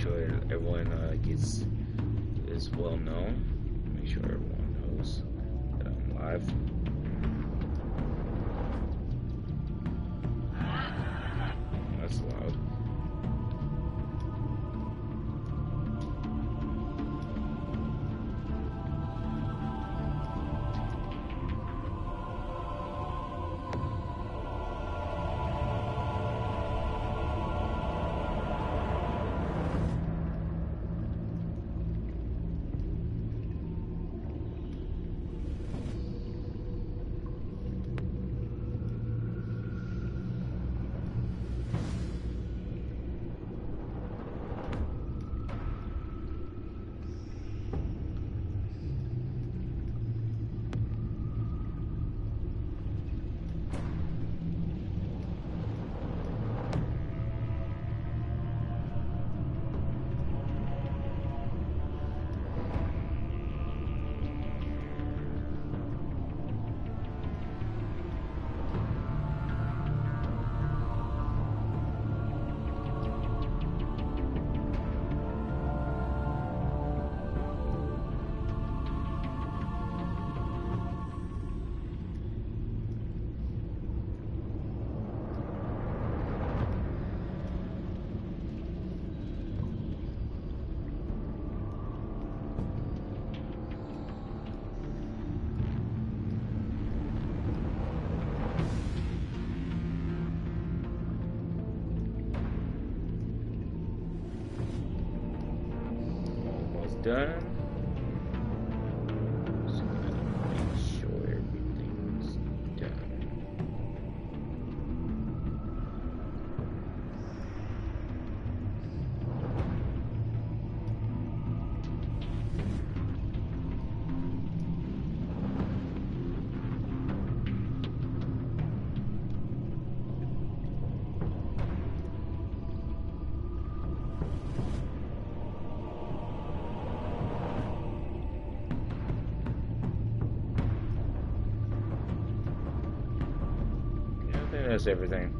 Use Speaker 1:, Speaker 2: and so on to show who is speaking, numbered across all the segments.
Speaker 1: sure everyone gets is well known. Make sure everyone knows that I'm live. That's loud. Almost done. Just gotta make sure everything's done. Yeah, I think that's everything.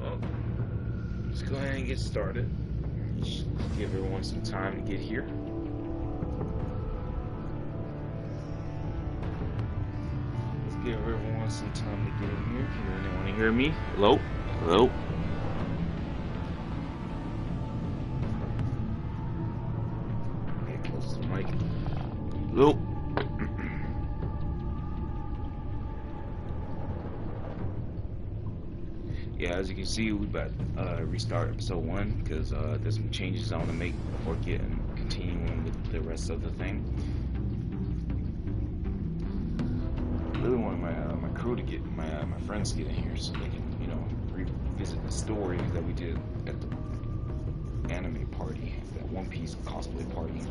Speaker 1: Well, let's go ahead and get started. Just give everyone some time to get here. Let's give everyone some time to get in here. Can anyone hear me? Hello? Hello? Get close to the mic. Hello? Yeah, as you can see, we about restart episode 1 because there's some changes I want to make before continuing with the rest of the thing. I really want my crew to get my friends to get in here so they can revisit the story that we did at the anime party, that One Piece cosplay party.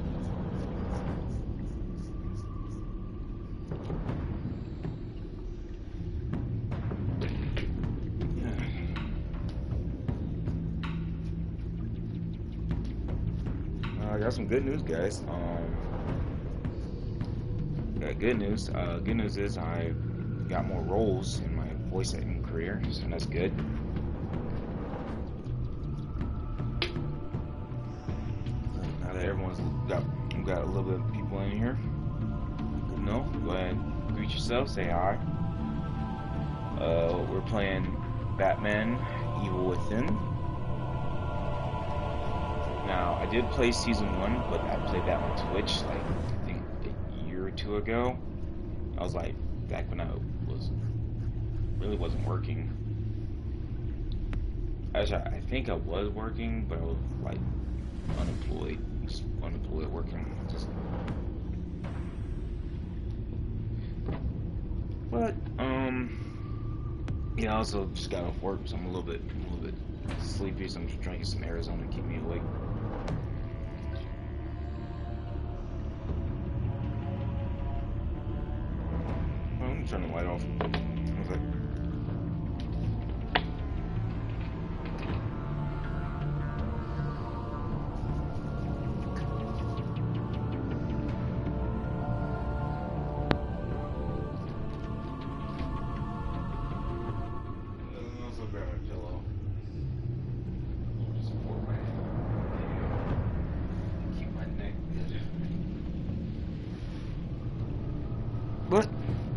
Speaker 1: I got some good news, guys. Got good news. Good news is I got more roles in my voice acting career, so that's good. Now that everyone's got a little bit of people in here, good to know. Go ahead and greet yourself. Say hi. We're playing Batman: Evil Within. Now, I did play season 1, but I played that on Twitch, like, I think a year or two ago. I was like, back when I really wasn't working. Actually, I think I was working, but I was, like, unemployed. Just unemployed working. But, yeah, I also just got off work, so I'm a little bit sleepy, so I'm just drinking some Arizona to keep me awake. Oh, let me turn the light off. Okay. But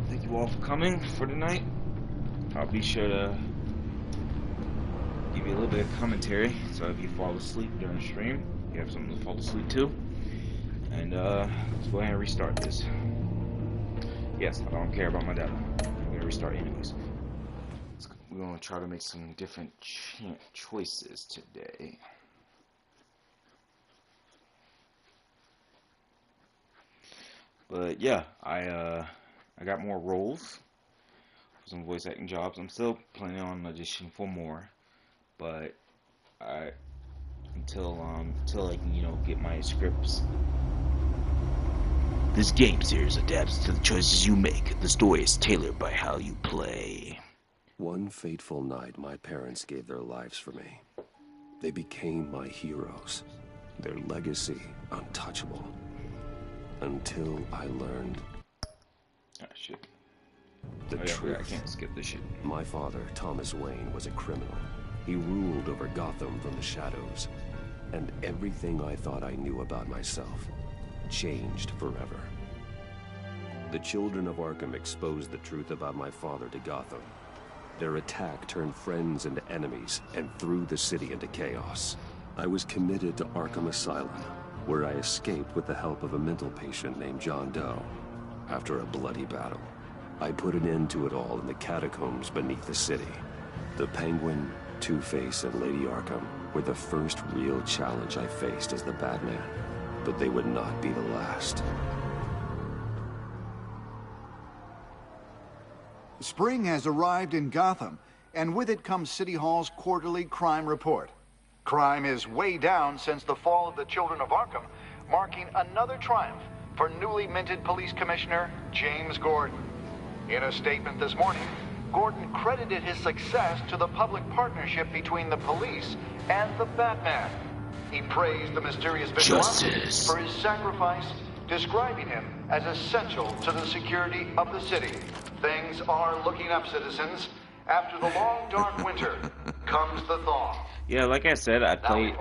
Speaker 1: thank you all for coming for tonight. I'll be sure to give you a little bit of commentary, so if you fall asleep during the stream, you have something to fall asleep to. And let's go ahead and restart this. Yes, I don't care about my data. I'm gonna restart anyways. We're gonna try to make some different choices today. But yeah, I got more roles for some voice acting jobs. I'm still planning on auditioning for more, but until I can, get my scripts. This game series adapts to the choices you make. The story is tailored by how you play.
Speaker 2: One fateful night, my parents gave their lives for me. They became my heroes. Their legacy untouchable. Until I learned
Speaker 1: shit.
Speaker 2: The truth.
Speaker 1: I can't skip this shit.
Speaker 2: My father, Thomas Wayne, was a criminal. He ruled over Gotham from the shadows. And everything I thought I knew about myself changed forever. The children of Arkham exposed the truth about my father to Gotham. Their attack turned friends into enemies and threw the city into chaos. I was committed to Arkham Asylum, where I escaped with the help of a mental patient named John Doe. After a bloody battle, I put an end to it all in the catacombs beneath the city. The Penguin, Two-Face, and Lady Arkham were the first real challenge I faced as the Batman, but they would not be the last.
Speaker 3: Spring has arrived in Gotham, and with it comes City Hall's quarterly crime report. Crime is way down since the fall of the Children of Arkham, marking another triumph for newly minted Police Commissioner James Gordon. In a statement this morning, Gordon credited his success to the public partnership between the police and the Batman. He praised the mysterious vigilante for his sacrifice, describing him as essential to the security of the city. Things are looking up, citizens. After the long, dark winter
Speaker 1: comes the thaw. Yeah, like I said, I played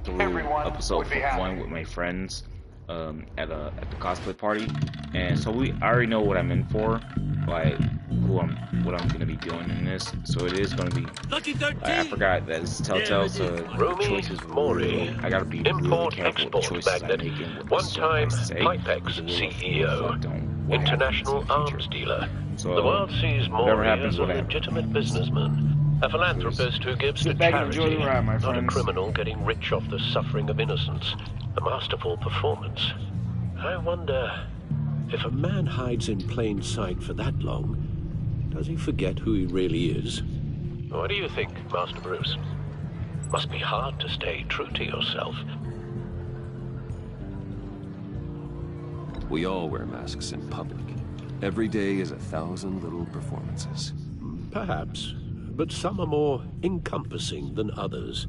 Speaker 1: through episode 1 with my friends at the cosplay party, and so I already know what I'm in for, like what I'm gonna be doing in this. So it is gonna be. I forgot that it's Telltale, so the choices really, I gotta be really careful with the choices I make and what I say.
Speaker 4: Pipex CEO, international arms dealer.
Speaker 1: So
Speaker 4: the world sees Maury as a legitimate businessman, a philanthropist who gives to charity, not a criminal getting rich off the suffering of innocence. A masterful performance. I wonder, if a man hides in plain sight for that long, does he forget who he really is? What do you think, Master Bruce? Must be hard to stay true to yourself.
Speaker 2: We all wear masks in public. Every day is 1,000 little performances.
Speaker 4: Perhaps, but some are more encompassing than others.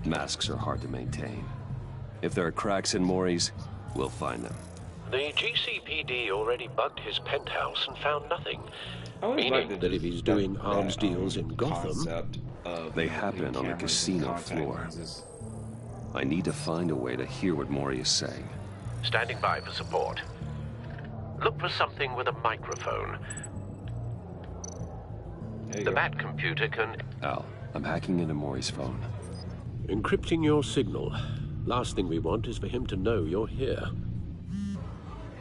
Speaker 2: Masks are hard to maintain. If there are cracks in Maury's, we'll find them.
Speaker 4: The GCPD already bugged his penthouse and found nothing.
Speaker 1: Meaning
Speaker 4: that if he's doing arms deals in Gotham...
Speaker 2: They happen on the casino floor. I need to find a way to hear what Maury is saying.
Speaker 4: Standing by for support. Look for something with a microphone. The Bat computer can...
Speaker 2: Al, I'm hacking into Maury's phone.
Speaker 4: Encrypting your signal. Last thing we want is for him to know you're here.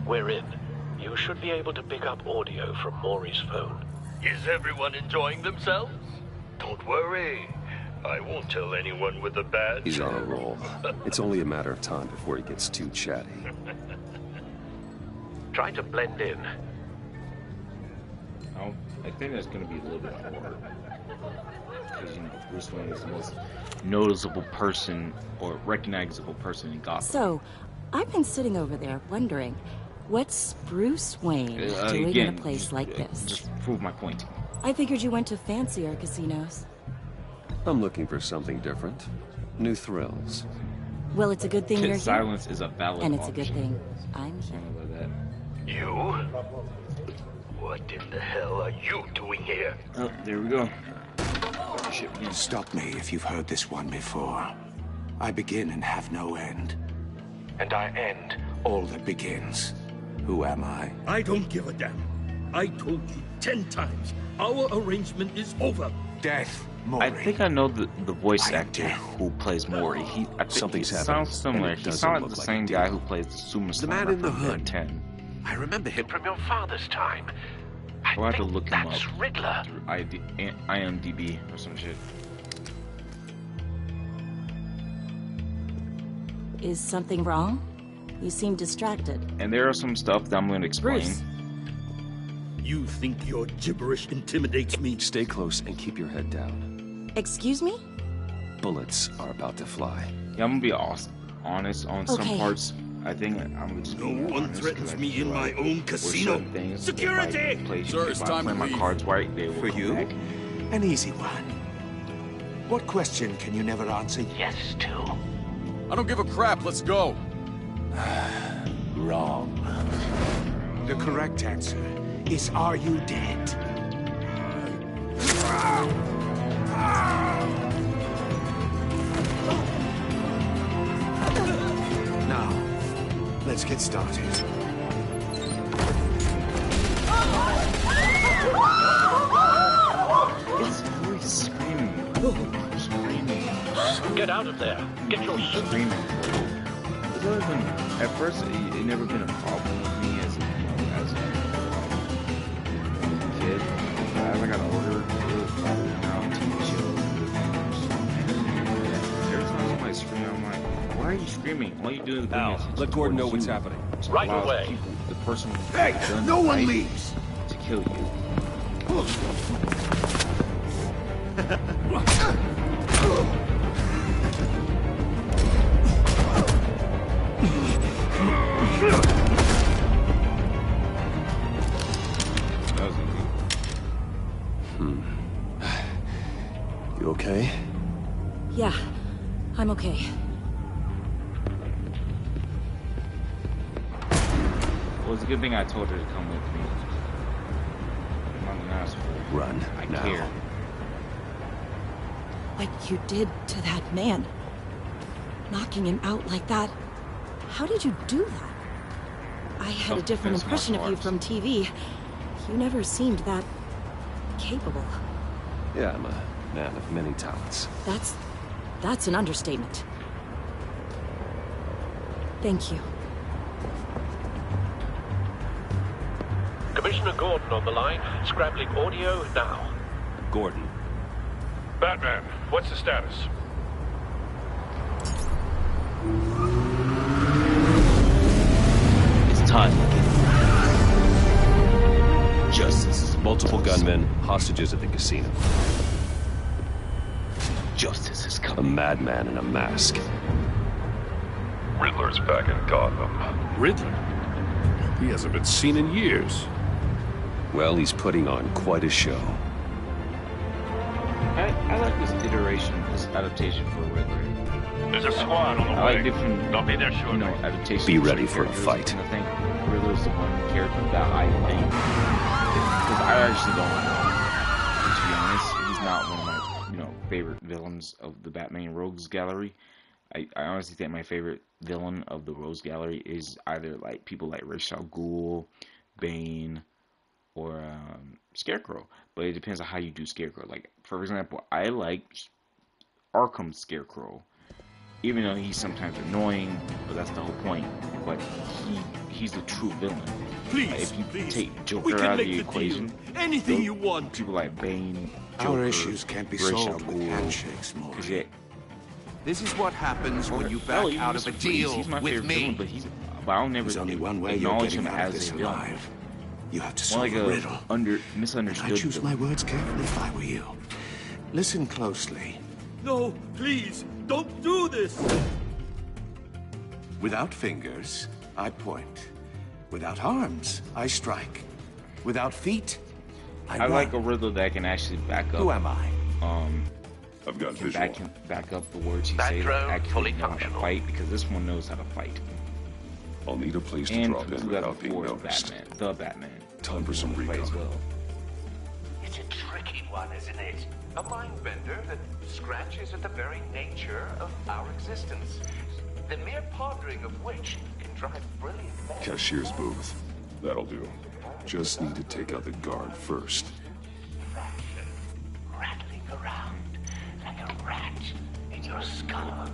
Speaker 4: We're in. You should be able to pick up audio from Maury's phone.
Speaker 5: Is everyone enjoying themselves? Don't worry. I won't tell anyone with a badge.
Speaker 2: He's on a roll. It's only a matter of time before he gets too chatty.
Speaker 4: Try to blend in.
Speaker 1: I think that's going to be a little bit hard. because, you know, Bruce Wayne is the most noticeable person or recognizable person in Gotham.
Speaker 6: So, I've been sitting over there wondering, what's Bruce Wayne doing
Speaker 1: again,
Speaker 6: in a place like this?
Speaker 1: Just prove my point.
Speaker 6: I figured you went to fancier casinos.
Speaker 2: I'm looking for something different. New thrills.
Speaker 6: Well, it's a good thing you're here.
Speaker 1: Silence is a valid
Speaker 6: and it's a
Speaker 1: option.
Speaker 6: good thing I'm here.
Speaker 1: Something like that.
Speaker 5: You? What in the hell are you doing here?
Speaker 1: Oh, there we go. Shit begins.
Speaker 7: Stop me if you've heard this one before. I begin and have no end. And I end all that begins. Who am I?
Speaker 5: I don't give a damn. I told you 10 times. Our arrangement is over.
Speaker 7: Death,
Speaker 1: I
Speaker 7: Maury.
Speaker 1: think I know the voice actor who plays Maury. I think
Speaker 2: Something's
Speaker 1: he
Speaker 2: happened,
Speaker 1: sounds similar.
Speaker 2: and it
Speaker 1: He
Speaker 2: doesn't
Speaker 1: sounds like
Speaker 2: look
Speaker 1: the
Speaker 2: like
Speaker 1: same
Speaker 2: it
Speaker 1: guy
Speaker 2: did.
Speaker 1: who plays the Sumo
Speaker 2: The man in the
Speaker 1: from
Speaker 2: hood.
Speaker 1: Ben 10.
Speaker 5: I remember him from your father's time. I
Speaker 1: We'll have to
Speaker 5: think
Speaker 1: look him
Speaker 5: that's
Speaker 1: up
Speaker 5: Riddler.
Speaker 1: through IMDb or some shit.
Speaker 6: Is something wrong? You seem distracted.
Speaker 1: And there are some stuff that I'm going to explain.
Speaker 6: Bruce.
Speaker 5: You think your gibberish intimidates me?
Speaker 2: Stay close and keep your head down.
Speaker 6: Excuse me?
Speaker 2: Bullets are about to fly.
Speaker 1: Yeah, I'm going to be honest on some
Speaker 6: Okay.
Speaker 1: parts. I think I'm just
Speaker 5: No
Speaker 1: being
Speaker 5: one
Speaker 1: honest,
Speaker 5: threatens
Speaker 1: 'cause I
Speaker 5: me
Speaker 1: feel
Speaker 5: in my
Speaker 1: like
Speaker 5: own
Speaker 1: with
Speaker 5: casino.
Speaker 1: certain things,
Speaker 5: Security!
Speaker 1: If I play,
Speaker 7: Sir, it's
Speaker 1: if I
Speaker 7: time
Speaker 1: play
Speaker 7: to
Speaker 1: my
Speaker 7: leave.
Speaker 1: cards right, they will
Speaker 7: For
Speaker 1: come
Speaker 7: you?
Speaker 1: back.
Speaker 7: An easy one. What question can you never answer?
Speaker 5: Yes, to.
Speaker 8: I don't give a crap. Let's go.
Speaker 7: Wrong. The correct answer is, are you dead? Now, let's get started.
Speaker 1: It's really screaming. Screaming.
Speaker 4: Get out of there. Get your suit.
Speaker 1: Screaming. It's always been, at first, it never been a problem with me as a kid. As I got older, now TV shows. Every time somebody's screaming, I'm like, why are you screaming? Why are you doing the
Speaker 8: Al, let Gordon know what's happening.
Speaker 4: Right away.
Speaker 1: The person
Speaker 7: Hey,
Speaker 1: done
Speaker 7: no
Speaker 1: the
Speaker 7: one
Speaker 1: fight
Speaker 7: leaves.
Speaker 1: to kill you. That was easy.
Speaker 2: You okay?
Speaker 6: Yeah, I'm okay.
Speaker 1: Well, it's a good thing I told her to come with me. I'm not an asshole.
Speaker 2: Run
Speaker 1: I
Speaker 2: now.
Speaker 1: care.
Speaker 6: What you did to that man. Knocking him out like that. How did you do that? I had a different
Speaker 1: Self-defense
Speaker 6: impression of you
Speaker 1: martial
Speaker 6: from TV. You never seemed that capable.
Speaker 2: Yeah, I'm a man of many talents.
Speaker 6: That's an understatement. Thank you.
Speaker 4: Commissioner Gordon on the line. Scrambling audio now.
Speaker 2: Gordon.
Speaker 9: Batman, what's the status?
Speaker 1: It's time. Justice.
Speaker 2: Multiple gunmen, hostages at the casino.
Speaker 1: Justice is
Speaker 2: A
Speaker 1: coming.
Speaker 2: madman in a mask.
Speaker 9: Riddler's back in Gotham.
Speaker 8: Riddler? He hasn't been seen in years.
Speaker 2: Well, he's putting on quite a show.
Speaker 1: I like this iteration, this adaptation for Riddler.
Speaker 9: There's a squad on the
Speaker 1: I
Speaker 9: way.
Speaker 1: like different,
Speaker 9: I'll be there
Speaker 1: you
Speaker 9: shortly.
Speaker 1: know, adaptations.
Speaker 2: Be
Speaker 1: of
Speaker 2: ready
Speaker 1: certain
Speaker 2: for a
Speaker 1: characters,
Speaker 2: fight.
Speaker 1: And I think Riddler's the one character that I think, because I actually don't like him. To be honest, he's not one of my, you know, favorite villains of the Batman Rogues Gallery. I honestly think my favorite villain of the Rogues Gallery is either like people like Ra's al Ghul, Bane, or Scarecrow. But it depends on how you do Scarecrow. Like, for example, I like Arkham's Scarecrow, even though he's sometimes annoying, but that's the whole point. But he's the true villain.
Speaker 5: Please,
Speaker 1: Like, if you
Speaker 5: please.
Speaker 1: take
Speaker 5: We
Speaker 1: Joker
Speaker 5: can
Speaker 1: out of
Speaker 5: make
Speaker 1: the
Speaker 5: the
Speaker 1: equation,
Speaker 5: deal. Anything
Speaker 1: those
Speaker 5: you want.
Speaker 1: people like Bane, Joker,
Speaker 7: Our issues can't be
Speaker 1: Ra's al
Speaker 7: solved with
Speaker 1: Ghul,
Speaker 7: handshakes, Maury.
Speaker 1: 'cause it-
Speaker 10: This is what happens when you back
Speaker 1: Hell,
Speaker 10: out of a
Speaker 1: Mr. Freeze,
Speaker 10: deal
Speaker 1: he's my
Speaker 10: with
Speaker 1: favorite
Speaker 10: me.
Speaker 1: villain, but I'll never
Speaker 7: There's only one way you're
Speaker 1: acknowledge
Speaker 7: getting
Speaker 1: him
Speaker 7: out of
Speaker 1: as
Speaker 7: this
Speaker 1: a villain.
Speaker 7: alive. You have to
Speaker 1: More
Speaker 7: solve
Speaker 1: like
Speaker 7: a
Speaker 1: a
Speaker 7: riddle. And
Speaker 1: misunderstood
Speaker 7: I choose my
Speaker 1: villain.
Speaker 7: words carefully if I were you. Listen closely.
Speaker 5: No, please, don't do this!
Speaker 7: Without fingers, I point. Without arms, I strike. Without feet, I run.
Speaker 1: like a riddle that can actually back up.
Speaker 7: Who am I?
Speaker 8: I've got
Speaker 1: Can
Speaker 8: visual.
Speaker 1: back up the words he
Speaker 4: That
Speaker 1: says
Speaker 4: drone
Speaker 1: actually
Speaker 4: fully
Speaker 1: know how to
Speaker 4: functional.
Speaker 1: fight, because this one knows how to fight.
Speaker 8: I'll need a place to
Speaker 1: And
Speaker 8: drop in without being noticed.
Speaker 1: Batman.
Speaker 8: Time for some
Speaker 1: Fight as
Speaker 8: recon.
Speaker 1: well.
Speaker 11: It's a tricky one, isn't it? A mind bender that scratches at the very nature of our existence. The mere pondering of which can drive brilliant men.
Speaker 8: Cashier's booth. That'll do. Just need to take out the guard first.
Speaker 11: Fraction, rattling around like a rat in your skull.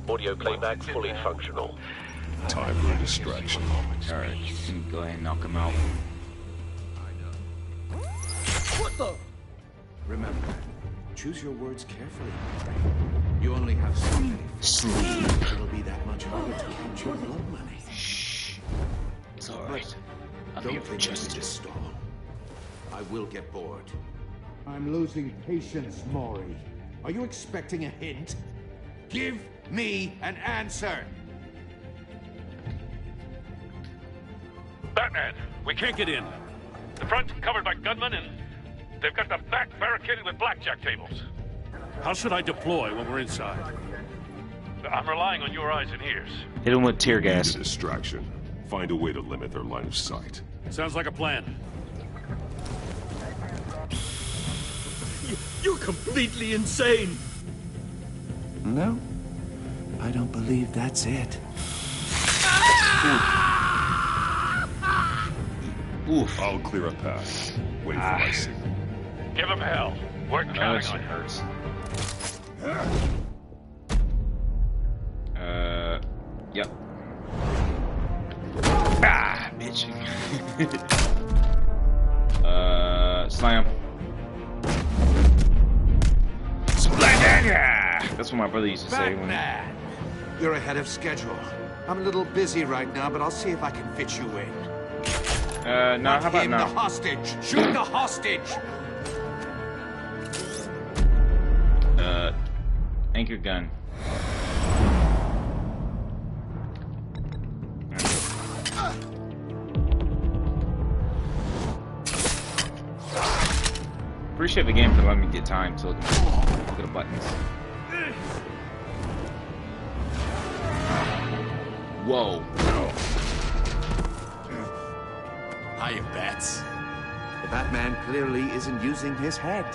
Speaker 4: Audio playback fully functional.
Speaker 8: Time for a distraction.
Speaker 1: Alright, go ahead and knock him out.
Speaker 10: What the?
Speaker 7: Remember, choose your words carefully. You only have
Speaker 1: Sleep.
Speaker 7: It'll be that much harder to count your blood money.
Speaker 1: It's alright. I'll be
Speaker 7: Don't
Speaker 1: here for
Speaker 7: think you can
Speaker 1: justice.
Speaker 7: just stall. I will get bored.
Speaker 12: I'm losing patience, Maury. Are you expecting a hint?
Speaker 7: Give me an answer!
Speaker 9: Batman, we can't get in. The front's covered by gunmen, and they've got the back barricaded with blackjack tables. How should I deploy when we're inside? I'm relying on your eyes and ears.
Speaker 1: Hit him with tear
Speaker 8: Need a
Speaker 1: gas.
Speaker 8: distraction. Find a way to limit their line of sight.
Speaker 9: Sounds like a plan. You're completely insane!
Speaker 7: No, I don't believe that's it.
Speaker 1: Oof.
Speaker 8: I'll clear a path. Wait for my signal.
Speaker 9: Give him hell. We're
Speaker 1: That
Speaker 9: counting
Speaker 1: shit
Speaker 9: on you.
Speaker 1: hurts. Yep. Ah, bitch. Slam. That's what my brother used to say when.
Speaker 7: Batman! You're ahead of schedule. I'm a little busy right now, but I'll see if I can fit you in.
Speaker 1: No, how about
Speaker 7: Aim
Speaker 1: now?
Speaker 7: the hostage! Shoot the hostage!
Speaker 1: Anchor gun. Appreciate the game for letting me get time to look at the buttons. Whoa.
Speaker 7: Hiya, Bats. The Batman clearly isn't using his head.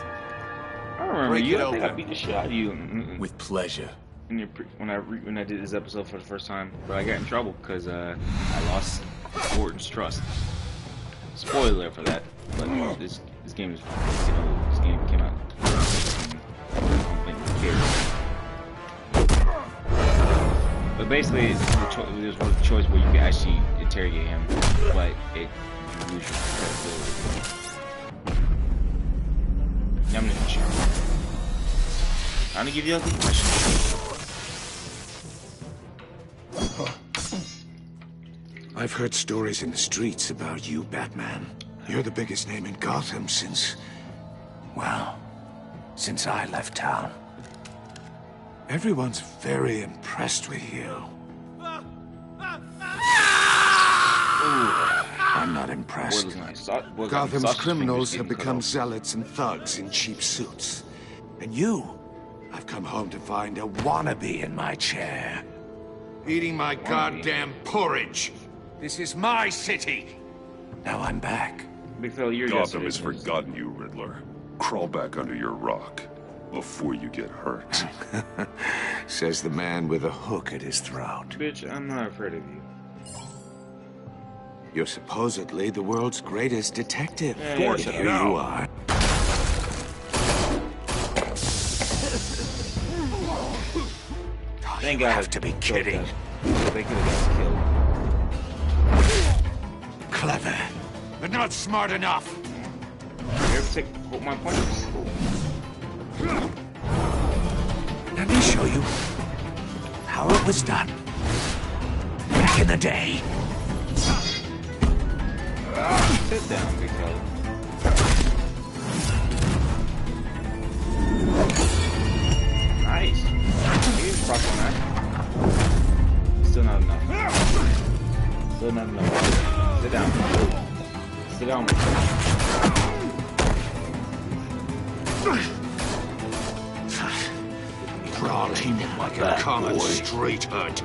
Speaker 1: I remember
Speaker 7: Break
Speaker 1: you.
Speaker 7: it
Speaker 1: I think I
Speaker 7: open.
Speaker 1: beat the shit out of you
Speaker 7: With pleasure.
Speaker 1: in your when I did this episode for the first time. But I got in trouble because I lost Gordon's trust. Spoiler for that. But this game is, this game came out. I don't think who cares. But basically, there's one choice where you can actually interrogate him, but it you lose your credibility. I'm not sure. Trying to give you a good question.
Speaker 7: I've heard stories in the streets about you, Batman. You're the biggest name in Gotham since... well, since I left town. Everyone's very impressed with you. I'm not impressed. Gotham's criminals have become zealots and thugs in cheap suits. And you, I've come home to find a wannabe in my chair. Eating my goddamn porridge. This is my city. Now I'm back.
Speaker 1: Big fella, you're
Speaker 8: Gotham has forgotten you, Riddler. Crawl back under your rock before you get hurt.
Speaker 7: Says the man with a hook at his throat.
Speaker 1: Bitch, I'm not afraid of you.
Speaker 7: You're supposedly the world's greatest detective.
Speaker 1: Yeah,
Speaker 7: And
Speaker 1: shut
Speaker 7: here
Speaker 1: up.
Speaker 7: you are.
Speaker 1: Thank
Speaker 7: You
Speaker 1: God.
Speaker 7: have to be kidding.
Speaker 1: They could have got killed.
Speaker 7: Clever, but not smart enough.
Speaker 1: You ever take my punches?
Speaker 7: Let me show you how it was done back in the day.
Speaker 1: Sit down, big fella. Get on me.
Speaker 7: Crawling like a common street hood.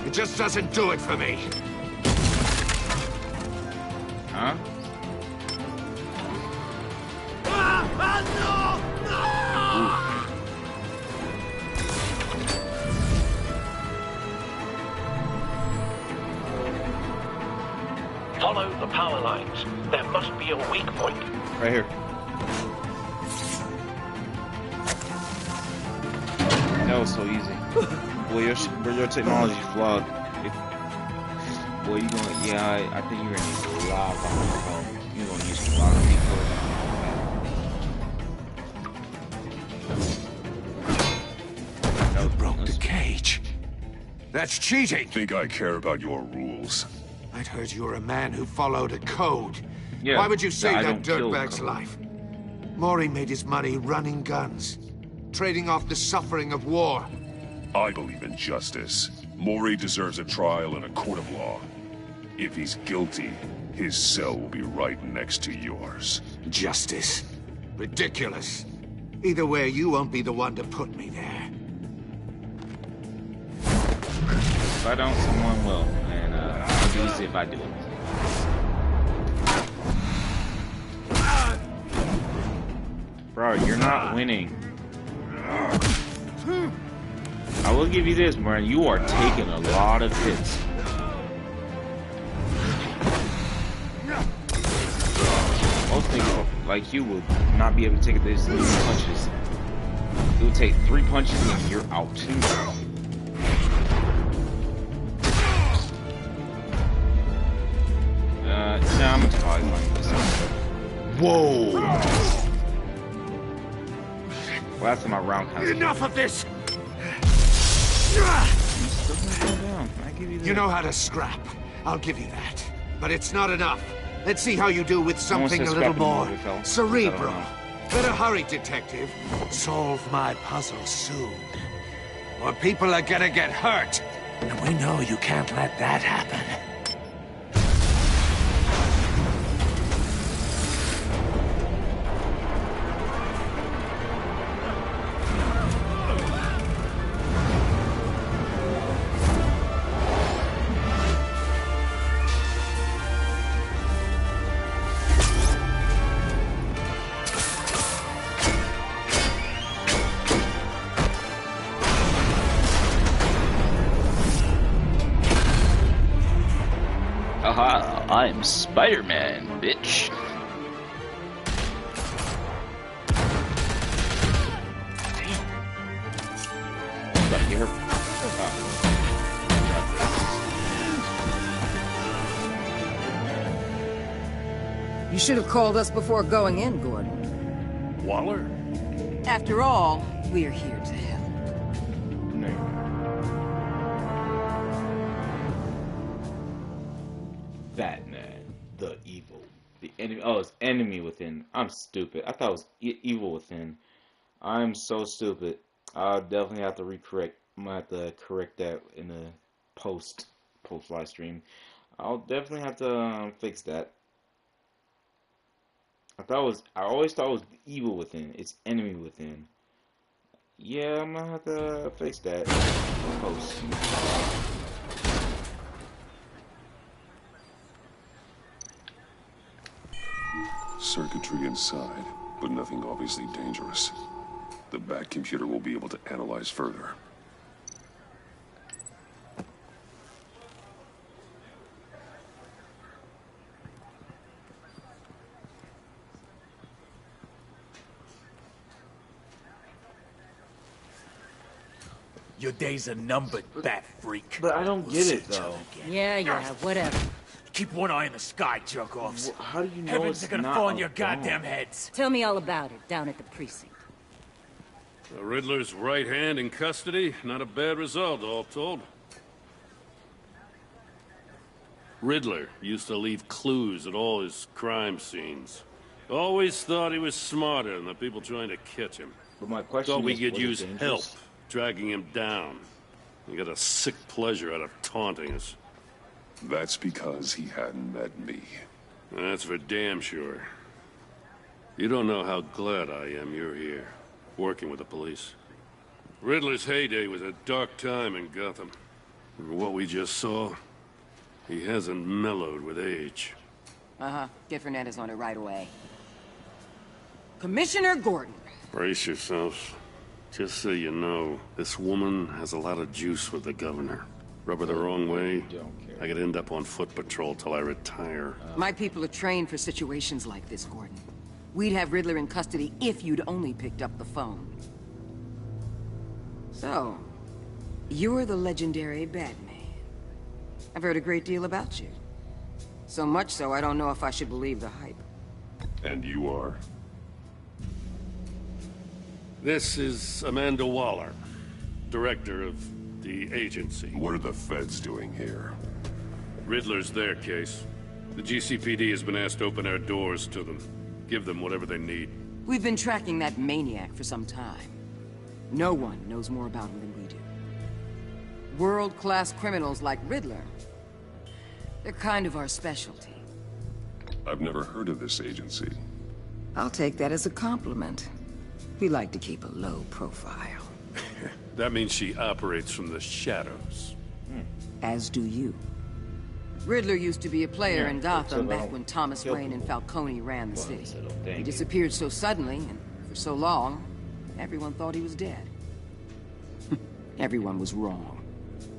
Speaker 7: It just doesn't do it for me.
Speaker 1: Huh?
Speaker 4: Follow the power lines. There must be a weak point.
Speaker 1: Right here. That was so easy. Boy, your technology flawed. Boy, you gonna, yeah, I think you're gonna need a lot of help. You're gonna use a lot of people.
Speaker 7: You broke the cage. That's cheating.
Speaker 8: Think I care about your rules?
Speaker 7: I'd heard you were a man who followed a code.
Speaker 1: Yeah,
Speaker 7: why would you save that
Speaker 1: kill
Speaker 7: dirtbag's
Speaker 1: code.
Speaker 7: life? Maury made his money running guns, trading off the suffering of war.
Speaker 8: I believe in justice. Maury deserves a trial in a court of law. If he's guilty, his cell will be right next to yours.
Speaker 7: Justice? Ridiculous. Either way, you won't be the one to put me there.
Speaker 1: If I don't, someone will, and I'll be easy if I do it. Bro, you're not winning. I will give you this, man. You are taking a lot of hits. Most niggas like you would not be able to take these punches. It would take 3 punches and you're out. Nah, I'm gonna probably like this. Whoa! Last time I round counted.
Speaker 7: Enough of this! You know how to scrap. I'll give you that. But it's not enough. Let's see how you do with something a little more cerebral. Better hurry, detective. Solve my puzzle soon. Or people are gonna get hurt. And we know you can't let that happen.
Speaker 13: Aha, I'm Spider-Man, bitch.
Speaker 1: Up here.
Speaker 14: You should have called us before going in, Gordon.
Speaker 9: Waller?
Speaker 14: After all, we're here to help.
Speaker 1: Batman, the evil, the enemy. Oh, it's enemy within. I'm stupid. I thought it was evil within. I'm so stupid. I'll definitely have to recorrect. I'm gonna have to correct that in the post live stream. I'll definitely have to fix that. I always thought it was evil within. It's enemy within. Yeah, I'm gonna have to fix that post.
Speaker 8: Circuitry inside, but nothing obviously dangerous. The back computer will be able to analyze further.
Speaker 15: Your days are numbered, bat freak.
Speaker 1: But I don't get it, though.
Speaker 14: Yeah, whatever.
Speaker 15: Keep one eye in the sky, jerk-offs.
Speaker 1: How do you know
Speaker 15: Heavens
Speaker 1: it's
Speaker 15: are gonna
Speaker 1: not
Speaker 15: fall on
Speaker 1: a
Speaker 15: your
Speaker 1: bomb?
Speaker 15: goddamn heads.
Speaker 14: Tell me all about it down at the precinct.
Speaker 9: The Riddler's right hand in custody. Not a bad result, all told. Riddler used to leave clues at all his crime scenes. Always thought he was smarter than the people trying to catch him.
Speaker 1: But my question
Speaker 9: Thought we
Speaker 1: is,
Speaker 9: could
Speaker 1: was it
Speaker 9: use
Speaker 1: dangerous?
Speaker 9: help dragging him down. He got a sick pleasure out of taunting us.
Speaker 8: That's because he hadn't met me.
Speaker 9: That's for damn sure. You don't know how glad I am you're here, working with the police. Riddler's heyday was a dark time in Gotham. For what we just saw, he hasn't mellowed with age.
Speaker 14: Uh-huh. Get Fernandez on it right away. Commissioner Gordon.
Speaker 9: Brace yourselves. Just so you know, this woman has a lot of juice with the governor. Rub her the wrong way, I could end up on foot patrol till I retire.
Speaker 14: My people are trained for situations like this, Gordon. We'd have Riddler in custody if you'd only picked up the phone. So, you're the legendary Batman. I've heard a great deal about you. So much so, I don't know if I should believe the hype.
Speaker 8: And you are?
Speaker 9: This is Amanda Waller, director of the agency.
Speaker 8: What are the feds doing here?
Speaker 9: Riddler's their case. The GCPD has been asked to open our doors to them. Give them whatever they need.
Speaker 14: We've been tracking that maniac for some time. No one knows more about him than we do. World-class criminals like Riddler. They're kind of our specialty.
Speaker 8: I've never heard of this agency.
Speaker 14: I'll take that as a compliment. We like to keep a low profile.
Speaker 9: That means she operates from the shadows.
Speaker 14: As do you. Riddler used to be a player in Gotham back when Thomas Wayne and Falcone ran the city. He disappeared so suddenly, and for so long, everyone thought he was dead. Everyone was wrong.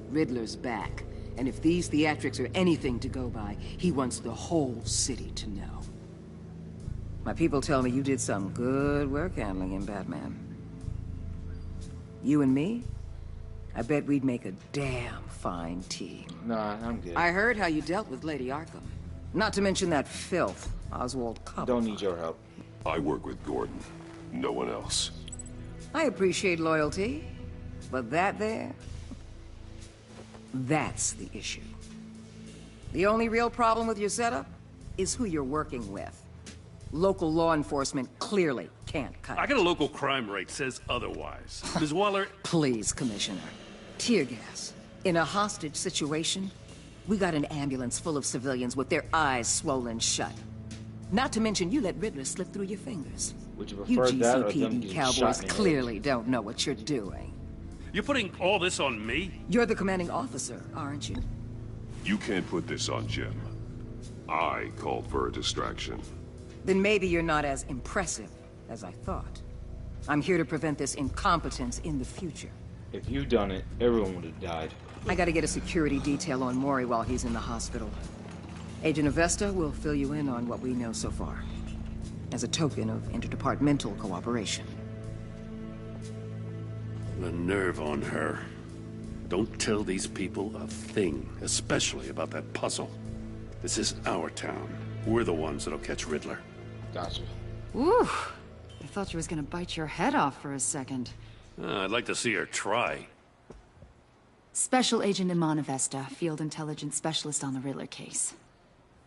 Speaker 14: Riddler's back, and if these theatrics are anything to go by, he wants the whole city to know. My people tell me you did some good work handling him, Batman. You and me? I bet we'd make a damn fine team.
Speaker 1: Nah, I'm good.
Speaker 14: I heard how you dealt with Lady Arkham. Not to mention that filth, Oswald Cobblepot.
Speaker 1: Don't need your help.
Speaker 8: I work with Gordon. No one else.
Speaker 14: I appreciate loyalty, but that there... that's the issue. The only real problem with your setup is who you're working with. Local law enforcement clearly can't cut it.
Speaker 9: I got a local crime rate says otherwise. Ms. Waller...
Speaker 14: Please, Commissioner. Tear gas. In a hostage situation, we got an ambulance full of civilians with their eyes swollen shut. Not to mention you let Riddler slip through your fingers.
Speaker 1: Would you
Speaker 14: You
Speaker 1: prefer that or them
Speaker 14: GCPD
Speaker 1: getting
Speaker 14: cowboys
Speaker 1: shot in the
Speaker 14: clearly don't know what you're doing.
Speaker 9: You're putting all this on me?
Speaker 14: You're the commanding officer, aren't you?
Speaker 8: You can't put this on Jim. I called for a distraction.
Speaker 14: Then maybe you're not as impressive as I thought. I'm here to prevent this incompetence in the future.
Speaker 1: If you'd done it, everyone would have died.
Speaker 14: I gotta get a security detail on Maury while he's in the hospital. Agent Avesta will fill you in on what we know so far, as a token of interdepartmental cooperation.
Speaker 9: The nerve on her. Don't tell these people a thing, especially about that puzzle. This is our town. We're the ones that'll catch Riddler.
Speaker 1: Gotcha.
Speaker 16: Ooh, I thought she was gonna bite your head off for a second.
Speaker 9: I'd like to see her try.
Speaker 16: Special Agent Iman Avesta, Field Intelligence Specialist on the Riddler case.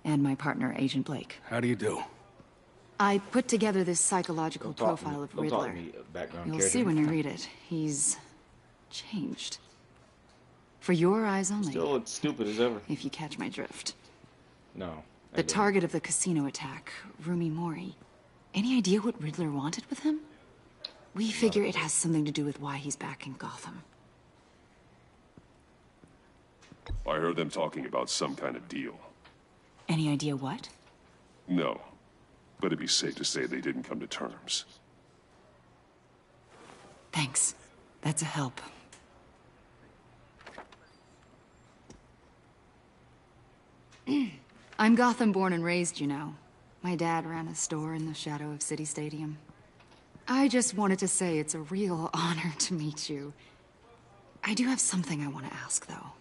Speaker 16: And my partner, Agent Blake.
Speaker 7: How do you do?
Speaker 16: I put together this psychological profile of Riddler. You'll see when you read it. He's... changed. For your eyes only.
Speaker 1: Still looks stupid as ever.
Speaker 16: If you catch my drift.
Speaker 1: No.
Speaker 16: The target of the casino attack, Rumi Mori. Any idea what Riddler wanted with him? We figure it has something to do with why he's back in Gotham.
Speaker 8: I heard them talking about some kind of deal.
Speaker 16: Any idea what?
Speaker 8: No. But it'd be safe to say they didn't come to terms.
Speaker 16: Thanks. That's a help. I'm Gotham born and raised, you know. My dad ran a store in the shadow of City Stadium. I just wanted to say it's a real honor to meet you. I do have something I want to ask, though.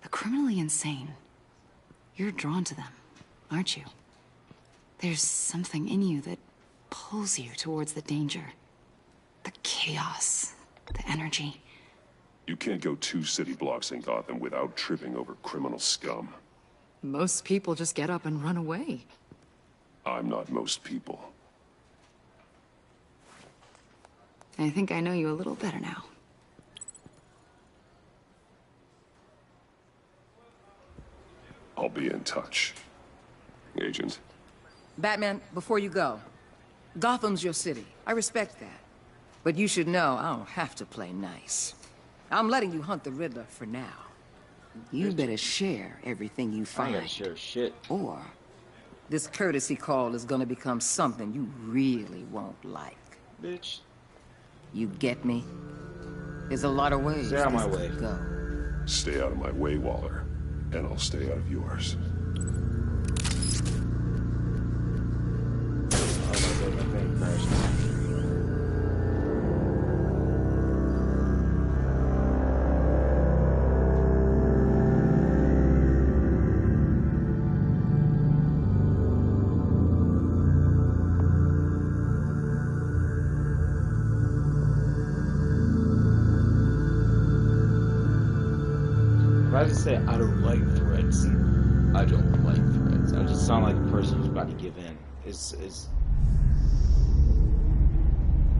Speaker 16: The criminally insane. You're drawn to them, aren't you? There's something in you that pulls you towards the danger. The chaos, the energy.
Speaker 8: You can't go 2 city blocks in Gotham without tripping over criminal scum.
Speaker 16: Most people just get up and run away.
Speaker 8: I'm not most people.
Speaker 16: I think I know you a little better now.
Speaker 8: I'll be in touch.
Speaker 2: Agent.
Speaker 14: Batman, before you go, Gotham's your city. I respect that. But you should know I don't have to play nice. I'm letting you hunt the Riddler for now. You better share everything you find.
Speaker 1: I gotta share shit.
Speaker 14: Or this courtesy call is gonna become something you really won't like.
Speaker 1: Bitch.
Speaker 14: You get me? There's a lot of ways
Speaker 1: Stay out of my
Speaker 14: this
Speaker 1: way.
Speaker 14: could go.
Speaker 8: Stay out of my way, Waller. And I'll stay out of yours.
Speaker 1: I just say I don't like threats. I don't like threats. I just sound like a person who's about to give in.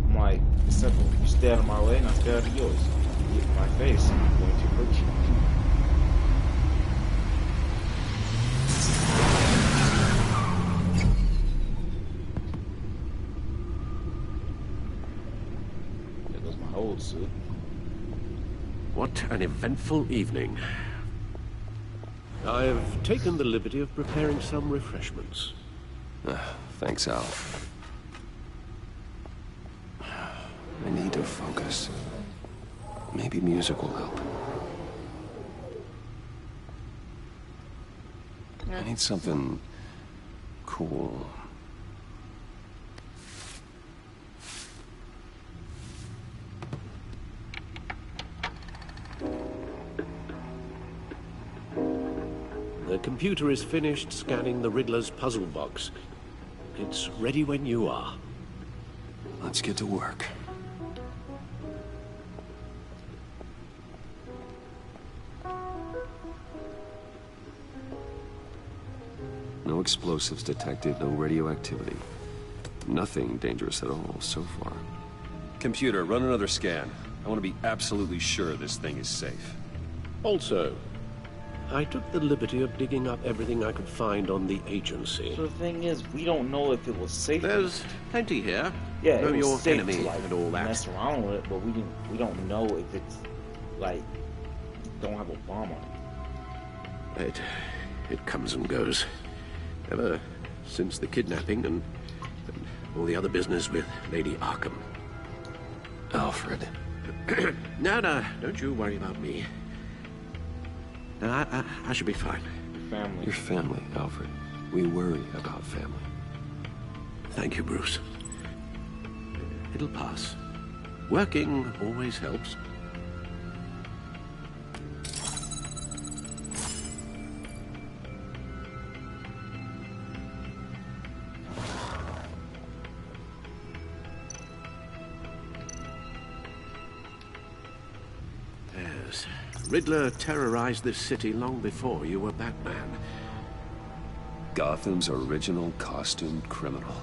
Speaker 1: I'm like, it's simple. You stay out of my way and I stay out of yours. You get in my face and I'm going to hurt you. There goes my old suit.
Speaker 9: What an eventful evening. I've taken the liberty of preparing some refreshments.
Speaker 2: Thanks, Al. I need to focus. Maybe music will help. I need something cool.
Speaker 9: The computer is finished scanning the Riddler's puzzle box. It's ready when you are.
Speaker 2: Let's get to work. No explosives detected, no radioactivity. Nothing dangerous at all so far. Computer, run another scan. I want to be absolutely sure this thing is safe.
Speaker 9: Also, I took the liberty of digging up everything I could find on the agency.
Speaker 1: So the thing is, we don't know if it was safe.
Speaker 9: There's plenty here.
Speaker 1: Yeah,
Speaker 9: know
Speaker 1: it was
Speaker 9: your
Speaker 1: safe
Speaker 9: enemy
Speaker 1: to, like,
Speaker 9: and all that.
Speaker 1: mess around with it, but we don't know if it's like don't have a bomb on it.
Speaker 9: It comes and goes. Ever since the kidnapping and all the other business with Lady Arkham.
Speaker 2: Alfred.
Speaker 9: No, don't you worry about me. No, I should be fine.
Speaker 1: Your family.
Speaker 2: Your family, Alfred. We worry about family.
Speaker 9: Thank you, Bruce. It'll pass. Working always helps. Yes. Riddler terrorized this city long before you were Batman.
Speaker 2: Gotham's original costumed criminal.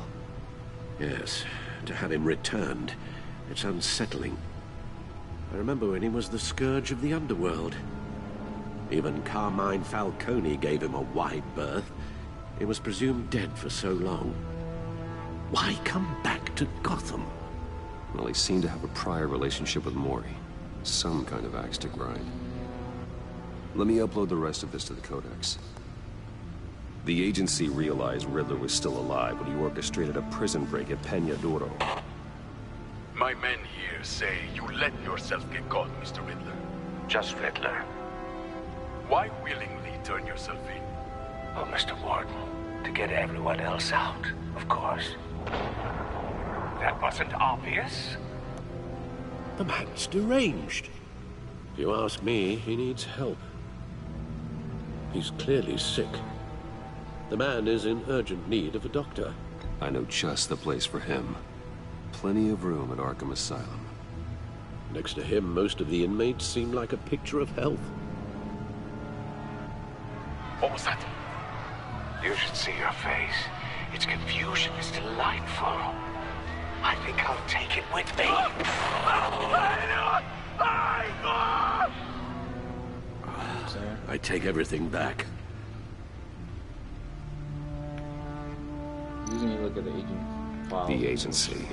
Speaker 9: Yes. To have him returned, it's unsettling. I remember when he was the scourge of the underworld. Even Carmine Falcone gave him a wide berth. He was presumed dead for so long. Why come back to Gotham?
Speaker 2: Well, he seemed to have a prior relationship with Mori. Some kind of axe to grind. Let me upload the rest of this to the Codex. The agency realized Riddler was still alive when he orchestrated a prison break at Peña Duro.
Speaker 5: My men here say you let yourself get caught, Mr. Riddler.
Speaker 11: Just Riddler.
Speaker 5: Why willingly turn yourself in?
Speaker 11: Oh, Mr. Warden, to get everyone else out, of course. That wasn't obvious.
Speaker 9: The man's deranged. If you ask me, he needs help. He's clearly sick. The man is in urgent need of a doctor.
Speaker 2: I know just the place for him. Plenty of room at Arkham Asylum.
Speaker 9: Next to him, most of the inmates seem like a picture of health.
Speaker 5: What was that?
Speaker 11: You should see your face. Its confusion is delightful. I think I'll take it with me.
Speaker 9: I take everything back.
Speaker 1: Using you look at the agent file.
Speaker 2: The agency.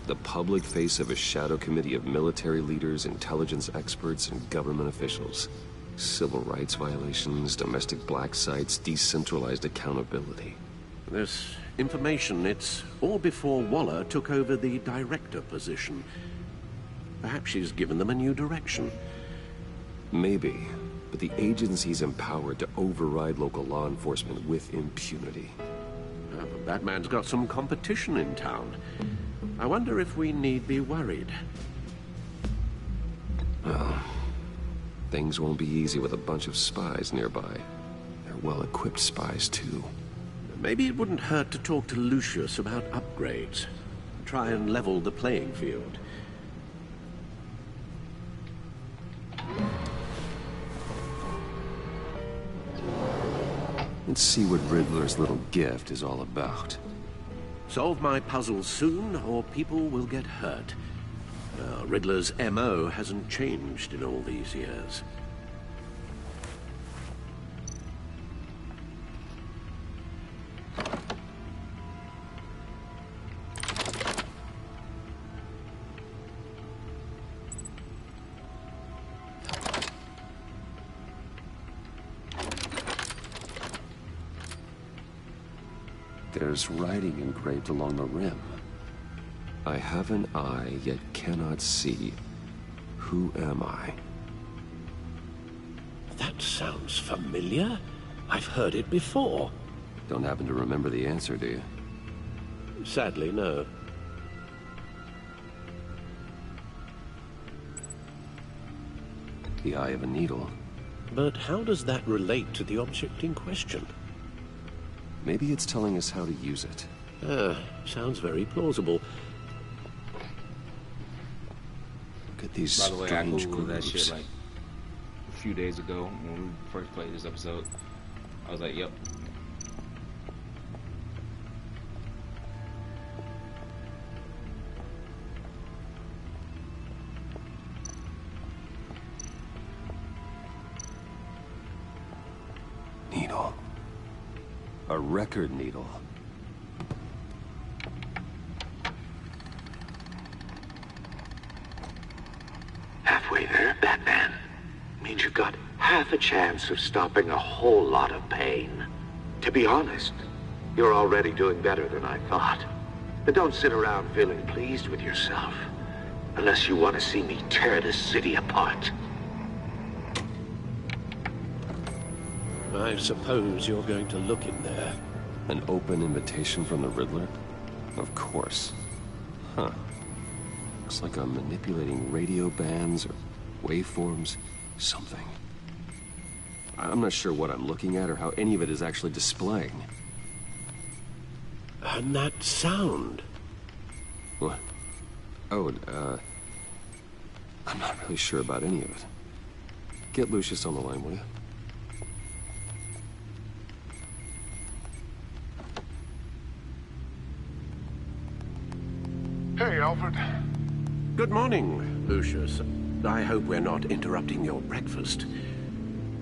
Speaker 2: The public face of a shadow committee of military leaders, intelligence experts, and government officials. Civil rights violations, domestic black sites, decentralized accountability.
Speaker 17: This information, it's all before Waller took over the director position. Perhaps she's given them a new direction.
Speaker 2: Maybe, but the agency's empowered to override local law enforcement with impunity.
Speaker 17: But Batman's got some competition in town. I wonder if we need be worried.
Speaker 2: Well, things won't be easy with a bunch of spies nearby. They're well-equipped spies, too.
Speaker 17: Maybe it wouldn't hurt to talk to Lucius about upgrades. Try and level the playing field.
Speaker 2: Let's see what Riddler's little gift is all about.
Speaker 17: Solve my puzzles soon, or people will get hurt. Riddler's MO hasn't changed in all these years.
Speaker 2: There's writing engraved along the rim. I have an eye, yet cannot see. Who am I?
Speaker 17: That sounds familiar. I've heard it before.
Speaker 2: Don't happen to remember the answer, do you?
Speaker 17: Sadly, no.
Speaker 2: The eye of a needle.
Speaker 17: But how does that relate to the object in question?
Speaker 2: Maybe it's telling us how to use it.
Speaker 17: Sounds very plausible.
Speaker 2: Look at these
Speaker 1: By the way, I
Speaker 2: strange
Speaker 1: googled that
Speaker 2: grooves.
Speaker 1: shit like a few days ago when we first played this episode. I was like, yep.
Speaker 2: Needle. A record needle.
Speaker 11: Halfway there, Batman. Means you've got half a chance of stopping a whole lot of pain. To be honest, you're already doing better than I thought. But don't sit around feeling pleased with yourself. Unless you want to see me tear this city apart.
Speaker 17: I suppose you're going to look in there.
Speaker 2: An open invitation from the Riddler? Of course. Huh. Looks like I'm manipulating radio bands or waveforms. Something. I'm not sure what I'm looking at or how any of it is actually displaying.
Speaker 17: And that sound.
Speaker 2: What? Oh, I'm not really sure about any of it. Get Lucius on the line, will you?
Speaker 18: Hey, Alfred.
Speaker 17: Good morning, Lucius. I hope we're not interrupting your breakfast.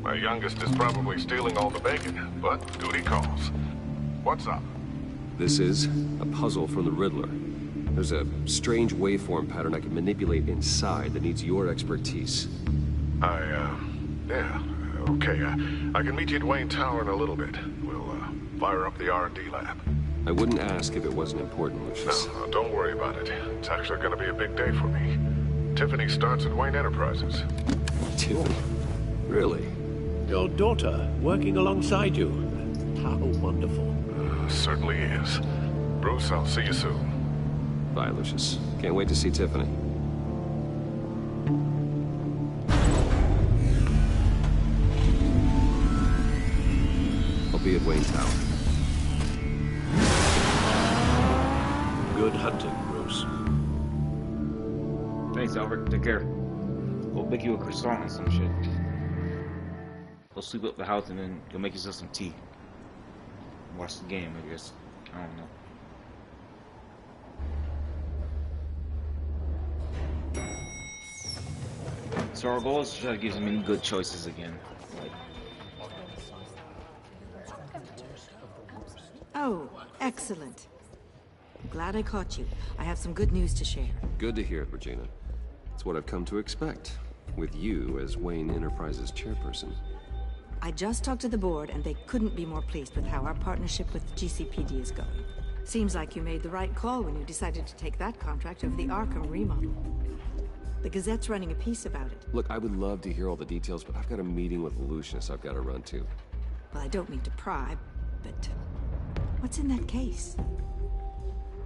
Speaker 18: My youngest is probably stealing all the bacon, but duty calls. What's up?
Speaker 2: This is a puzzle from the Riddler. There's a strange waveform pattern I can manipulate inside that needs your expertise.
Speaker 18: Yeah, okay. I can meet you at Wayne Tower in a little bit. We'll, fire up the R&D lab.
Speaker 2: I wouldn't ask if it wasn't important, Lucius.
Speaker 18: No, don't worry about it. It's actually gonna be a big day for me. Tiffany starts at Wayne Enterprises.
Speaker 2: Tiffany? Really?
Speaker 17: Your daughter working alongside you. How wonderful.
Speaker 18: Certainly is. Bruce, I'll see you soon.
Speaker 2: Bye, Lucius. Can't wait to see Tiffany. I'll be at Wayne Tower.
Speaker 17: Good hunting, Bruce.
Speaker 1: Thanks, Albert. Take care. Go bake you a croissant and some shit. Go sweep up the house and then go make yourself some tea. Watch the game, I guess. I don't know. So our goal is to try to give as many good choices again.
Speaker 6: Oh,
Speaker 19: Excellent. Glad I caught you. I have some good news to share.
Speaker 2: Good to hear it, Regina. It's what I've come to expect, with you as Wayne Enterprises chairperson.
Speaker 19: I just talked to the board, and they couldn't be more pleased with how our partnership with GCPD is going. Seems like you made the right call when you decided to take that contract over the Arkham remodel. The Gazette's running a piece about it.
Speaker 2: Look, I would love to hear all the details, but I've got a meeting with Lucius I've got to run to.
Speaker 19: Well, I don't mean to pry, but what's in that case?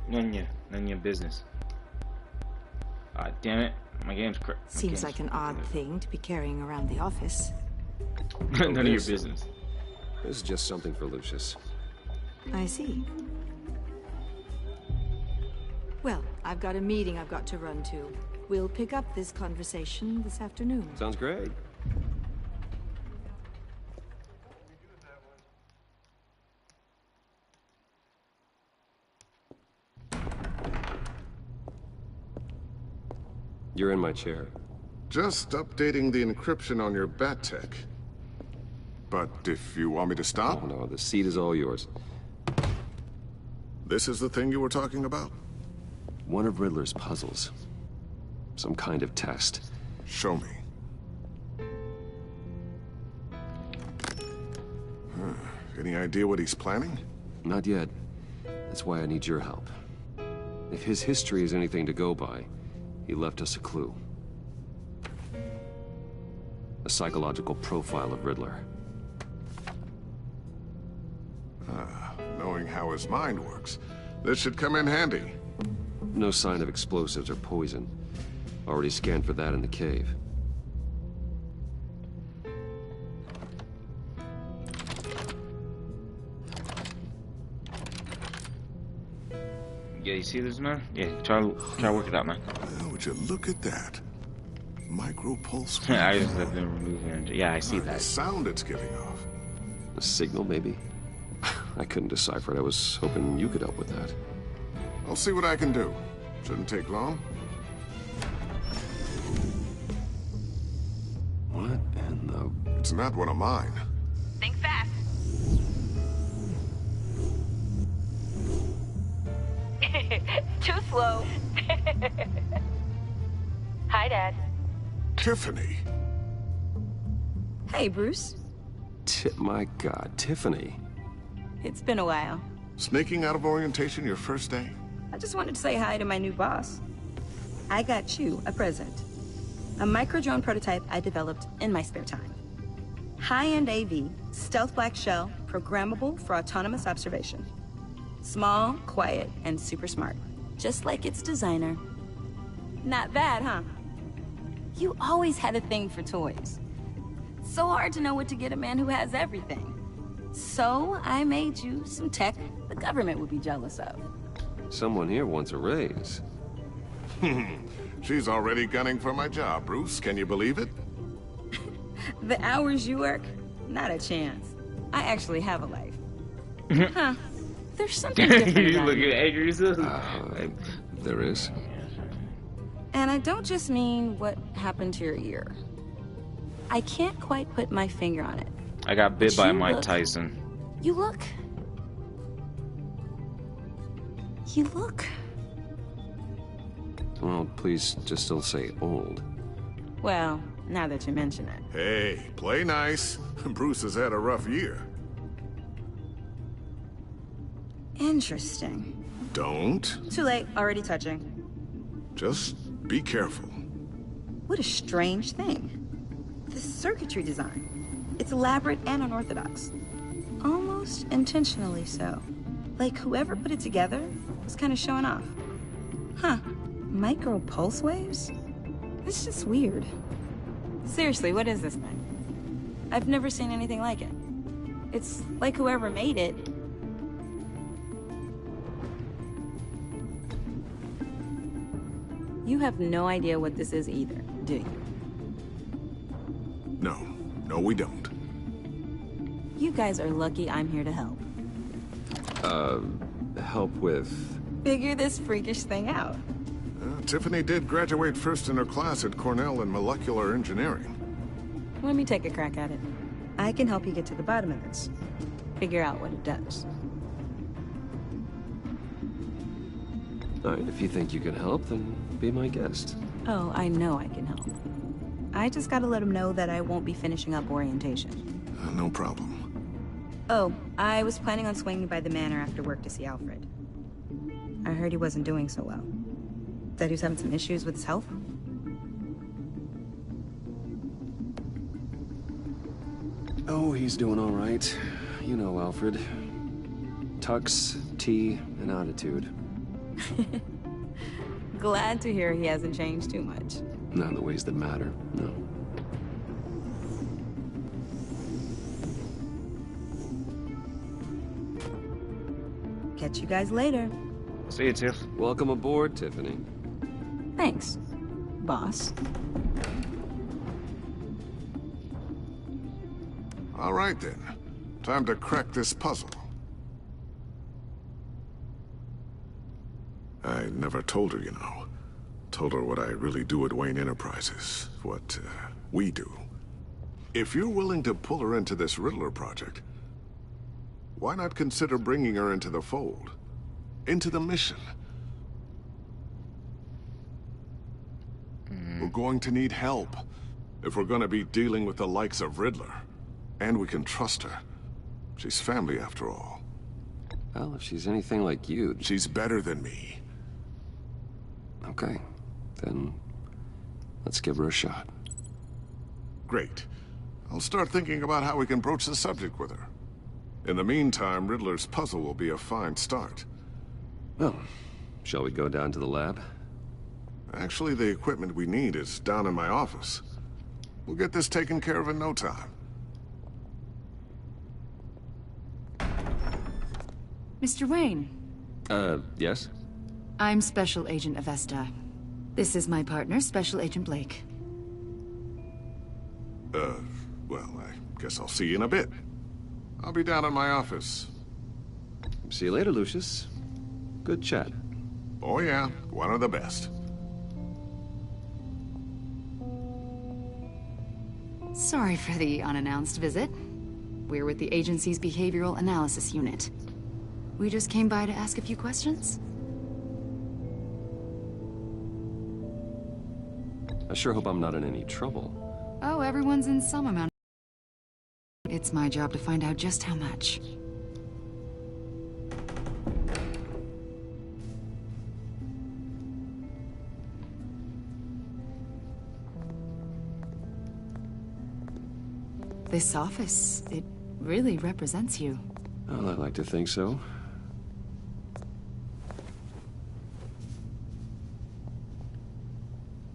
Speaker 1: None of your business. Damn it, my game's
Speaker 19: Seems like an odd thing to be carrying around the office.
Speaker 1: None of your business.
Speaker 2: This is just something for Lucius.
Speaker 19: I see. Well, I've got a meeting I've got to run to. We'll pick up this conversation this afternoon.
Speaker 2: Sounds great. You're in my chair.
Speaker 18: Just updating the encryption on your bat tech. But if you want me to stop?
Speaker 2: Oh, no, the seat is all yours.
Speaker 18: This is the thing you were talking about?
Speaker 2: One of Riddler's puzzles. Some kind of test.
Speaker 18: Show me. Any idea what he's planning?
Speaker 2: Not yet. That's why I need your help. If his history is anything to go by, he left us a clue. A psychological profile of Riddler.
Speaker 18: Knowing how his mind works, this should come in handy.
Speaker 2: No sign of explosives or poison. Already scanned for that in the cave.
Speaker 1: Yeah, you see this, man? Yeah, try work it out, man.
Speaker 18: Would you look at that? Micro-pulse.
Speaker 1: I just let them remove energy. Yeah, I see that.
Speaker 18: The sound it's giving off.
Speaker 2: A signal, maybe? I couldn't decipher it. I was hoping you could help with that.
Speaker 18: I'll see what I can do. Shouldn't take long.
Speaker 2: What in the...
Speaker 18: It's not one of mine.
Speaker 20: Think fast. Too slow. Hi, Dad.
Speaker 18: Tiffany.
Speaker 16: Hey, Bruce.
Speaker 2: My God, Tiffany.
Speaker 16: It's been a while.
Speaker 18: Sneaking out of orientation your first day?
Speaker 16: I just wanted to say hi to my new boss. I got you a present. A micro-drone prototype I developed in my spare time. High-end AV, stealth black shell, programmable for autonomous observation. Small, quiet, and super smart. Just like its designer. Not bad, huh? You always had a thing for toys. So hard to know what to get a man who has everything. So I made you some tech the government would be jealous of.
Speaker 2: Someone here wants a raise.
Speaker 18: She's already gunning for my job, Bruce. Can you believe it?
Speaker 16: The hours you work? Not a chance. I actually have a life. Huh. There's something different
Speaker 1: You
Speaker 16: about
Speaker 1: look
Speaker 16: you.
Speaker 1: at yourself.
Speaker 2: There is.
Speaker 16: And I don't just mean what happened to your ear. I can't quite put my finger on it.
Speaker 1: I got bit by
Speaker 16: You
Speaker 1: Mike
Speaker 16: look-
Speaker 1: Tyson.
Speaker 16: You look... You look...
Speaker 2: Well, please just don't say old.
Speaker 16: Well, now that you mention it.
Speaker 18: Hey, play nice. Bruce has had a rough year.
Speaker 16: Interesting.
Speaker 18: Don't.
Speaker 16: Too late, already touching.
Speaker 18: Just be careful.
Speaker 16: What a strange thing. The circuitry design. It's elaborate and unorthodox. Almost intentionally so. Like whoever put it together was kind of showing off. Huh. Micro pulse waves? It's just weird. Seriously, what is this thing? I've never seen anything like it. It's like whoever made it. You have no idea what this is either, do you?
Speaker 18: No, we don't.
Speaker 16: You guys are lucky I'm here to help.
Speaker 2: Help with...
Speaker 16: Figure this freakish thing out.
Speaker 18: Tiffany did graduate first in her class at Cornell in molecular engineering.
Speaker 16: Let me take a crack at it. I can help you get to the bottom of this. Figure out what it does.
Speaker 2: All right, if you think you can help, then be my guest.
Speaker 21: Oh, I know I can help. I just gotta let him know that I won't be finishing up orientation.
Speaker 18: No problem.
Speaker 21: Oh, I was planning on swinging by the manor after work to see Alfred. I heard he wasn't doing so well. Said he was having some issues with his health.
Speaker 2: Oh, he's doing all right. You know Alfred. Tux, tea, and attitude.
Speaker 21: Glad to hear he hasn't changed too much.
Speaker 2: Not in the ways that matter, no.
Speaker 21: Catch you guys later.
Speaker 1: See you, Tiff.
Speaker 2: Welcome aboard, Tiffany.
Speaker 21: Thanks, boss.
Speaker 18: All right, then. Time to crack this puzzle. I never told her, you know. Told her what I really do at Wayne Enterprises. What, we do. If you're willing to pull her into this Riddler project, why not consider bringing her into the fold? Into the mission? We're going to need help if we're going to be dealing with the likes of Riddler. And we can trust her. She's family, after all.
Speaker 2: Well, if she's anything like you...
Speaker 18: She's better than me.
Speaker 2: Okay. Then... let's give her a shot.
Speaker 18: Great. I'll start thinking about how we can broach the subject with her. In the meantime, Riddler's puzzle will be a fine start.
Speaker 2: Well, shall we go down to the lab?
Speaker 18: Actually, the equipment we need is down in my office. We'll get this taken care of in no time.
Speaker 16: Mr. Wayne.
Speaker 2: Yes?
Speaker 16: I'm Special Agent Avesta. This is my partner, Special Agent Blake.
Speaker 18: Well, I guess I'll see you in a bit. I'll be down in my office.
Speaker 2: See you later, Lucius. Good chat.
Speaker 18: Oh yeah, one of the best.
Speaker 16: Sorry for the unannounced visit. We're with the agency's Behavioral Analysis Unit. We just came by to ask a few questions.
Speaker 2: I sure hope I'm not in any trouble.
Speaker 16: Oh, everyone's in some amount. It's my job to find out just how much. This office, it really represents you.
Speaker 2: Well, I'd like to think so.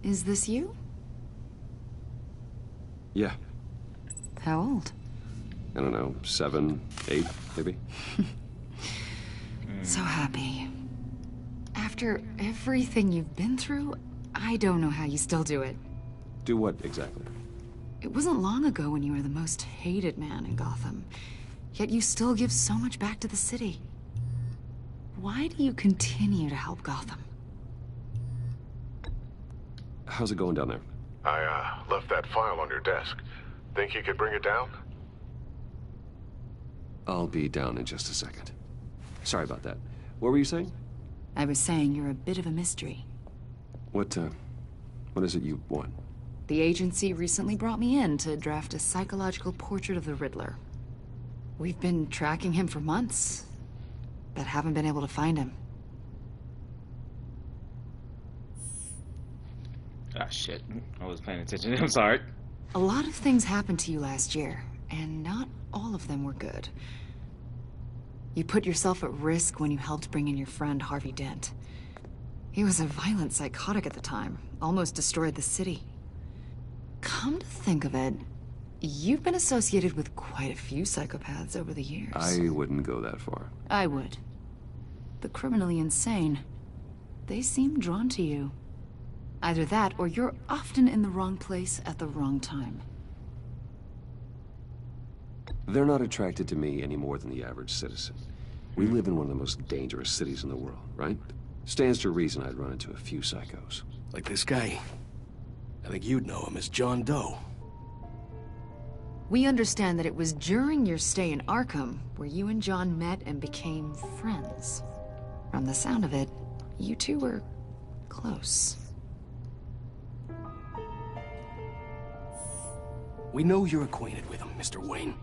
Speaker 16: Is this you?
Speaker 2: Yeah.
Speaker 16: How old?
Speaker 2: I don't know, 7, 8, maybe?
Speaker 16: So happy. After everything you've been through, I don't know how you still do it.
Speaker 2: Do what, exactly?
Speaker 16: It wasn't long ago when you were the most hated man in Gotham. Yet you still give so much back to the city. Why do you continue to help Gotham?
Speaker 2: How's it going down there?
Speaker 18: I, left that file on your desk. Think you could bring it down?
Speaker 2: I'll be down in just a second. Sorry about that. What were you saying?
Speaker 16: I was saying you're a bit of a mystery.
Speaker 2: What is it you want?
Speaker 16: The agency recently brought me in to draft a psychological portrait of the Riddler. We've been tracking him for months, but haven't been able to find him.
Speaker 1: Ah, shit. I was paying attention. I'm sorry.
Speaker 16: A lot of things happened to you last year, and not all of them were good. You put yourself at risk when you helped bring in your friend Harvey Dent. He was a violent psychotic at the time, almost destroyed the city. Come to think of it, you've been associated with quite a few psychopaths over the years.
Speaker 2: I wouldn't go that far.
Speaker 16: I would. The criminally insane. They seem drawn to you. Either that, or you're often in the wrong place at the wrong time.
Speaker 2: They're not attracted to me any more than the average citizen. We live in one of the most dangerous cities in the world, right? Stands to reason I'd run into a few psychos.
Speaker 15: Like this guy. I think you'd know him as John Doe.
Speaker 16: We understand that it was during your stay in Arkham where you and John met and became friends. From the sound of it, You two were close.
Speaker 3: We know you're acquainted with him, Mr. Wayne.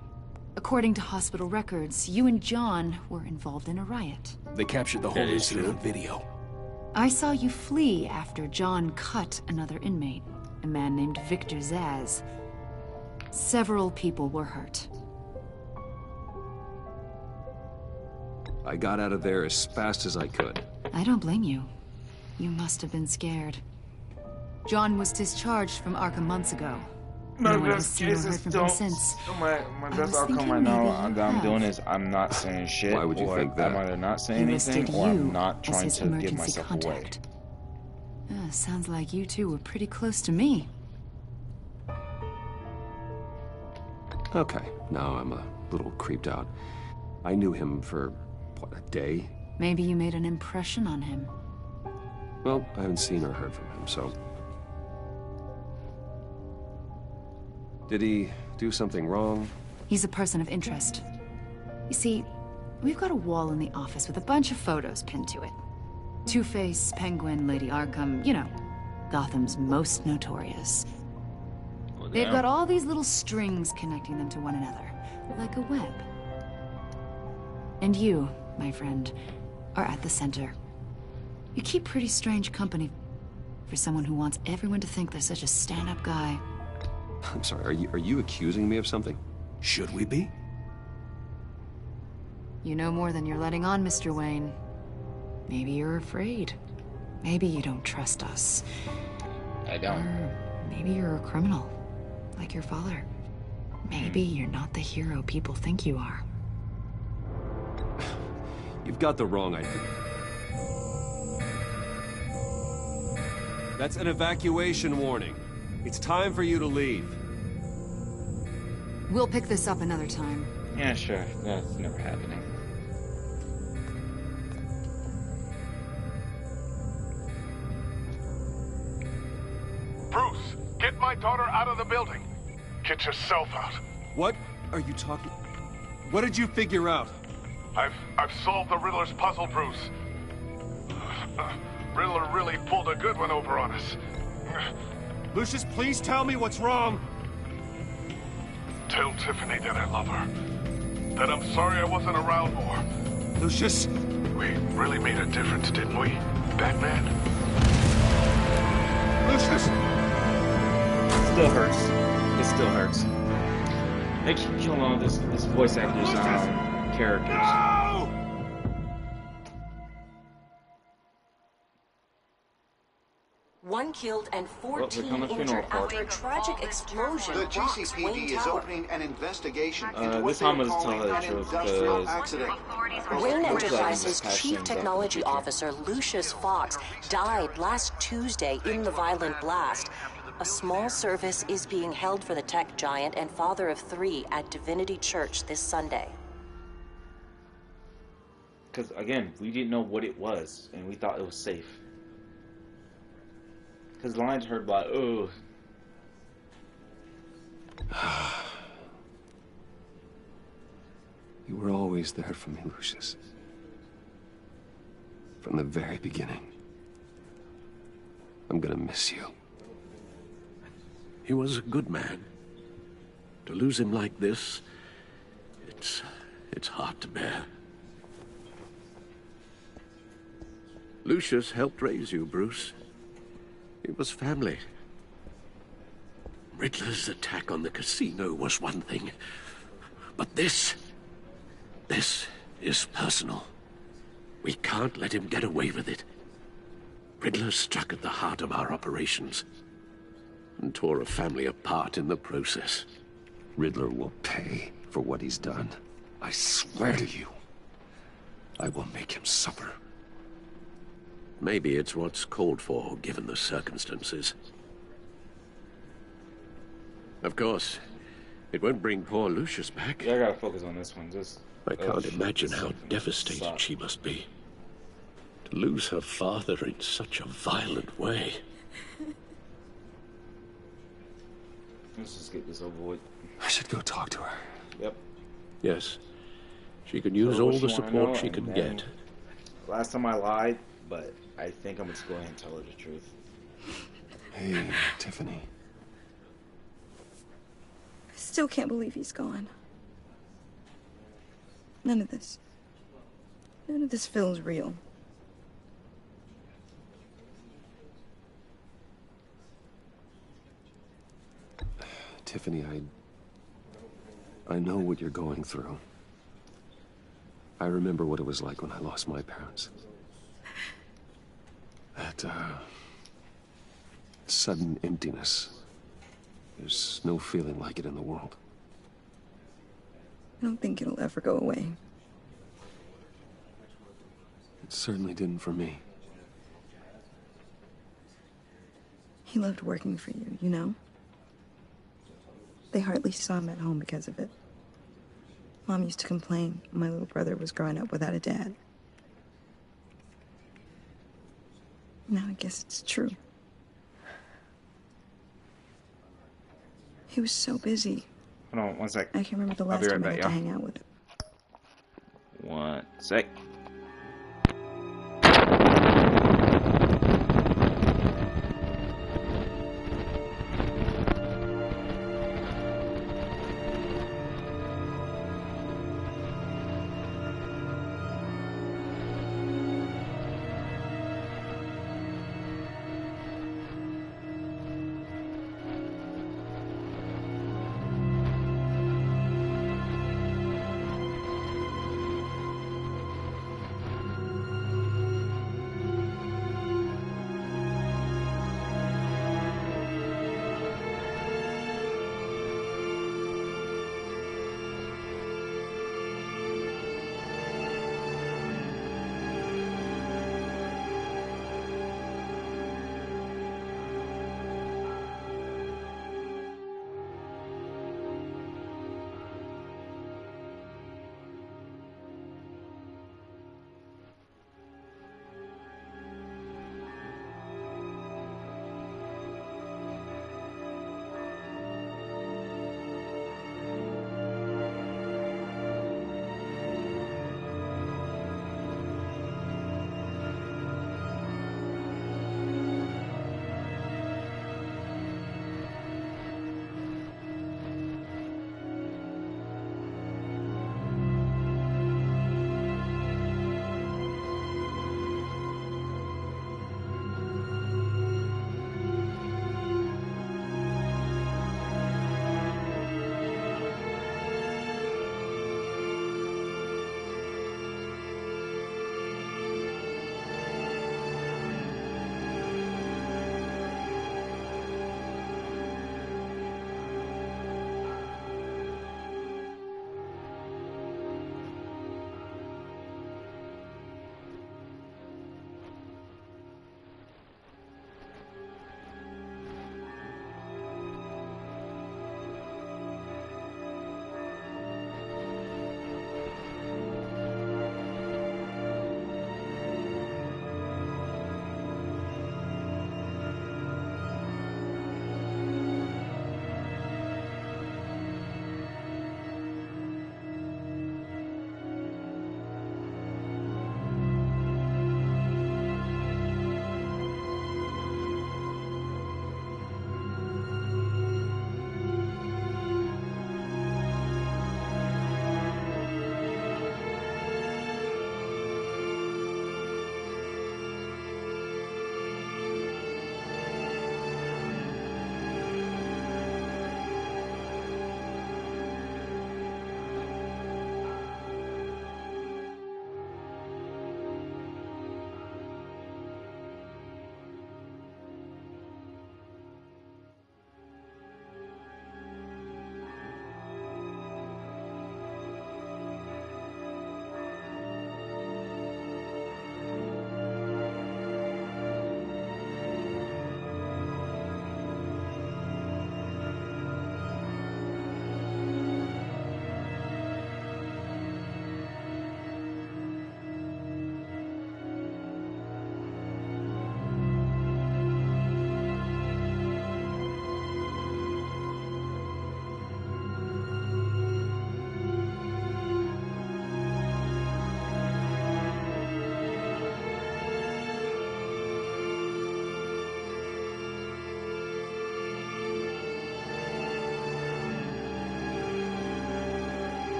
Speaker 16: According to hospital records, you and John were involved in a riot.
Speaker 3: They captured the whole incident on video.
Speaker 16: I saw you flee after John cut another inmate, a man named Victor Zaz. Several people were hurt.
Speaker 2: I got out of there as fast as I could.
Speaker 16: I don't blame you. You must have been scared. John was discharged from Arkham months ago. No one has seen or heard from him since.
Speaker 1: My best outcome right now that I'm doing is I'm not saying shit.
Speaker 2: Why would you think that?
Speaker 1: I'm either not saying anything or I'm not trying to give myself away.
Speaker 16: Sounds like you two were pretty close to me.
Speaker 2: Okay, now I'm a little creeped out. I knew him for, what, a day?
Speaker 16: Maybe you made an impression on him.
Speaker 2: Well, I haven't seen or heard from him, so... Did he do something wrong?
Speaker 16: He's a person of interest. You see, we've got a wall in the office with a bunch of photos pinned to it. Two-Face, Penguin, Lady Arkham, you know, Gotham's most notorious.
Speaker 1: Well,
Speaker 16: they've got all these little strings connecting them to one another, like a web. And you, my friend, are at the center. You keep pretty strange company for someone who wants everyone to think they're such a stand-up guy.
Speaker 2: I'm sorry, are you accusing me of something?
Speaker 3: Should we be?
Speaker 16: You know more than you're letting on, Mr. Wayne. Maybe you're afraid. Maybe you don't trust us.
Speaker 1: I don't.
Speaker 16: Or maybe you're a criminal, like your father. Maybe you're not the hero people think you are.
Speaker 2: You've got the wrong idea. That's an evacuation warning. It's time for you to leave.
Speaker 16: We'll pick this up another time.
Speaker 1: Yeah, sure. That's never happening.
Speaker 18: Bruce, get my daughter out of the building. Get yourself out.
Speaker 2: What are you talking... What did you figure out?
Speaker 18: I've solved the Riddler's puzzle, Bruce. Riddler really pulled a good one over on us.
Speaker 2: Lucius, please tell me what's wrong.
Speaker 18: Tell Tiffany that I love her. That I'm sorry I wasn't around more.
Speaker 2: Lucius?
Speaker 18: We really made a difference, didn't we, Batman?
Speaker 2: Lucius!
Speaker 1: It still hurts. It still hurts. Make sure you know this voice actor's characters.
Speaker 18: No!
Speaker 22: One killed and 14 injured after a tragic explosion.
Speaker 12: The GCPD is opening an investigation into what
Speaker 1: this
Speaker 12: they're
Speaker 1: time is
Speaker 12: calling
Speaker 1: telling the
Speaker 12: an
Speaker 1: truth,
Speaker 12: industrial
Speaker 1: because
Speaker 12: accident.
Speaker 22: Wayne Enterprises Chief Technology Officer Lucius Fox died last Tuesday in the violent blast. A small service is being held for the tech giant and father of 3 at Divinity Church this Sunday.
Speaker 1: Because, again, we didn't know what it was, and we thought it was safe. Because lines heard like, oh.
Speaker 2: You were always there for me, Lucius. From the very beginning. I'm gonna miss you.
Speaker 17: He was a good man. To lose him like this, it's hard to bear. Lucius helped raise you, Bruce. It was family. Riddler's attack on the casino was one thing, but this is personal. We can't let him get away with it. Riddler struck at the heart of our operations and tore a family apart in the process.
Speaker 2: Riddler will pay for what he's done. I swear to you, I will make him suffer.
Speaker 17: Maybe it's what's called for, given the circumstances. Of course, it won't bring poor Lucius back.
Speaker 1: Yeah, I gotta focus on this one.
Speaker 17: I can't imagine how devastated she must be. To lose her father in such a violent way.
Speaker 1: Let's just get this over with.
Speaker 2: I should go talk to her.
Speaker 1: Yep.
Speaker 17: Yes. She can use all the support she can get.
Speaker 1: Last time I lied, but I think I'm gonna just go ahead and tell her the truth.
Speaker 2: Hey, Tiffany.
Speaker 21: I still can't believe he's gone. None of this feels real.
Speaker 2: Tiffany, I know what you're going through. I remember what it was like when I lost my parents. That, sudden emptiness. There's no feeling like it in the world.
Speaker 21: I don't think it'll ever go away.
Speaker 2: It certainly didn't for me.
Speaker 21: He loved working for you, you know? They hardly saw him at home because of it. Mom used to complain my little brother was growing up without a dad. Now I guess it's true. He was so busy.
Speaker 1: Hold on, 1 sec.
Speaker 21: I can remember the last time I got to hang out with him.
Speaker 1: 1 sec.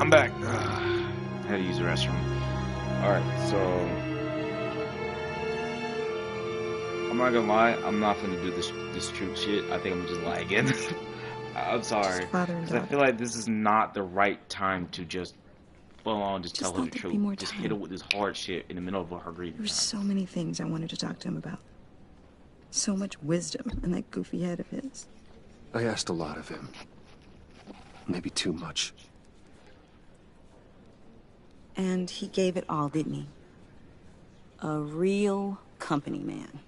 Speaker 1: I'm back. I had to use the restroom. Alright, so I'm not gonna lie, I'm not gonna do this troop shit. I think I'm gonna just lie again. I'm sorry. Because I feel like this is not the right time to just full on just tell her the truth. Just hit her with this hard shit in the middle of her grieving.
Speaker 6: There's so many things I wanted to talk to him about. So much wisdom in that goofy head of his.
Speaker 2: I asked a lot of him. Maybe too much.
Speaker 21: And he gave it all, didn't he? A real company man.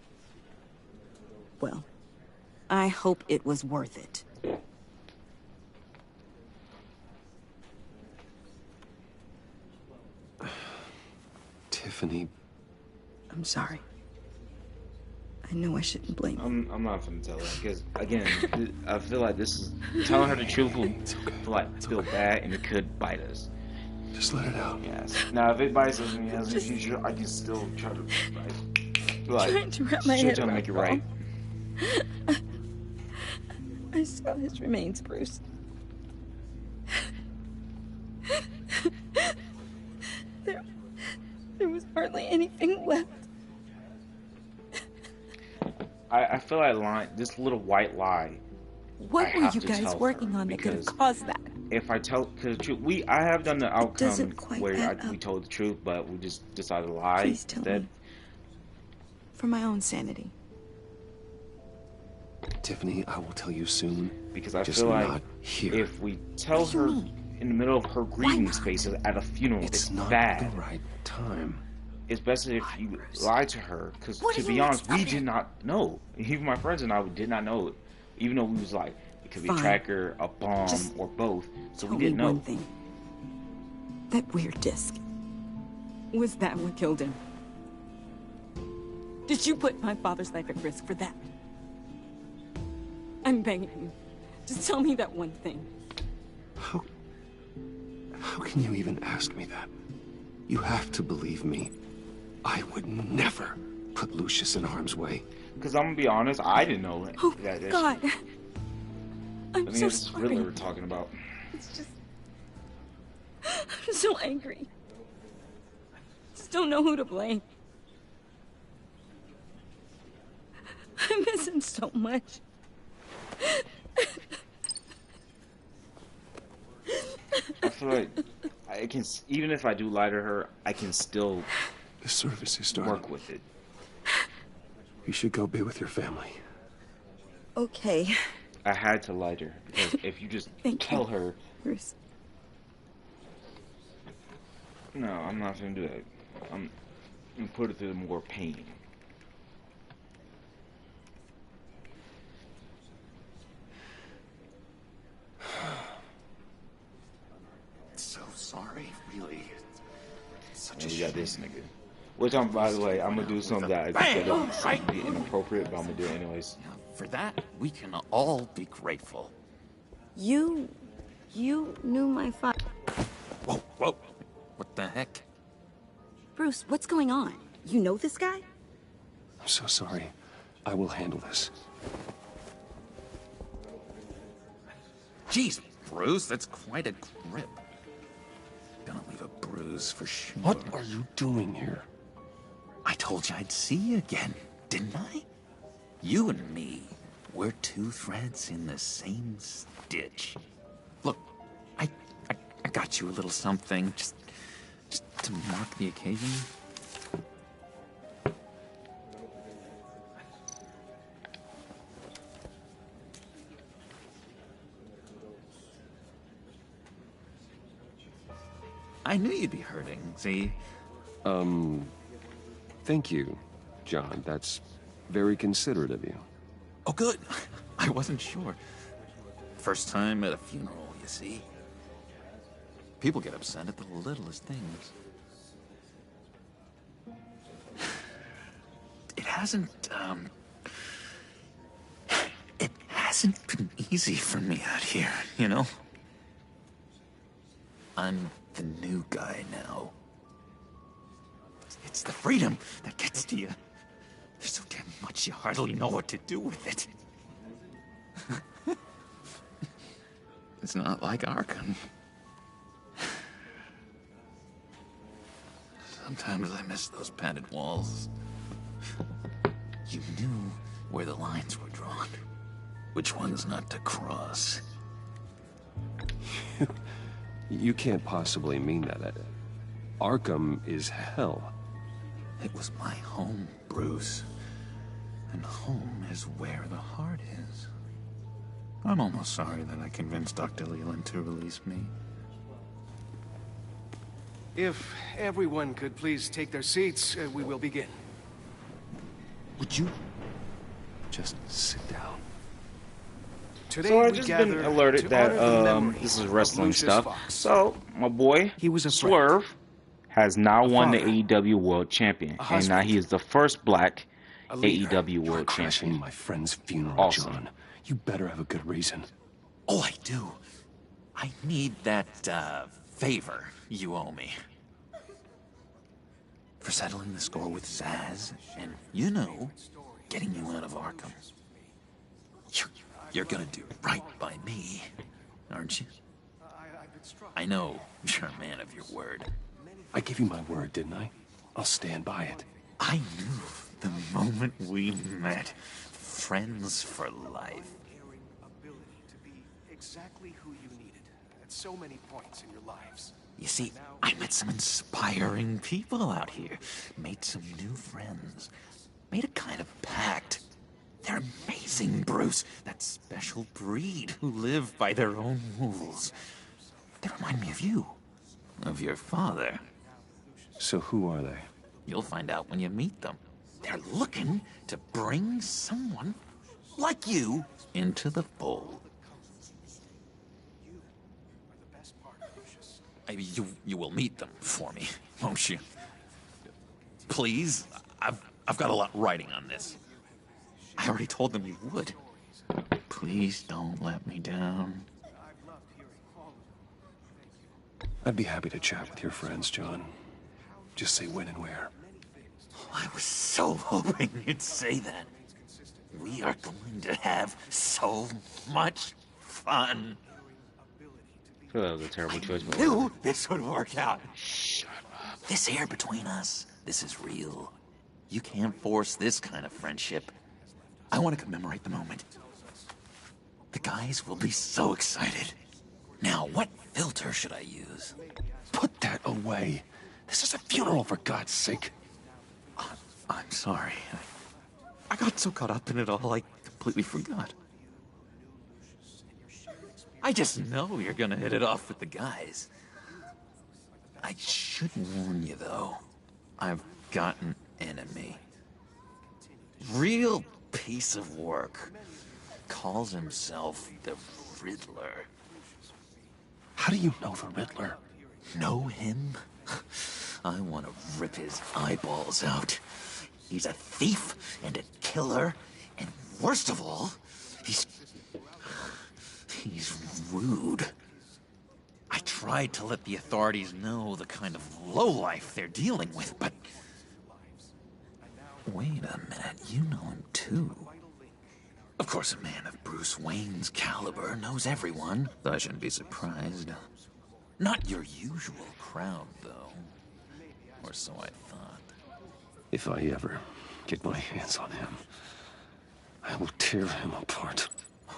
Speaker 21: Well, I hope it was worth it.
Speaker 2: Tiffany.
Speaker 1: I'm sorry.
Speaker 6: I know I shouldn't blame
Speaker 1: you. I'm not gonna tell her because again, I feel like this is telling her the truth will feel bad and it could bite us.
Speaker 2: Just let it out.
Speaker 1: Yes. Now if it bites us in the future, I can still try to
Speaker 6: trying to wrap my head
Speaker 1: around make it right.
Speaker 6: I saw his remains, Bruce. There was hardly anything left.
Speaker 1: I feel like this little white lie.
Speaker 21: What were you guys working on that could have caused that?
Speaker 1: If I tell, because I have done the outcome where we told the truth, but we just decided to lie instead.
Speaker 6: Tell me. For my own sanity.
Speaker 2: Tiffany, I will tell you soon.
Speaker 1: Because I feel like if we tell her in the middle of her grieving spaces at a funeral, it's not bad.
Speaker 2: The right time.
Speaker 1: It's best if you lie to her, because to be honest, we did not know. Even my friends and I did not know it. Even though we was like, it could be a tracker, a bomb, or both. So we didn't know.
Speaker 21: One thing. That weird disc. Was that what killed him? Did you put my father's life at risk for that? I'm begging you. Just tell me that one thing.
Speaker 2: How can you even ask me that? You have to believe me. I would never put Lucius in harm's way.
Speaker 1: Because I'm gonna be honest, I didn't know
Speaker 21: Oh, God. I'm so
Speaker 1: it's
Speaker 21: sorry.
Speaker 1: Riddler we're talking about.
Speaker 21: It's just... I'm so angry. Just don't know who to blame. I miss him so much.
Speaker 1: I feel like I can, even if I do lie to her, I can still
Speaker 2: the service is starting.
Speaker 1: Work with it.
Speaker 2: You should go be with your family.
Speaker 6: Okay.
Speaker 1: I had to lie to her because if you just tell her,
Speaker 6: Bruce.
Speaker 1: No, I'm not gonna do that. I'm gonna put her through more pain.
Speaker 15: So sorry, really. Such
Speaker 1: and
Speaker 15: a
Speaker 1: we got
Speaker 15: shame.
Speaker 1: this nigga. Which by the way, I'm gonna do something that I think that be inappropriate, but I'm gonna do it anyways.
Speaker 15: For that, we can all be grateful.
Speaker 21: You knew my father.
Speaker 15: Whoa, whoa. What the heck?
Speaker 21: Bruce, what's going on? You know this guy?
Speaker 2: I'm so sorry. I will handle this.
Speaker 15: Jeez, Bruce, that's quite a grip. Gonna leave a bruise for sure.
Speaker 2: What are you doing here?
Speaker 15: I told you I'd see you again, didn't I? You and me, we're two threads in the same stitch. Look, I got you a little something, just to mark the occasion. I knew you'd be hurting, see?
Speaker 2: Thank you, John. That's very considerate of you.
Speaker 15: Oh, good. I wasn't sure. First time at a funeral, you see? People get upset at the littlest things. It hasn't been easy for me out here, you know? I'm the new guy now. It's the freedom that gets to you. There's so damn much you hardly know what to do with it. It's not like Arkham. Sometimes I miss those padded walls. You knew where the lines were drawn. Which ones not to cross.
Speaker 2: You can't possibly mean that. Arkham is hell.
Speaker 15: It was my home, Bruce. And home is where the heart is. I'm almost sorry that I convinced Dr. Leland to release me.
Speaker 3: If everyone could please take their seats, we will begin.
Speaker 2: Would you just sit down?
Speaker 3: Today
Speaker 1: So I
Speaker 3: we
Speaker 1: just
Speaker 3: gather
Speaker 1: been alerted
Speaker 3: to
Speaker 1: that
Speaker 3: honor the memory
Speaker 1: this is
Speaker 3: of
Speaker 1: wrestling
Speaker 3: Lucius
Speaker 1: stuff.
Speaker 3: Fox.
Speaker 1: So my boy
Speaker 3: He was a friend,
Speaker 1: Swerve has now
Speaker 3: a
Speaker 1: won the
Speaker 3: father,
Speaker 1: AEW World Champion,
Speaker 3: a
Speaker 1: and now
Speaker 3: husband,
Speaker 1: he is the first black
Speaker 3: a leader.
Speaker 1: AEW World Champion.
Speaker 2: My friend's funeral,
Speaker 1: Awesome.
Speaker 2: John. You better have a good reason.
Speaker 15: Oh, I do. I need that, favor you owe me. For settling the score with Zaz, and, you know, getting you out of Arkham. You're gonna do right by me, aren't you? I know you're a man of your word.
Speaker 2: I gave you my word, didn't I? I'll stand by it.
Speaker 15: I knew the moment we met. Friends for life.
Speaker 3: Exactly who you needed at so many points in your lives.
Speaker 15: You see, I met some inspiring people out here. Made some new friends. Made a kind of pact. They're amazing, Bruce. That special breed who live by their own rules. They remind me of you. Of your father.
Speaker 2: So who are they?
Speaker 15: You'll find out when you meet them. They're looking to bring someone like you into the fold. You will meet them for me, won't you? Please? I've got a lot writing on this. I already told them you would. Please don't let me down.
Speaker 2: I'd be happy to chat with your friends, John. Just say when and where.
Speaker 15: I was so hoping you'd say that. We are going to have so much fun.
Speaker 1: I feel that was a terrible choice.
Speaker 15: I knew this would work out. This air between us, this is real. You can't force this kind of friendship. I want to commemorate the moment. The guys will be so excited. Now, what filter should I use?
Speaker 2: Put that away. This is a funeral, for God's sake.
Speaker 15: I'm sorry. I got so caught up in it all, I completely forgot. I just know you're gonna hit it off with the guys. I should warn you, though. I've got an enemy. Real piece of work. Calls himself the Riddler.
Speaker 2: How do you know the Riddler?
Speaker 15: Know him? I want to rip his eyeballs out. He's a thief and a killer, and worst of all, he's rude. I tried to let the authorities know the kind of lowlife they're dealing with, but... Wait a minute, you know him too. Of course, a man of Bruce Wayne's caliber knows everyone, though I shouldn't be surprised. Not your usual crowd, though. Or so I thought.
Speaker 2: If I ever get my hands on him, I will tear him apart.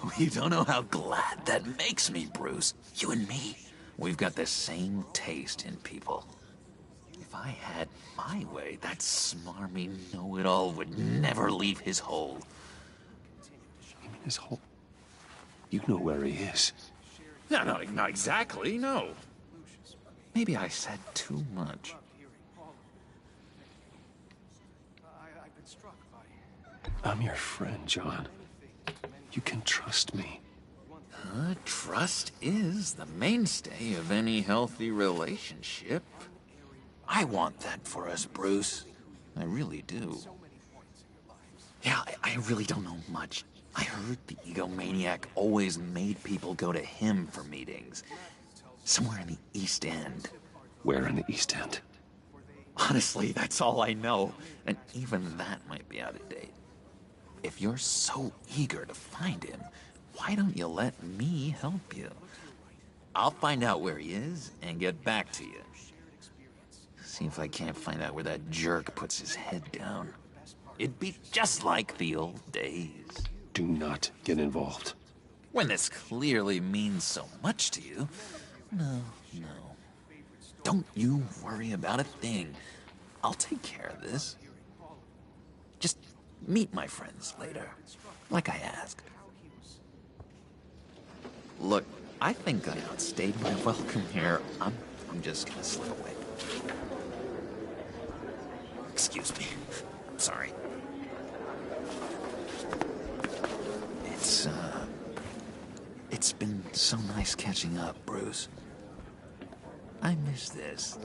Speaker 15: Oh, you don't know how glad that makes me, Bruce. You and me, we've got the same taste in people. If I had my way, that smarmy know-it-all would never leave his hole.
Speaker 2: You mean his hole? You know where he is.
Speaker 15: No, not exactly, no. Maybe I said too much.
Speaker 2: I'm your friend, John. You can trust me.
Speaker 15: Trust is the mainstay of any healthy relationship. I want that for us, Bruce. I really do. Yeah, I really don't know much. I heard the egomaniac always made people go to him for meetings. Somewhere in the East End.
Speaker 2: Where in the East End?
Speaker 15: Honestly, that's all I know. And even that might be out of date. If you're so eager to find him, why don't you let me help you? I'll find out where he is and get back to you. See if I can't find out where that jerk puts his head down. It'd be just like the old days.
Speaker 2: Do not get involved.
Speaker 15: When this clearly means so much to you. No. Don't you worry about a thing. I'll take care of this. Just meet my friends later, like I asked. Look, I think I outstayed my welcome here. I'm just gonna slip away. Excuse me. Sorry. It's been so nice catching up, Bruce. I miss this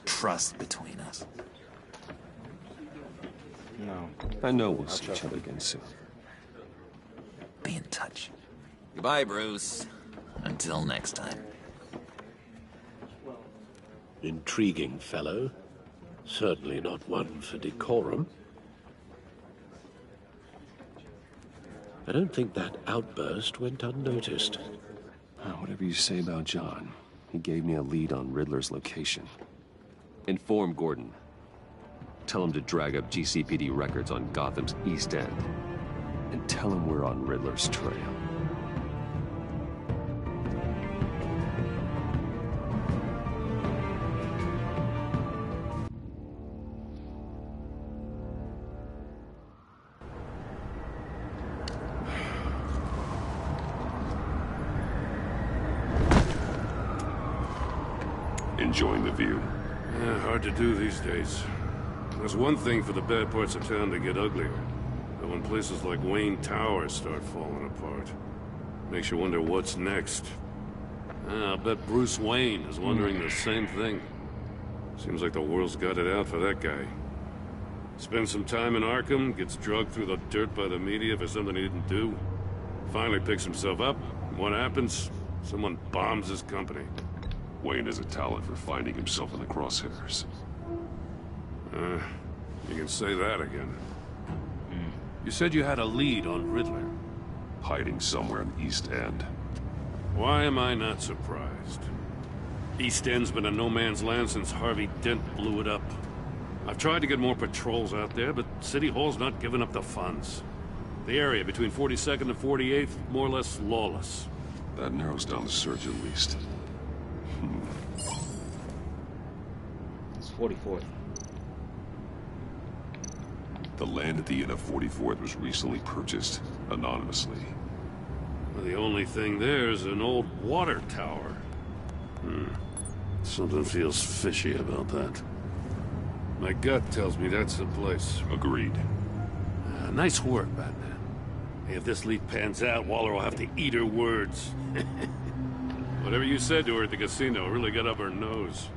Speaker 15: trust between us.
Speaker 1: No.
Speaker 2: I know we'll see each other again soon.
Speaker 15: Be in touch. Goodbye, Bruce. Until next time.
Speaker 17: Intriguing fellow. Certainly not one for decorum. I don't think that outburst went unnoticed.
Speaker 2: Whatever you say about John, he gave me a lead on Riddler's location. Inform Gordon. Tell him to drag up GCPD records on Gotham's East End. And tell him we're on Riddler's trail.
Speaker 8: Enjoying the view?
Speaker 9: Yeah, hard to do these days. There's one thing for the bad parts of town to get uglier. But when places like Wayne Tower start falling apart, makes you wonder what's next. I'll bet Bruce Wayne is wondering the same thing. Seems like the world's got it out for that guy. Spends some time in Arkham, gets drugged through the dirt by the media for something he didn't do. Finally picks himself up, and what happens? Someone bombs his company.
Speaker 8: Wayne has a talent for finding himself in the crosshairs.
Speaker 9: You can say that again. You said you had a lead on Riddler.
Speaker 8: Hiding somewhere in East End.
Speaker 9: Why am I not surprised? East End's been a no-man's land since Harvey Dent blew it up. I've tried to get more patrols out there, but City Hall's not giving up the funds. The area between 42nd and 48th, more or less lawless.
Speaker 8: That narrows down the search at least.
Speaker 1: It's 44th.
Speaker 8: The land at the end of 44th was recently purchased, anonymously.
Speaker 9: Well, the only thing there is an old water tower. Something feels fishy about that. My gut tells me that's the place.
Speaker 8: Agreed.
Speaker 9: Nice work, Batman. Hey, if this lead pans out, Waller will have to eat her words. Whatever you said to her at the casino really got up her nose.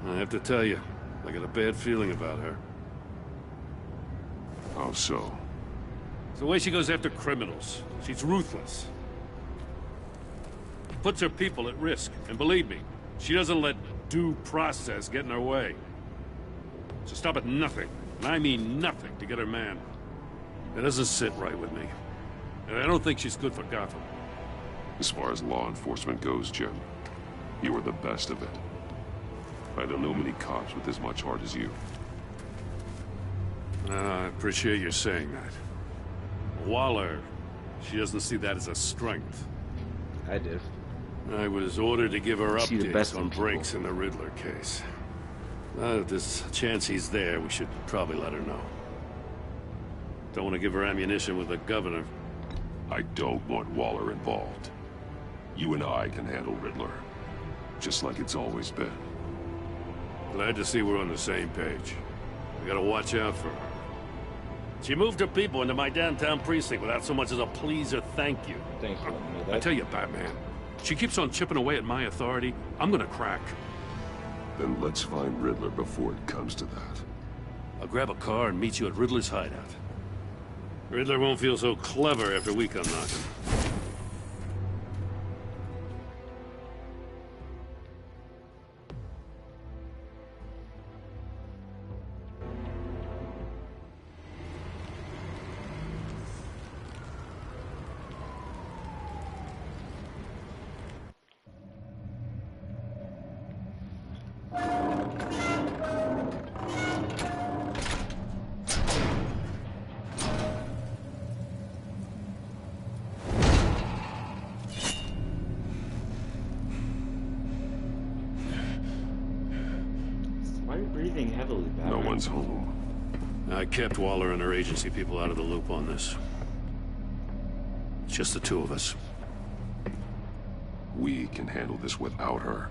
Speaker 9: I have to tell you, I got a bad feeling about her.
Speaker 8: How so?
Speaker 9: It's the way she goes after criminals. She's ruthless. Puts her people at risk. And believe me, she doesn't let due process get in her way. She'll stop at nothing, and I mean nothing, to get her man. It doesn't sit right with me. And I don't think she's good for Gotham.
Speaker 8: As far as law enforcement goes, Jim, you are the best of it. I don't know many cops with as much heart as you.
Speaker 9: I appreciate you saying that. Waller, she doesn't see that as a strength.
Speaker 1: I did.
Speaker 9: I was ordered to give her
Speaker 1: She's the
Speaker 9: updates
Speaker 1: best
Speaker 9: on
Speaker 1: in
Speaker 9: breaks
Speaker 1: people.
Speaker 9: in the Riddler case. If there's a chance he's there, we should probably let her know. Don't want to give her ammunition with the governor.
Speaker 8: I don't want Waller involved. You and I can handle Riddler, just like it's always been.
Speaker 9: Glad to see we're on the same page. We gotta watch out for her. She moved her people into my downtown precinct without so much as a please or thank you.
Speaker 1: Thanks for letting me know that.
Speaker 9: I tell you, Batman, she keeps on chipping away at my authority, I'm gonna crack.
Speaker 8: Then let's find Riddler before it comes to that.
Speaker 9: I'll grab a car and meet you at Riddler's hideout. Riddler won't feel so clever after we come knocking.
Speaker 1: Why are you breathing heavily, Batman?
Speaker 8: No one's home.
Speaker 9: I kept Waller and her agency people out of the loop on this. It's just the two of us.
Speaker 8: We can handle this without her.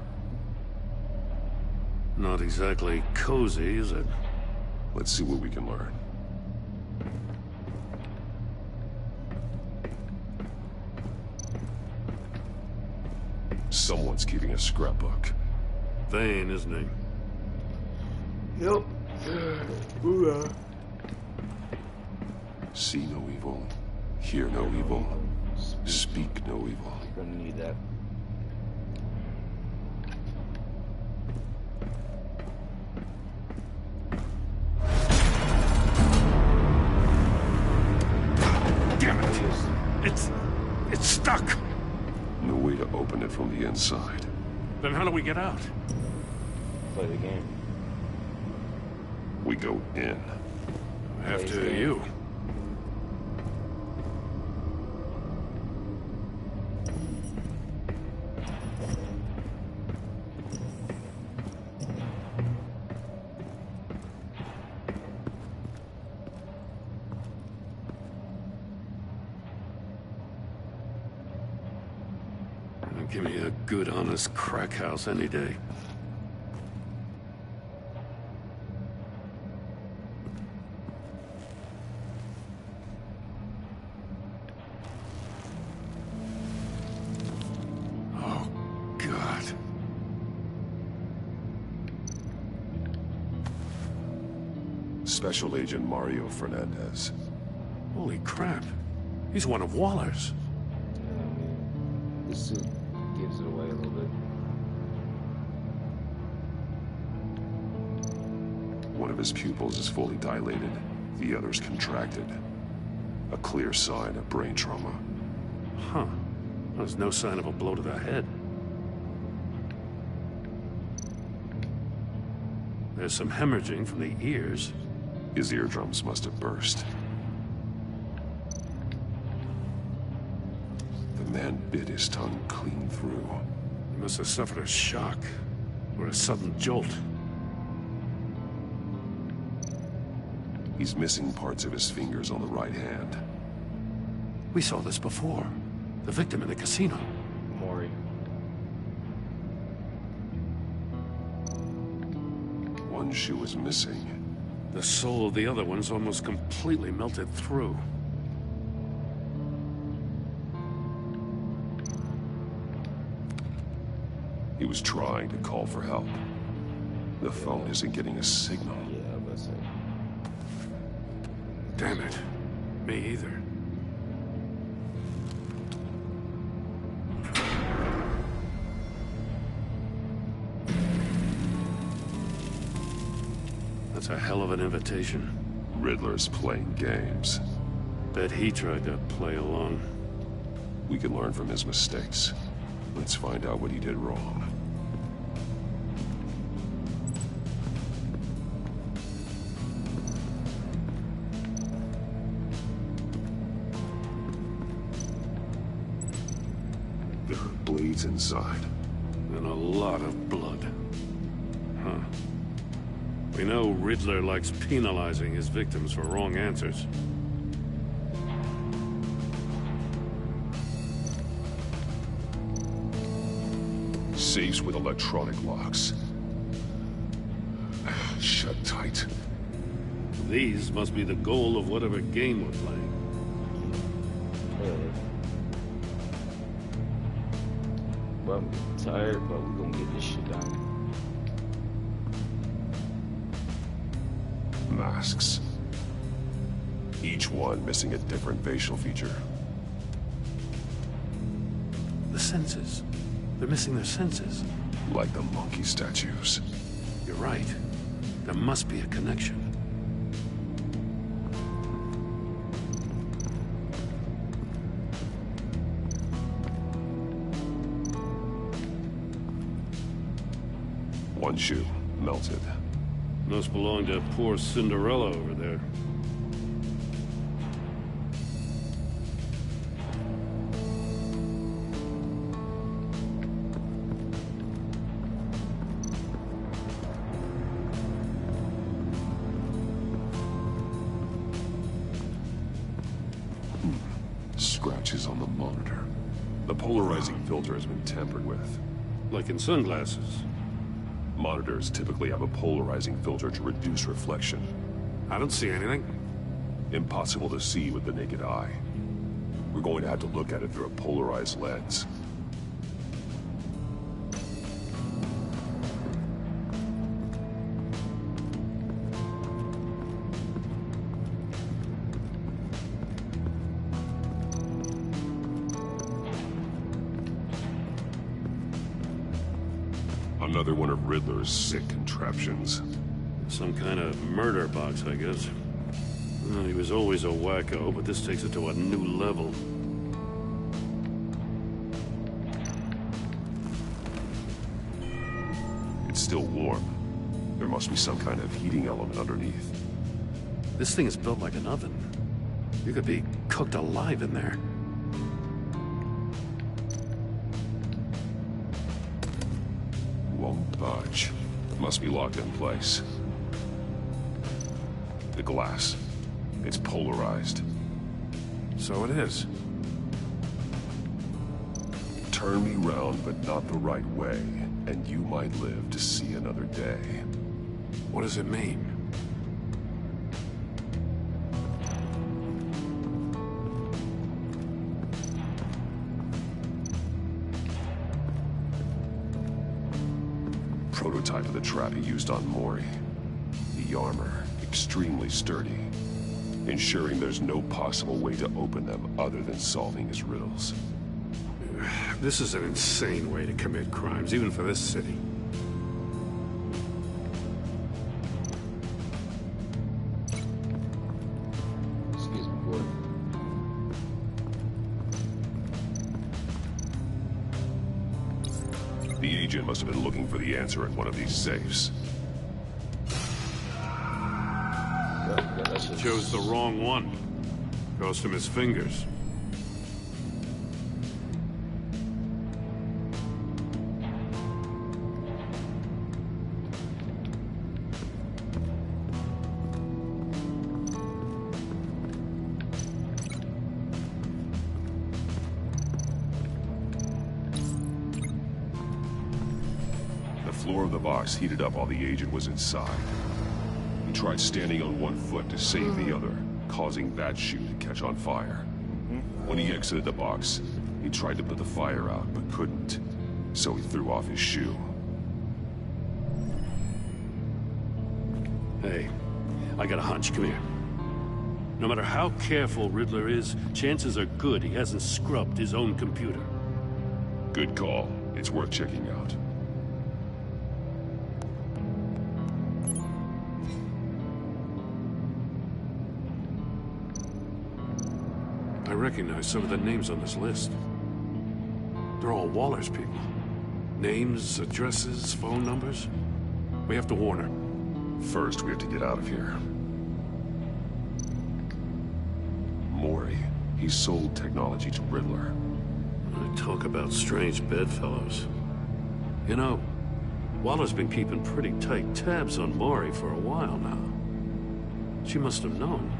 Speaker 9: Not exactly cozy, is it?
Speaker 8: Let's see what we can learn. Someone's keeping a scrapbook.
Speaker 9: Vane, isn't he?
Speaker 1: Yep.
Speaker 8: See no evil, hear no evil, speak no evil.
Speaker 1: You're gonna need that.
Speaker 9: Damn it! It's stuck!
Speaker 8: No way to open it from the inside.
Speaker 9: Then how do we get out?
Speaker 1: Play the game.
Speaker 8: We go in.
Speaker 9: After you. Give me a good, honest crack house any day. Oh, God.
Speaker 8: Special Agent Mario Fernandez.
Speaker 9: Holy crap. He's one of Waller's.
Speaker 1: The suit gives it away a little bit.
Speaker 8: One of his pupils is fully dilated, the other's contracted. A clear sign of brain trauma.
Speaker 9: Huh. There's no sign of a blow to the head. There's some hemorrhaging from the ears.
Speaker 8: His eardrums must have burst. The man bit his tongue clean through.
Speaker 9: He must have suffered a shock, or a sudden jolt.
Speaker 8: He's missing parts of his fingers on the right hand.
Speaker 9: We saw this before. The victim in the casino.
Speaker 1: Mori.
Speaker 8: One shoe is missing.
Speaker 9: The sole of the other one's almost completely melted through.
Speaker 8: He was trying to call for help. The phone isn't getting a signal.
Speaker 1: Yeah, that's it.
Speaker 9: Damn it. Me either. That's a hell of an invitation.
Speaker 8: Riddler's playing games.
Speaker 9: Bet he tried to play along.
Speaker 8: We can learn from his mistakes. Let's find out what he did wrong. There are bleeds inside.
Speaker 9: And a lot of blood. Huh. We know Riddler likes penalizing his victims for wrong answers.
Speaker 8: Safes with electronic locks. Shut tight.
Speaker 9: These must be the goal of whatever game we're playing.
Speaker 1: Well, I'm tired, but we're gonna get this shit done.
Speaker 8: Masks. Each one missing a different facial feature.
Speaker 9: The senses. They're missing their senses.
Speaker 8: Like the monkey statues.
Speaker 9: You're right. There must be a connection.
Speaker 8: One shoe. melted.
Speaker 9: Must belong to poor Cinderella over there.
Speaker 8: Scratches on the monitor. The polarizing filter has been tampered with.
Speaker 9: Like in sunglasses.
Speaker 8: Monitors typically have a polarizing filter to reduce reflection.
Speaker 9: I don't see anything.
Speaker 8: Impossible to see with the naked eye. We're going to have to look at it through a polarized lens. Another one of Riddler's sick contraptions.
Speaker 9: Some kind of murder box, I guess. Well, he was always a wacko, but this takes it to a new level.
Speaker 8: It's still warm. There must be some kind of heating element underneath.
Speaker 9: This thing is built like an oven. You could be cooked alive in there.
Speaker 8: Won't budge. Must be locked in place. The glass. It's polarized.
Speaker 9: So it is.
Speaker 8: Turn me round, but not the right way, and you might live to see another day.
Speaker 9: What does it mean?
Speaker 8: Prototype of the trap he used on Mori. The armor, extremely sturdy, ensuring there's no possible way to open them other than solving his riddles.
Speaker 9: This is an insane way to commit crimes, even for this city.
Speaker 1: Excuse me, boy.
Speaker 8: The agent must have been looking for the answer in one of these safes.
Speaker 9: Chose the wrong one. Cost him his fingers.
Speaker 8: The floor of the box heated up while the agent was inside. He tried standing on one foot to save the other, causing that shoe to catch on fire. When he exited the box, he tried to put the fire out, but couldn't. So he threw off his shoe.
Speaker 9: Hey, I got a hunch. Come here. No matter how careful Riddler is, chances are good he hasn't scrubbed his own computer.
Speaker 8: Good call. It's worth checking out.
Speaker 9: I recognize some of the names on this list. They're all Waller's people. Names, addresses, phone numbers. We have to warn her.
Speaker 8: First, we have to get out of here. Mori. He sold technology to Riddler.
Speaker 9: Talk about strange bedfellows. You know, Waller's been keeping pretty tight tabs on Mori for a while now. She must have known.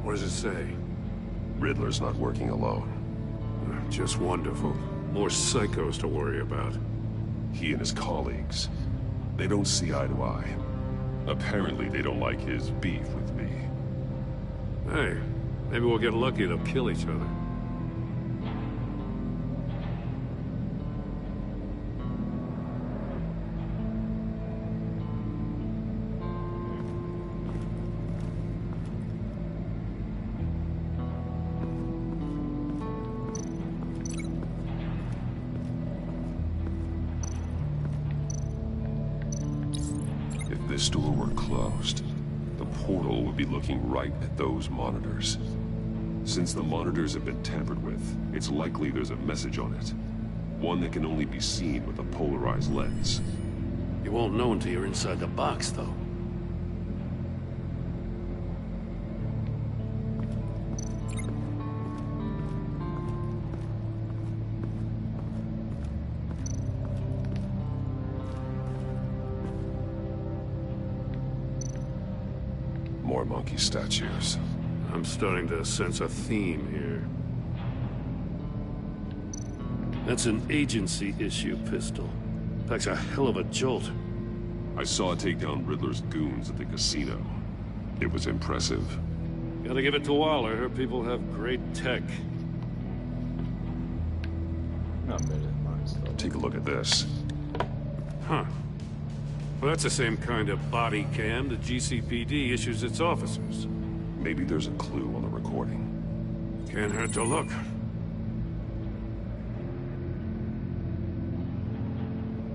Speaker 9: What does it say?
Speaker 8: Riddler's not working alone.
Speaker 9: Just wonderful. More psychos to worry about.
Speaker 8: He and his colleagues, they don't see eye to eye. Apparently they don't like his beef with me.
Speaker 9: Hey, maybe we'll get lucky to kill each other.
Speaker 8: If this door were closed, the portal would be looking right at those monitors. Since the monitors have been tampered with, it's likely there's a message on it. One that can only be seen with a polarized lens.
Speaker 9: You won't know until you're inside the box, though.
Speaker 8: More monkey statues.
Speaker 9: I'm starting to sense a theme here. That's an agency issue pistol. Packs a hell of a jolt.
Speaker 8: I saw it take down Riddler's goons at the casino. It was impressive.
Speaker 9: Gotta give it to Waller. Her people have great tech.
Speaker 1: Not better than mine, though.
Speaker 8: Take a look at this.
Speaker 9: Huh. Well, that's the same kind of body cam the GCPD issues its officers.
Speaker 8: Maybe there's a clue on the recording.
Speaker 9: Can't hurt to look.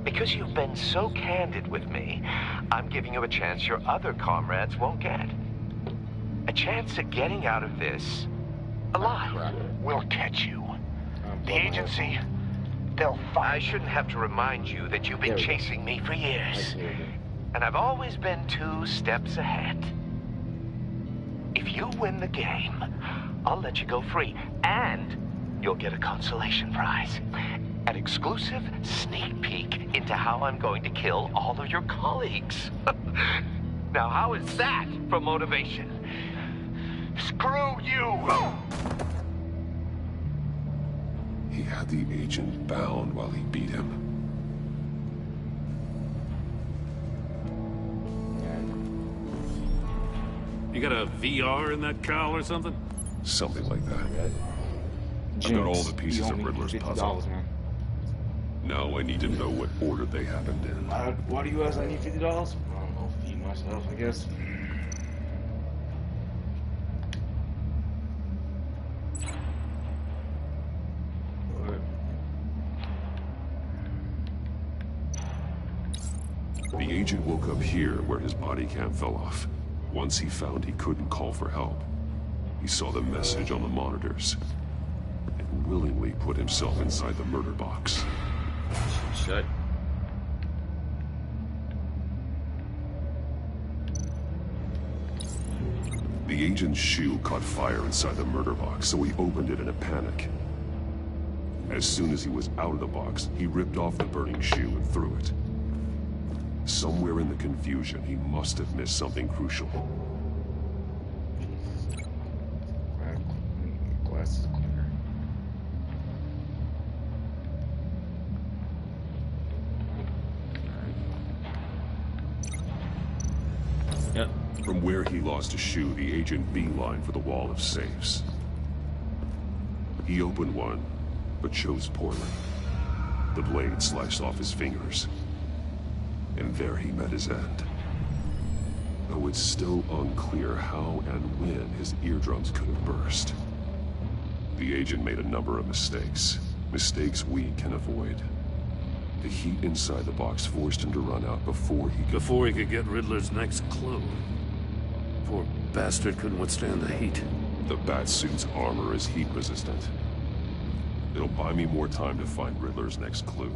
Speaker 11: Because you've been so candid with me, I'm giving you a chance your other comrades won't get. A chance at getting out of this alive. We'll catch you. The agency, they'll find... I shouldn't have to remind you that you've been chasing me for years. And I've always been 2 steps ahead. If you win the game, I'll let you go free. And you'll get a consolation prize. An exclusive sneak peek into how I'm going to kill all of your colleagues. Now, how is that for motivation? Screw you!
Speaker 8: He had the agent bound while he beat him.
Speaker 9: You got a VR in that cowl or something?
Speaker 8: Something like that. I got all the pieces of Riddler's puzzle.
Speaker 1: Man.
Speaker 8: Now I need to know what order they happened in.
Speaker 1: Why do you ask? I need $50? I don't know. Feed myself, I guess.
Speaker 8: The agent woke up here where his body cam fell off. Once he found he couldn't call for help, he saw the message on the monitors and willingly put himself inside the murder box.
Speaker 1: Shut.
Speaker 8: The agent's shoe caught fire inside the murder box, so he opened it in a panic. As soon as he was out of the box, he ripped off the burning shoe and threw it. Somewhere in the confusion, he must have missed something crucial.
Speaker 1: Glasses clear.
Speaker 8: Yep. From where he lost a shoe, the agent beelined for the wall of safes. He opened one, but chose poorly. The blade sliced off his fingers. And there he met his end. Though it's still unclear how and when his eardrums could have burst. The agent made a number of mistakes. Mistakes we can avoid. The heat inside the box forced him to run out before he
Speaker 9: could get Riddler's next clue. Poor bastard couldn't withstand the heat.
Speaker 8: The Batsuit's armor is heat resistant. It'll buy me more time to find Riddler's next clue.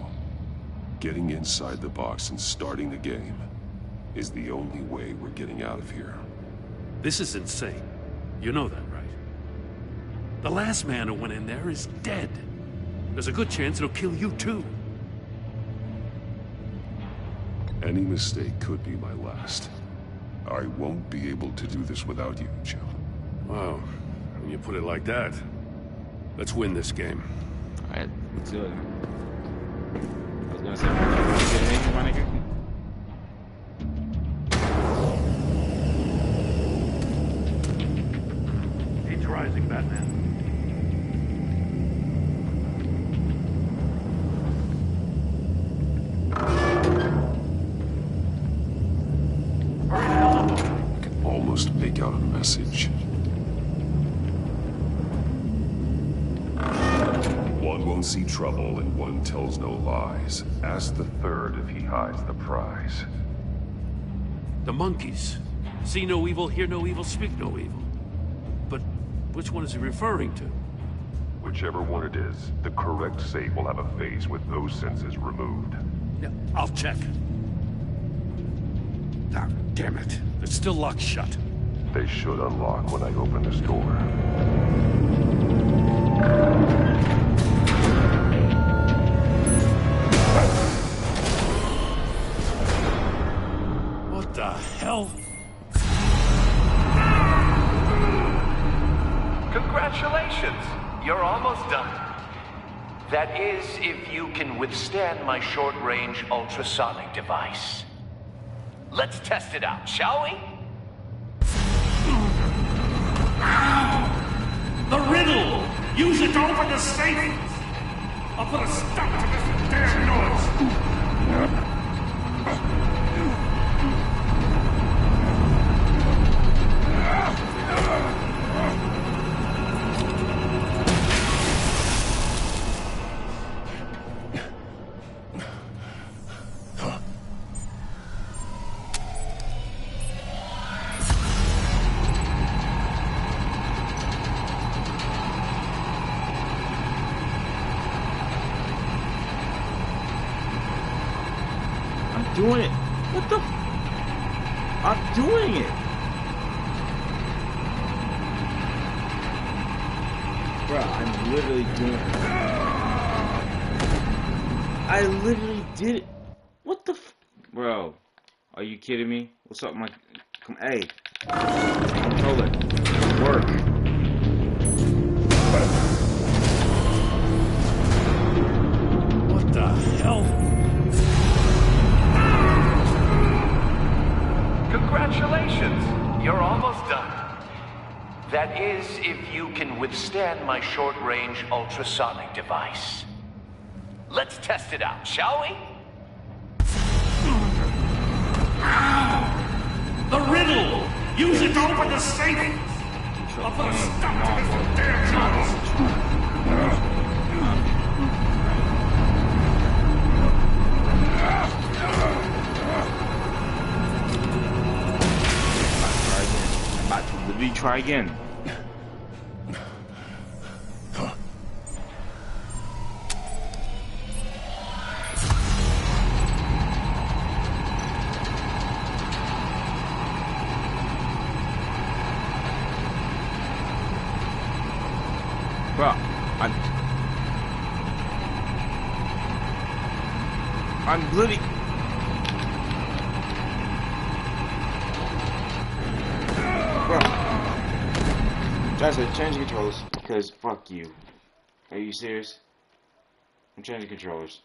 Speaker 8: Getting inside the box and starting the game is the only way we're getting out of here.
Speaker 9: This is insane. You know that, right? The last man who went in there is dead. There's a good chance it'll kill you too.
Speaker 8: Any mistake could be my last. I won't be able to do this without you, Joe.
Speaker 9: Wow. When you put it like that, let's win this game.
Speaker 1: Alright, let's do it. I was gonna say, get my nigga.
Speaker 9: Heat's rising, Batman.
Speaker 8: I can almost make out a message. One won't see trouble and one tells no lies. Ask the third if he hides the prize.
Speaker 9: The monkeys. See no evil, hear no evil, speak no evil. But Which one is he referring to?
Speaker 8: Whichever one it is, the correct safe will have a phase with those senses removed.
Speaker 9: Yeah, I'll check.
Speaker 17: Ah, damn it.
Speaker 9: It's still locked shut.
Speaker 8: They should unlock when I open this door.
Speaker 9: What the hell?
Speaker 11: Congratulations! You're almost done. That is, if you can withstand my short-range ultrasonic device. Let's test it out, shall we?
Speaker 9: The riddle! Use it to open the safe! I'll put a stop to this damn noise!
Speaker 1: Doing it. What the? I'm doing it. Bro, I'm literally doing it. I literally did it. What the f? Bro, are you kidding me? What's up, my? Come, hey. Controller. Work.
Speaker 9: What the hell?
Speaker 11: Congratulations! You're almost done. That is, if you can withstand my short-range ultrasonic device. Let's test it out, shall we?
Speaker 9: The riddle! Use it to open the safe! I'll put a stop to this damn noise!
Speaker 1: Literally try again. Bro, I'm literally. Guys, I'm changing controllers because fuck you. Are you serious? I'm changing controllers.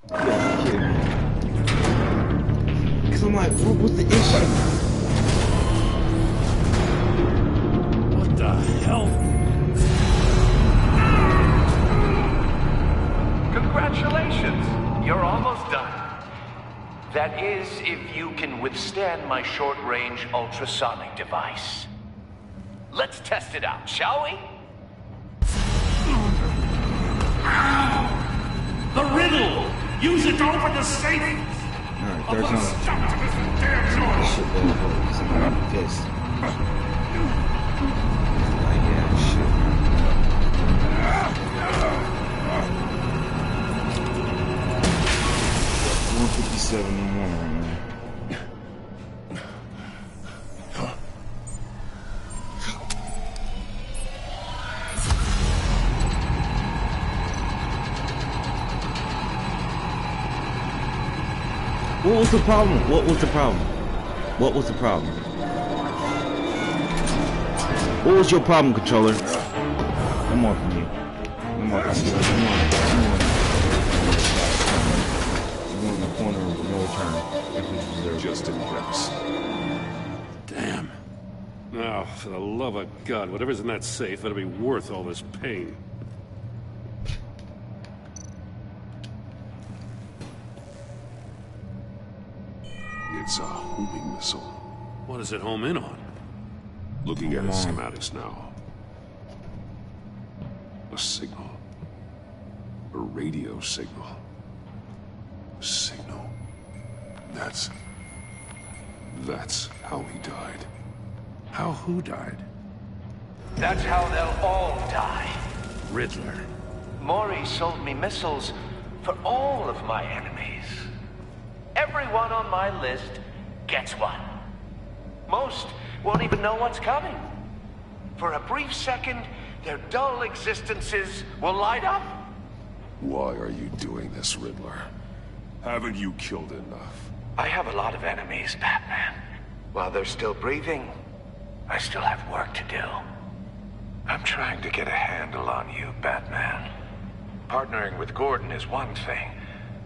Speaker 1: Yeah, kidding me. Cause I'm like, what's the issue?
Speaker 9: What the hell?
Speaker 11: Congratulations! You're almost done. That is, if you can withstand my short-range ultrasonic device. Let's test it out, shall we?
Speaker 9: The riddle! Use it to open the safe!
Speaker 1: Alright, there's no
Speaker 9: stop to this damn noise!
Speaker 1: shit better because I'm gonna be pissed. Like, yeah, shit. 157 in the morning right now. What was the problem? What was the problem? What was the problem? What was your problem, controller? No more from you. No more from you. You're in the corner of no return.
Speaker 8: Just in case.
Speaker 9: Damn. Now, for the love of God, whatever's in that safe better be worth all this pain.
Speaker 8: It's a homing missile.
Speaker 9: What does it home in on?
Speaker 8: Looking at its schematics now. A signal. A radio signal. A signal. That's how he died.
Speaker 9: How who died?
Speaker 11: That's how they'll all die.
Speaker 9: Riddler.
Speaker 11: Maury sold me missiles for all of my enemies. Everyone on my list gets one. Most won't even know what's coming. For a brief second, their dull existences will light up.
Speaker 8: Why are you doing this, Riddler? Haven't you killed enough?
Speaker 11: I have a lot of enemies, Batman. While they're still breathing, I still have work to do. I'm trying to get a handle on you, Batman. Partnering with Gordon is one thing.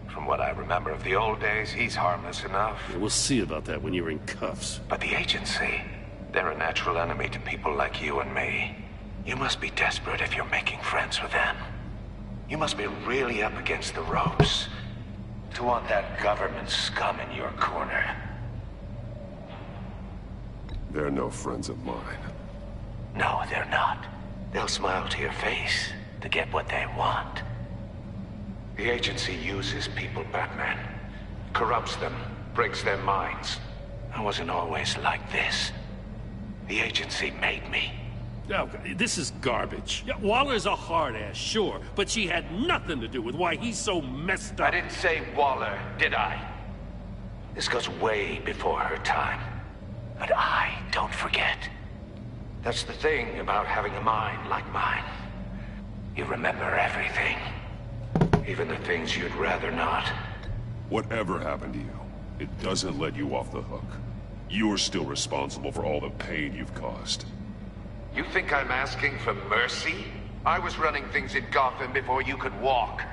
Speaker 11: From what I remember of the old days, he's harmless enough.
Speaker 9: Yeah, we'll see about that when you're in cuffs.
Speaker 11: But the agency, they're a natural enemy to people like you and me. You must be desperate if you're making friends with them. You must be really up against the ropes to want that government scum in your corner.
Speaker 8: They're no friends of mine.
Speaker 11: No, they're not. They'll smile to your face to get what they want. The agency uses people, Batman. Corrupts them, breaks their minds. I wasn't always like this. The agency made me.
Speaker 9: Oh, this is garbage. Yeah, Waller's a hard ass, sure, but she had nothing to do with why he's so messed up.
Speaker 11: I didn't say Waller, did I? This goes way before her time. But I don't forget. That's the thing about having a mind like mine. You remember everything. Even the things you'd rather not.
Speaker 8: Whatever happened to you, it doesn't let you off the hook. You're still responsible for all the pain you've caused.
Speaker 11: You think I'm asking for mercy? I was running things in Gotham before you could walk.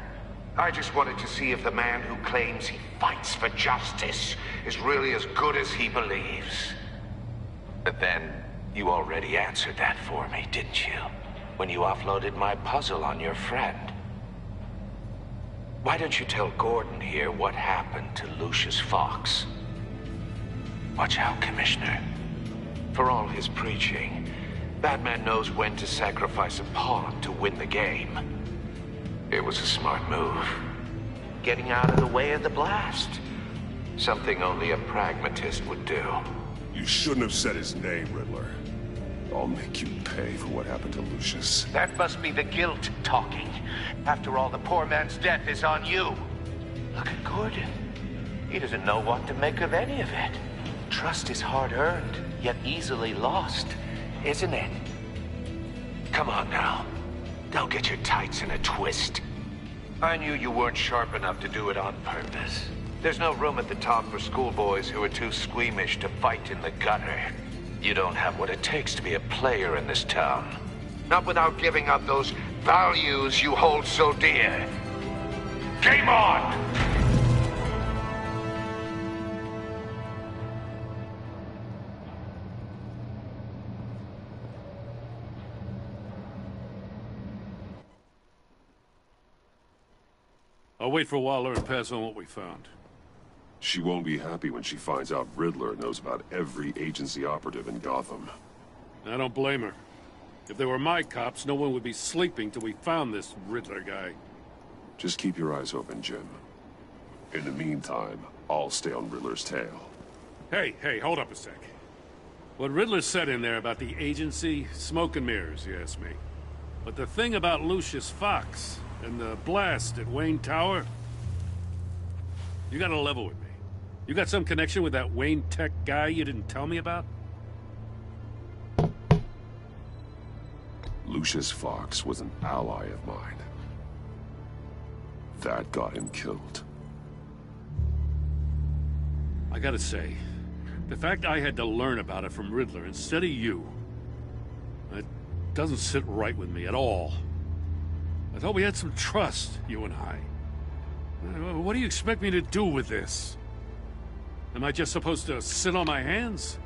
Speaker 11: I just wanted to see if the man who claims he fights for justice is really as good as he believes. But then, you already answered that for me, didn't you? When you offloaded my puzzle on your friend. Why don't you tell Gordon here what happened to Lucius Fox? Watch out, Commissioner. For all his preaching, Batman knows when to sacrifice a pawn to win the game. It was a smart move. Getting out of the way of the blast. Something only a pragmatist would do.
Speaker 8: You shouldn't have said his name, Riddler. I'll make you pay for what happened to Lucius.
Speaker 11: That must be the guilt talking. After all, the poor man's death is on you. Look at Gordon. He doesn't know what to make of any of it. Trust is hard-earned, yet easily lost, isn't it? Come on now. Don't get your tights in a twist. I knew you weren't sharp enough to do it on purpose. There's no room at the top for schoolboys who are too squeamish to fight in the gutter. You don't have what it takes to be a player in this town. Not without giving up those values you hold so dear. Game on!
Speaker 9: I'll wait for Waller and pass on what we found.
Speaker 8: She won't be happy when she finds out Riddler knows about every agency operative in Gotham.
Speaker 9: I don't blame her. If they were my cops, no one would be sleeping till we found this Riddler guy.
Speaker 8: Just keep your eyes open, Jim. In the meantime, I'll stay on Riddler's tail.
Speaker 9: Hey, hold up a sec. What Riddler said in there about the agency, smoke and mirrors, you ask me. But the thing about Lucius Fox and the blast at Wayne Tower, you gotta level with me. You got some connection with that Wayne Tech guy you didn't tell me about?
Speaker 8: Lucius Fox was an ally of mine. That got him killed.
Speaker 9: I gotta say, the fact I had to learn about it from Riddler instead of you, it doesn't sit right with me at all. I thought we had some trust, you and I. What do you expect me to do with this? Am I just supposed to sit on my hands?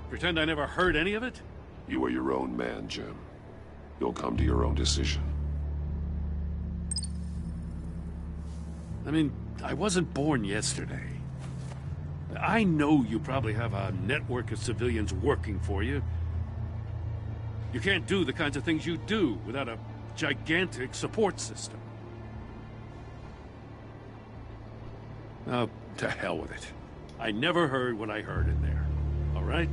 Speaker 9: Pretend I never heard any of it?
Speaker 8: You are your own man, Jim. You'll come to your own decision.
Speaker 9: I mean, I wasn't born yesterday. I know you probably have a network of civilians working for you. You can't do the kinds of things you do without a gigantic support system. Oh, to hell with it. I never heard what I heard in there. All right?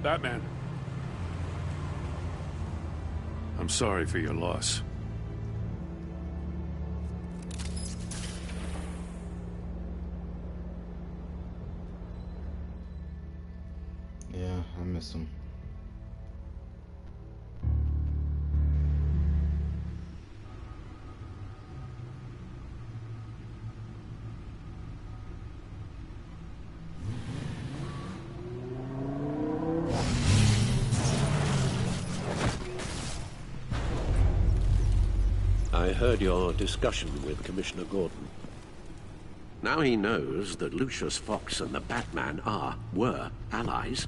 Speaker 9: Batman. I'm sorry for your loss.
Speaker 1: Yeah, I miss him.
Speaker 17: I heard your discussion with Commissioner Gordon. Now he knows that Lucius Fox and the Batman were allies.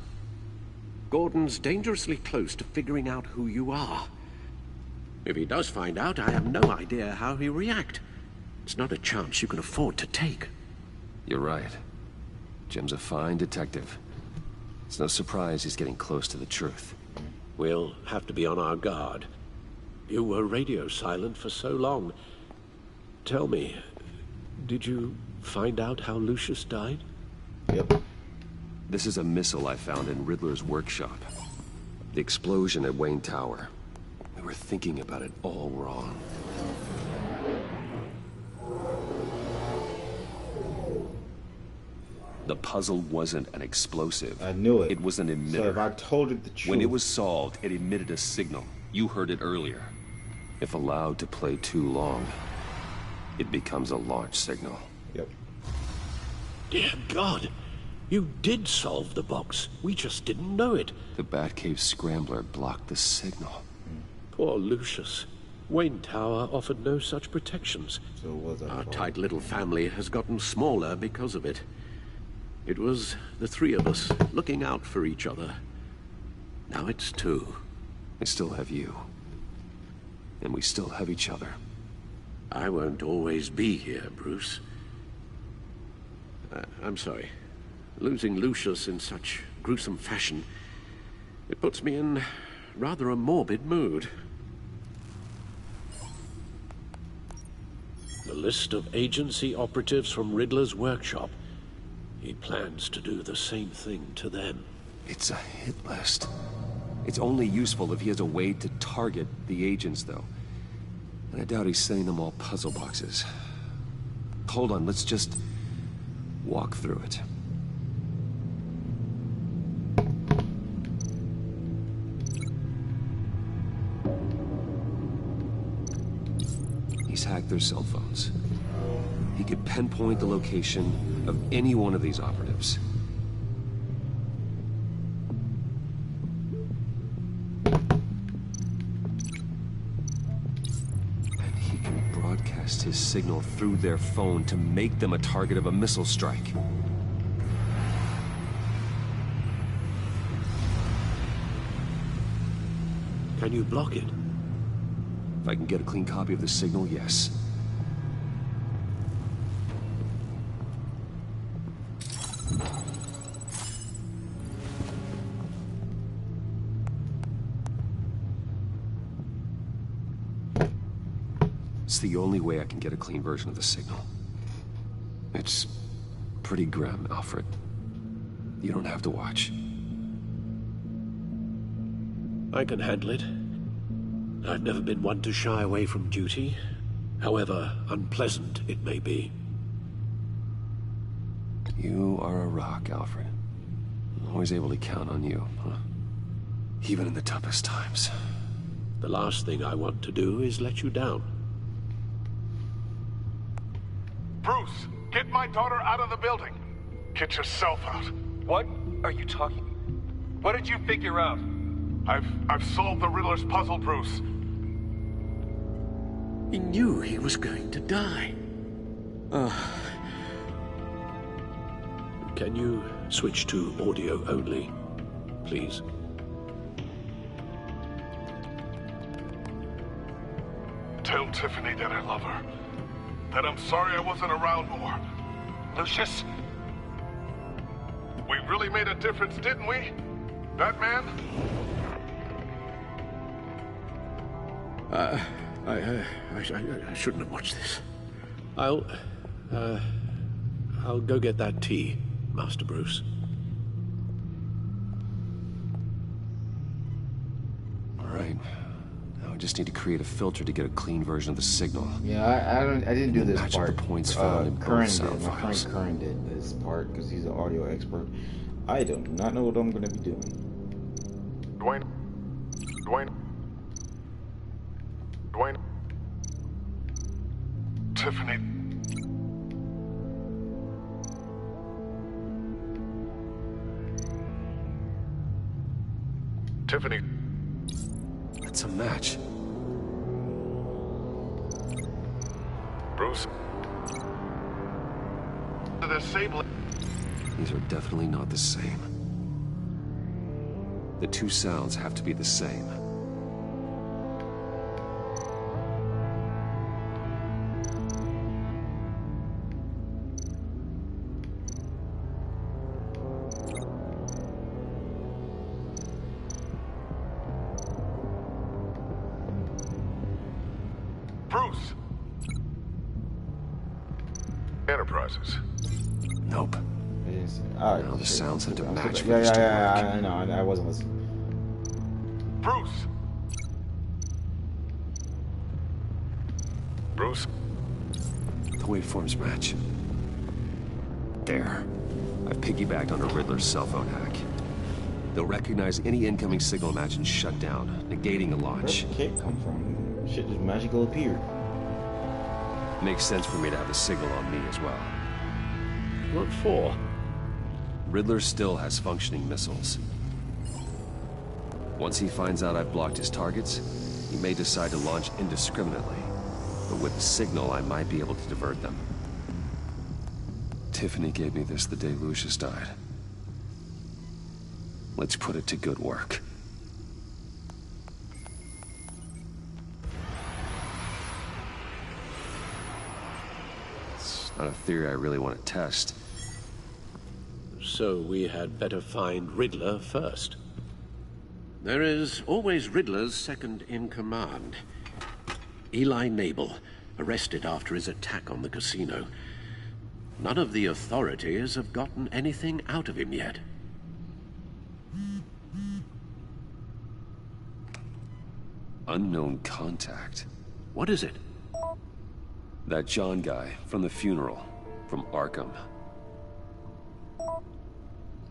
Speaker 17: Gordon's dangerously close to figuring out who you are. If he does find out, I have no idea how he'll react. It's not a chance you can afford to take.
Speaker 2: You're right. Jim's a fine detective. It's no surprise he's getting close to the truth.
Speaker 17: We'll have to be on our guard. You were radio silent for so long. Tell me, did you find out how Lucius died?
Speaker 1: Yep.
Speaker 2: This is a missile I found in Riddler's workshop. The explosion at Wayne Tower. We were thinking about it all wrong. The puzzle wasn't an explosive.
Speaker 1: I knew it.
Speaker 2: It was an emitter.
Speaker 1: So if I told you the truth...
Speaker 2: When it was solved, it emitted a signal. You heard it earlier. If allowed to play too long, it becomes a launch signal.
Speaker 1: Yep.
Speaker 17: Dear God! You did solve the box. We just didn't know it.
Speaker 2: The Batcave Scrambler blocked the signal.
Speaker 17: Poor Lucius. Wayne Tower offered no such protections.
Speaker 1: So was
Speaker 17: our tight little family has gotten smaller because of it. It was the three of us looking out for each other. Now it's two.
Speaker 2: I still have you. And we still have each other.
Speaker 17: I won't always be here, Bruce. I'm sorry. Losing Lucius in such gruesome fashion, it puts me in rather a morbid mood. The list of agency operatives from Riddler's workshop. He plans to do the same thing to them.
Speaker 2: It's a hit list. It's only useful if he has a way to target the agents, though. And I doubt he's sending them all puzzle boxes. Hold on, let's just walk through it. He's hacked their cell phones. He could pinpoint the location of any one of these operatives. And he can broadcast his signal through their phone to make them a target of a missile strike.
Speaker 17: Can you block it?
Speaker 2: If I can get a clean copy of the signal, yes. It's the only way I can get a clean version of the signal. It's pretty grim, Alfred. You don't have to watch.
Speaker 17: I can handle it. I've never been one to shy away from duty, however unpleasant it may be.
Speaker 2: You are a rock, Alfred. I'm always able to count on you, huh? Even in the toughest times.
Speaker 17: The last thing I want to do is let you down.
Speaker 4: Bruce, get my daughter out of the building. Get yourself out.
Speaker 3: What are you talking? What did you figure out?
Speaker 4: I've solved the Riddler's puzzle, Bruce.
Speaker 17: He knew he was going to die. Can you switch to audio only, please?
Speaker 4: Tell Tiffany that I love her. that I'm sorry I wasn't around more. Lucius, we really made a difference, didn't we? Batman?
Speaker 17: I shouldn't have watched this. I'll go get that tea, Master Bruce.
Speaker 2: All right. Now I just need to create a filter to get a clean version of the signal.
Speaker 1: Yeah, I didn't do this
Speaker 2: match
Speaker 1: part.
Speaker 2: Up the points found in both sound
Speaker 1: my friend
Speaker 2: files.
Speaker 1: Curran did this part because he's an audio expert. I do not know what I'm going to be doing.
Speaker 4: Dwayne. Tiffany. Tiffany.
Speaker 2: It's a match.
Speaker 4: Bruce. The sable.
Speaker 2: These are definitely not the same. The two sounds have to be the same.
Speaker 4: Bruce. Enterprises.
Speaker 2: Nope. Now the sounds have to match.
Speaker 1: Yeah, I know. I wasn't listening.
Speaker 4: Bruce. Bruce.
Speaker 2: The waveforms match. There. I've piggybacked on a Riddler's cell phone hack. They'll recognize any incoming signal match and shut down, negating the launch.
Speaker 1: Where'd the cape come from? Shit just magically appeared.
Speaker 2: Makes sense for me to have the signal on me as well.
Speaker 17: What for?
Speaker 2: Riddler still has functioning missiles. Once he finds out I've blocked his targets, he may decide to launch indiscriminately. But with the signal, I might be able to divert them. Tiffany gave me this the day Lucius died. Let's put it to good work. It's not a theory I really want to test.
Speaker 17: So we had better find Riddler first. There is always Riddler's second in command. Eli Nabel, arrested after his attack on the casino. None of the authorities have gotten anything out of him yet.
Speaker 2: Unknown contact.
Speaker 17: What is it?
Speaker 2: That John guy from the funeral, from Arkham.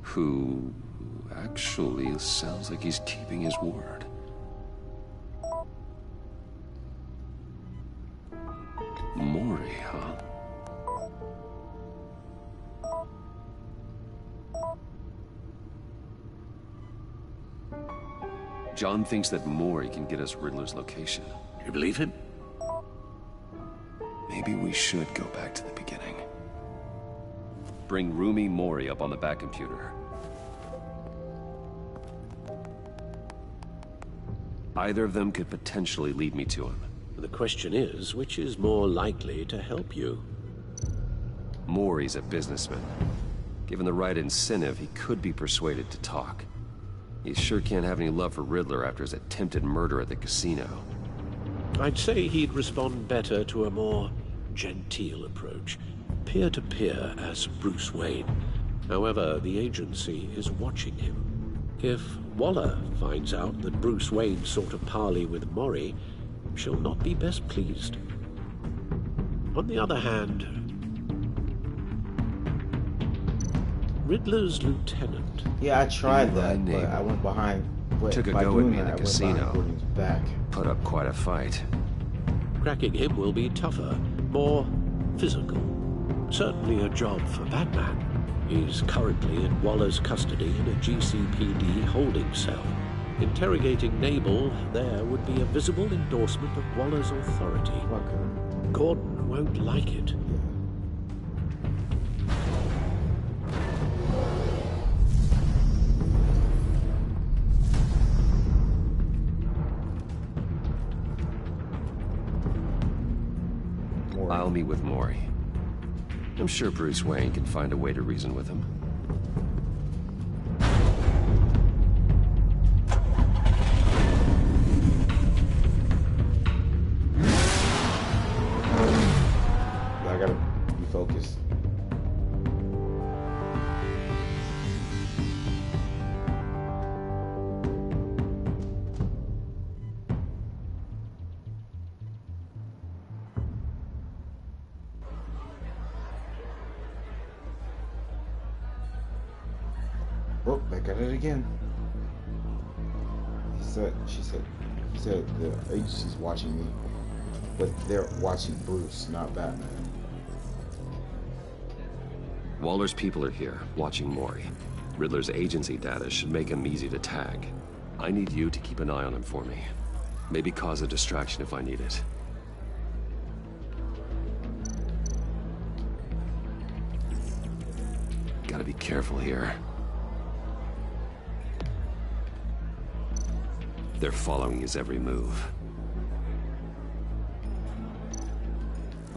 Speaker 2: Who actually sounds like he's keeping his word. Mori, huh? John thinks that Mori can get us Riddler's location.
Speaker 17: You believe him?
Speaker 2: Maybe we should go back to the beginning. Bring Rumi Mori up on the back computer. Either of them could potentially lead me to him.
Speaker 17: The question is, which is more likely to help you?
Speaker 2: Mori's a businessman. Given the right incentive, he could be persuaded to talk. He sure can't have any love for Riddler after his attempted murder at the casino.
Speaker 17: I'd say he'd respond better to a more genteel approach. Peer-to-peer as Bruce Wayne. However, the agency is watching him. If Waller finds out that Bruce Wayne sought a parley with Mori, she'll not be best pleased. On the other hand, Riddler's lieutenant.
Speaker 1: Yeah, I tried that, but I went behind.
Speaker 2: Took a go at me in the casino. Put up quite a fight.
Speaker 17: Cracking him will be tougher, more physical. Certainly a job for Batman. He's currently in Waller's custody in a GCPD holding cell. Interrogating Nabel there would be a visible endorsement of Waller's authority. Gordon won't like it.
Speaker 2: I'll meet with Maury. I'm sure Bruce Wayne can find a way to reason with him.
Speaker 1: I gotta be focused. Oh, back at it again. She said the agency's watching me, but they're watching Bruce, not Batman.
Speaker 2: Waller's people are here, watching Maury. Riddler's agency data should make him easy to tag. I need you to keep an eye on him for me. Maybe cause a distraction if I need it. Gotta be careful here. They're following his every move.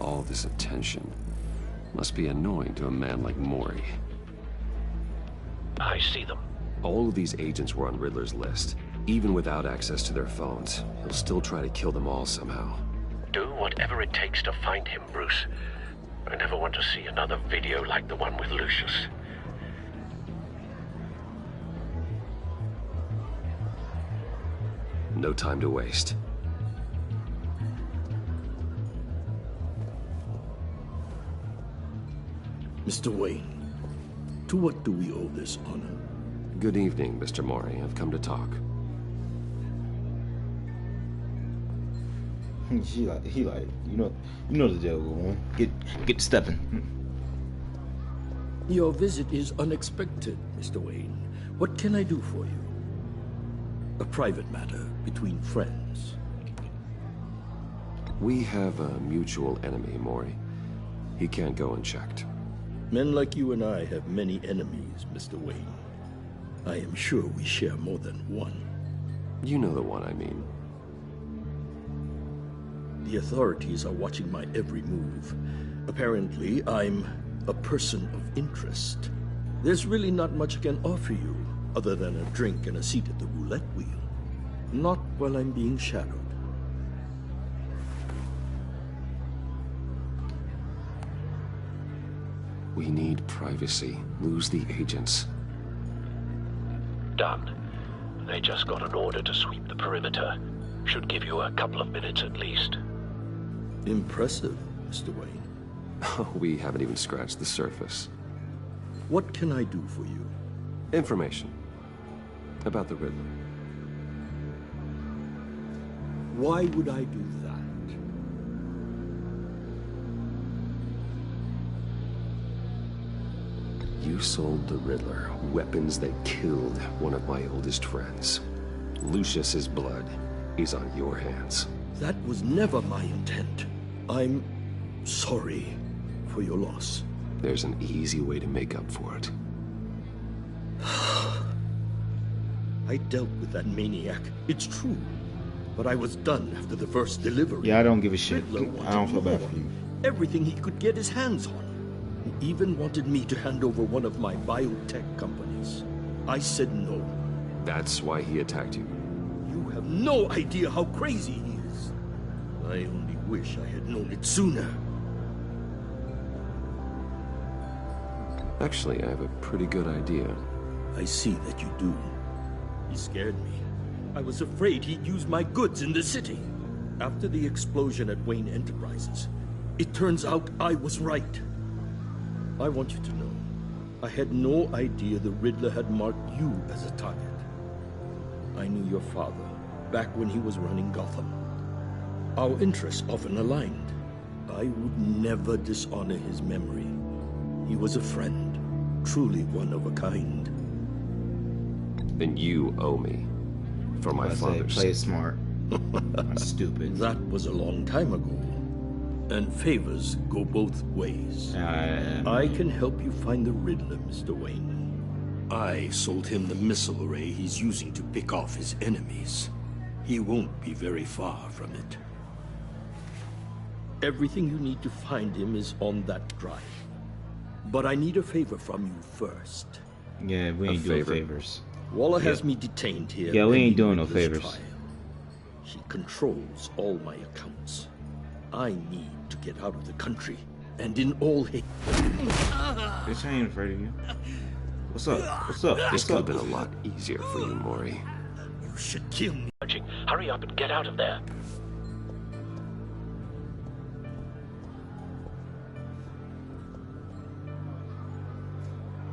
Speaker 2: All this attention must be annoying to a man like Maury.
Speaker 17: I see them.
Speaker 2: All of these agents were on Riddler's list. Even without access to their phones, he'll still try to kill them all somehow.
Speaker 17: Do whatever it takes to find him, Bruce. I never want to see another video like the one with Lucius.
Speaker 2: No time to waste.
Speaker 10: Mr. Wayne, to what do we owe this honor?
Speaker 2: Good evening, Mr. Maury. I've come to talk.
Speaker 1: he like, you know the deal, going. Get stepping.
Speaker 10: Your visit is unexpected, Mr. Wayne. What can I do for you? A private matter between friends.
Speaker 2: We have a mutual enemy, Maury. He can't go unchecked.
Speaker 10: Men like you and I have many enemies, Mr. Wayne. I am sure we share more than one.
Speaker 2: You know the one I mean.
Speaker 10: The authorities are watching my every move. Apparently, I'm a person of interest. There's really not much I can offer you, other than a drink and a seat at the roulette wheel. Not while I'm being shadowed.
Speaker 2: We need privacy. Lose the agents.
Speaker 17: Done. They just got an order to sweep the perimeter. Should give you a couple of minutes at least.
Speaker 10: Impressive, Mr. Wayne.
Speaker 2: We haven't even scratched the surface.
Speaker 10: What can I do for you?
Speaker 2: Information. About the Riddler.
Speaker 10: Why would I do that?
Speaker 2: You sold the Riddler weapons that killed one of my oldest friends. Lucius's blood is on your hands.
Speaker 10: That was never my intent. I'm sorry for your loss.
Speaker 2: There's an easy way to make up for it.
Speaker 10: I dealt with that maniac. It's true. But I was done after the first delivery.
Speaker 1: Yeah, I don't give a shit.
Speaker 10: Riddler
Speaker 1: I don't feel bad
Speaker 10: more.
Speaker 1: for you.
Speaker 10: Everything he could get his hands on. He even wanted me to hand over one of my biotech companies. I said no.
Speaker 2: That's why he attacked you.
Speaker 10: You have no idea how crazy he is. I only wish I had known it sooner.
Speaker 2: Actually, I have a pretty good idea.
Speaker 10: I see that you do. He scared me. I was afraid he'd use my goods in the city. After the explosion at Wayne Enterprises, it turns out I was right. I want you to know, I had no idea the Riddler had marked you as a target. I knew your father back when he was running Gotham. Our interests often aligned. I would never dishonor his memory. He was a friend, truly one of a kind.
Speaker 2: Then you owe me. For my father's
Speaker 1: play it smart. Stupid.
Speaker 10: That was a long time ago. And favors go both ways. I can help you find the Riddler, Mr. Wayne. I sold him the missile array he's using to pick off his enemies. He won't be very far from it. Everything you need to find him is on that drive. But I need a favor from you first.
Speaker 7: Yeah, we ain't doing favors.
Speaker 10: Waller has me detained here.
Speaker 7: Yeah, we ain't doing no
Speaker 10: Riddler's
Speaker 7: favors.
Speaker 10: trial. He controls all my accounts. I need to get out of the country, and in all haste.
Speaker 7: Bitch, I ain't afraid of you. What's up? What's up?
Speaker 2: This
Speaker 7: What's
Speaker 2: could have
Speaker 7: up?
Speaker 2: been a lot easier for you, Maury.
Speaker 10: You should kill me.
Speaker 5: Hurry up and get out of there.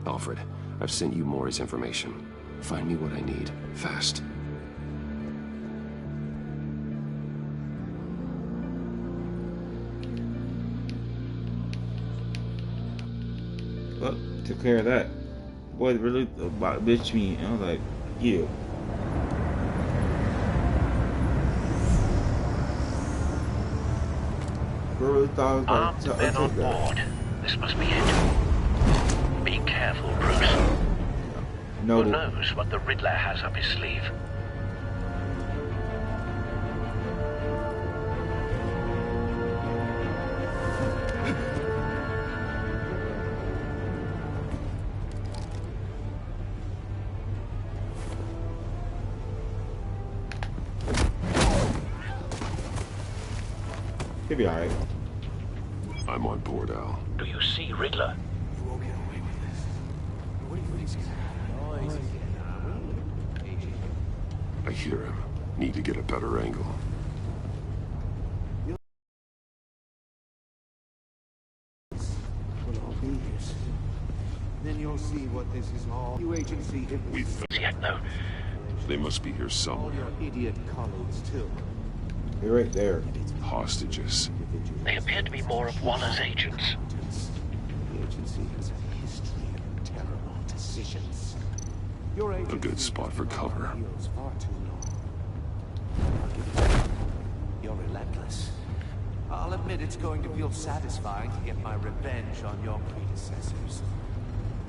Speaker 2: Alfred, I've sent you Maury's information. Find me what I need, fast.
Speaker 7: Well, took care of that. Boy, really about bitch me. And I was like, yeah. Really thought I was
Speaker 5: Armed
Speaker 7: about
Speaker 5: men
Speaker 7: to
Speaker 5: on
Speaker 7: take that.
Speaker 5: board. This must be it. Be careful, Bruce. Who
Speaker 7: Noted.
Speaker 5: knows what the Riddler has up his sleeve?
Speaker 7: He'll be alright.
Speaker 8: I'm on board, Al.
Speaker 5: Do you see Riddler?
Speaker 3: You won't get away with this. What do you think's gonna happen?
Speaker 8: I hear him. Need to get a better angle.
Speaker 12: We'll all be here soon. Then you'll see what this is all. You agency,
Speaker 5: Yet no.
Speaker 8: They must be here
Speaker 12: all
Speaker 8: somewhere.
Speaker 12: your idiot colleagues too.
Speaker 7: You're right there.
Speaker 8: Hostages.
Speaker 5: They appear to be more of Waller's agents.
Speaker 12: The agency has a history of terrible decisions. Your
Speaker 8: A
Speaker 12: agency
Speaker 8: good spot for cover.
Speaker 12: heels far too long. You're relentless. I'll admit it's going to feel satisfying to get my revenge on your predecessors.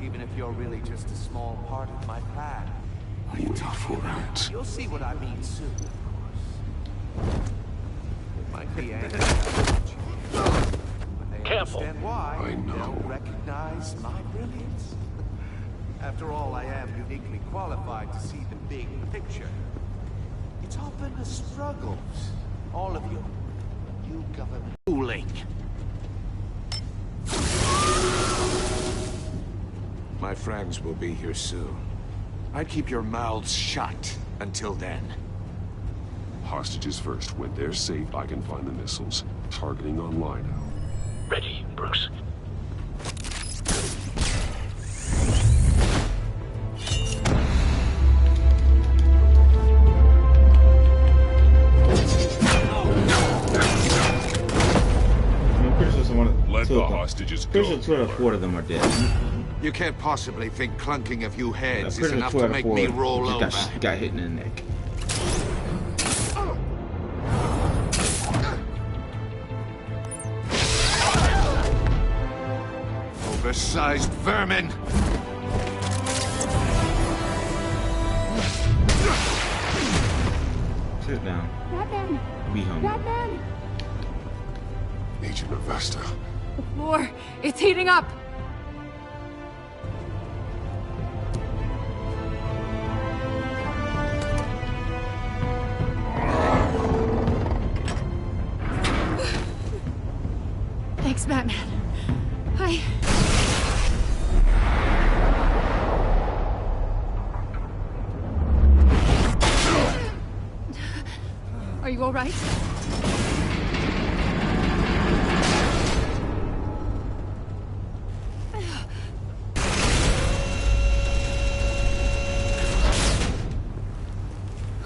Speaker 12: Even if you're really just a small part of my plan. What are you talking about? You'll see what I mean soon, of course. It might be angry, but they
Speaker 5: Careful.
Speaker 12: understand why.
Speaker 8: I know.
Speaker 12: They'll recognize my brilliance. After all, I am uniquely qualified to see the big picture. It's all been a struggle. All of you. You government fooling. My friends will be here soon. I'd keep your mouths shut until then.
Speaker 8: Hostages first. When they're safe, I can find the missiles. Targeting online, Al.
Speaker 5: Ready, Bruce.
Speaker 8: Let the hostages go.
Speaker 7: Pretty sure 2 out of 4 of them are dead.
Speaker 12: You can't possibly think clunking a few heads is
Speaker 7: Pretty sure
Speaker 12: enough
Speaker 7: 2
Speaker 12: to
Speaker 7: out of
Speaker 12: make
Speaker 7: 4
Speaker 12: me roll over.
Speaker 7: got hit in the neck.
Speaker 12: Oversized vermin!
Speaker 7: Sit down.
Speaker 13: Batman!
Speaker 7: Be humble.
Speaker 13: Batman!
Speaker 8: Agent Avesta.
Speaker 13: The floor, it's heating up! Thanks, Batman. Are you all right?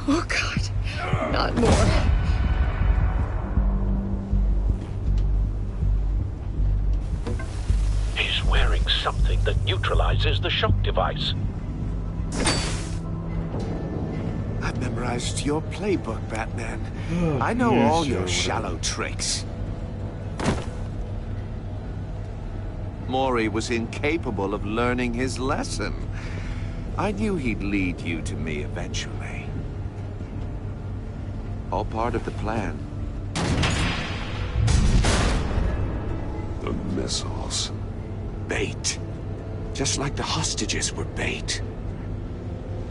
Speaker 13: Oh, God. Not more.
Speaker 5: He's wearing something that neutralizes the shock device.
Speaker 12: I've memorized your playbook, Batman. I know
Speaker 7: yes,
Speaker 12: all your
Speaker 7: sure.
Speaker 12: shallow tricks. Maury was incapable of learning his lesson. I knew he'd lead you to me eventually. All part of the plan.
Speaker 8: The missiles.
Speaker 12: Bait. Just like the hostages were bait.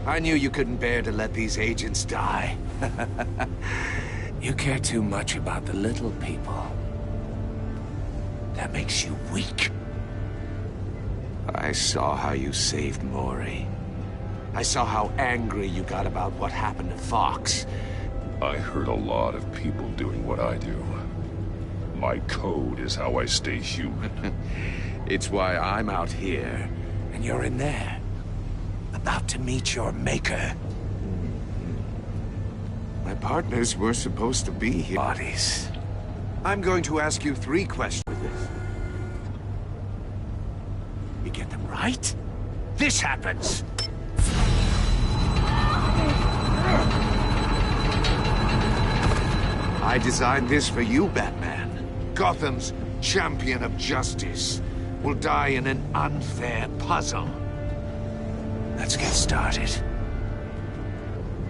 Speaker 12: I knew you couldn't bear to let these agents die. You care too much about the little people. That makes you weak. I saw how you saved Maury. I saw how angry you got about what happened to Fox.
Speaker 8: I hurt a lot of people doing what I do. My code is how I stay human.
Speaker 12: It's why I'm out here, and you're in there. About to meet your maker. My partners were supposed to be here. Bodies. I'm going to ask you 3 questions with this. You get them right, this happens. I designed this for you, Batman. Gotham's champion of justice will die in an unfair puzzle. Let's get started.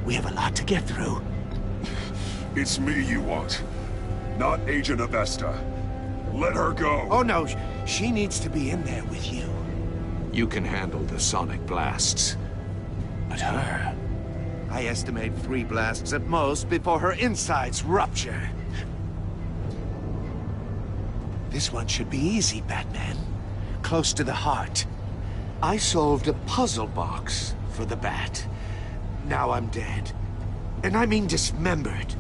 Speaker 12: We have a lot to get through.
Speaker 8: It's me you want, not Agent Avesta. Let her go.
Speaker 12: Oh no, she needs to be in there with you. You can handle the sonic blasts. But her... I estimate 3 blasts at most before her insides rupture. This one should be easy, Batman. Close to the heart. I solved a puzzle box for the Bat. Now I'm dead. And I mean dismembered.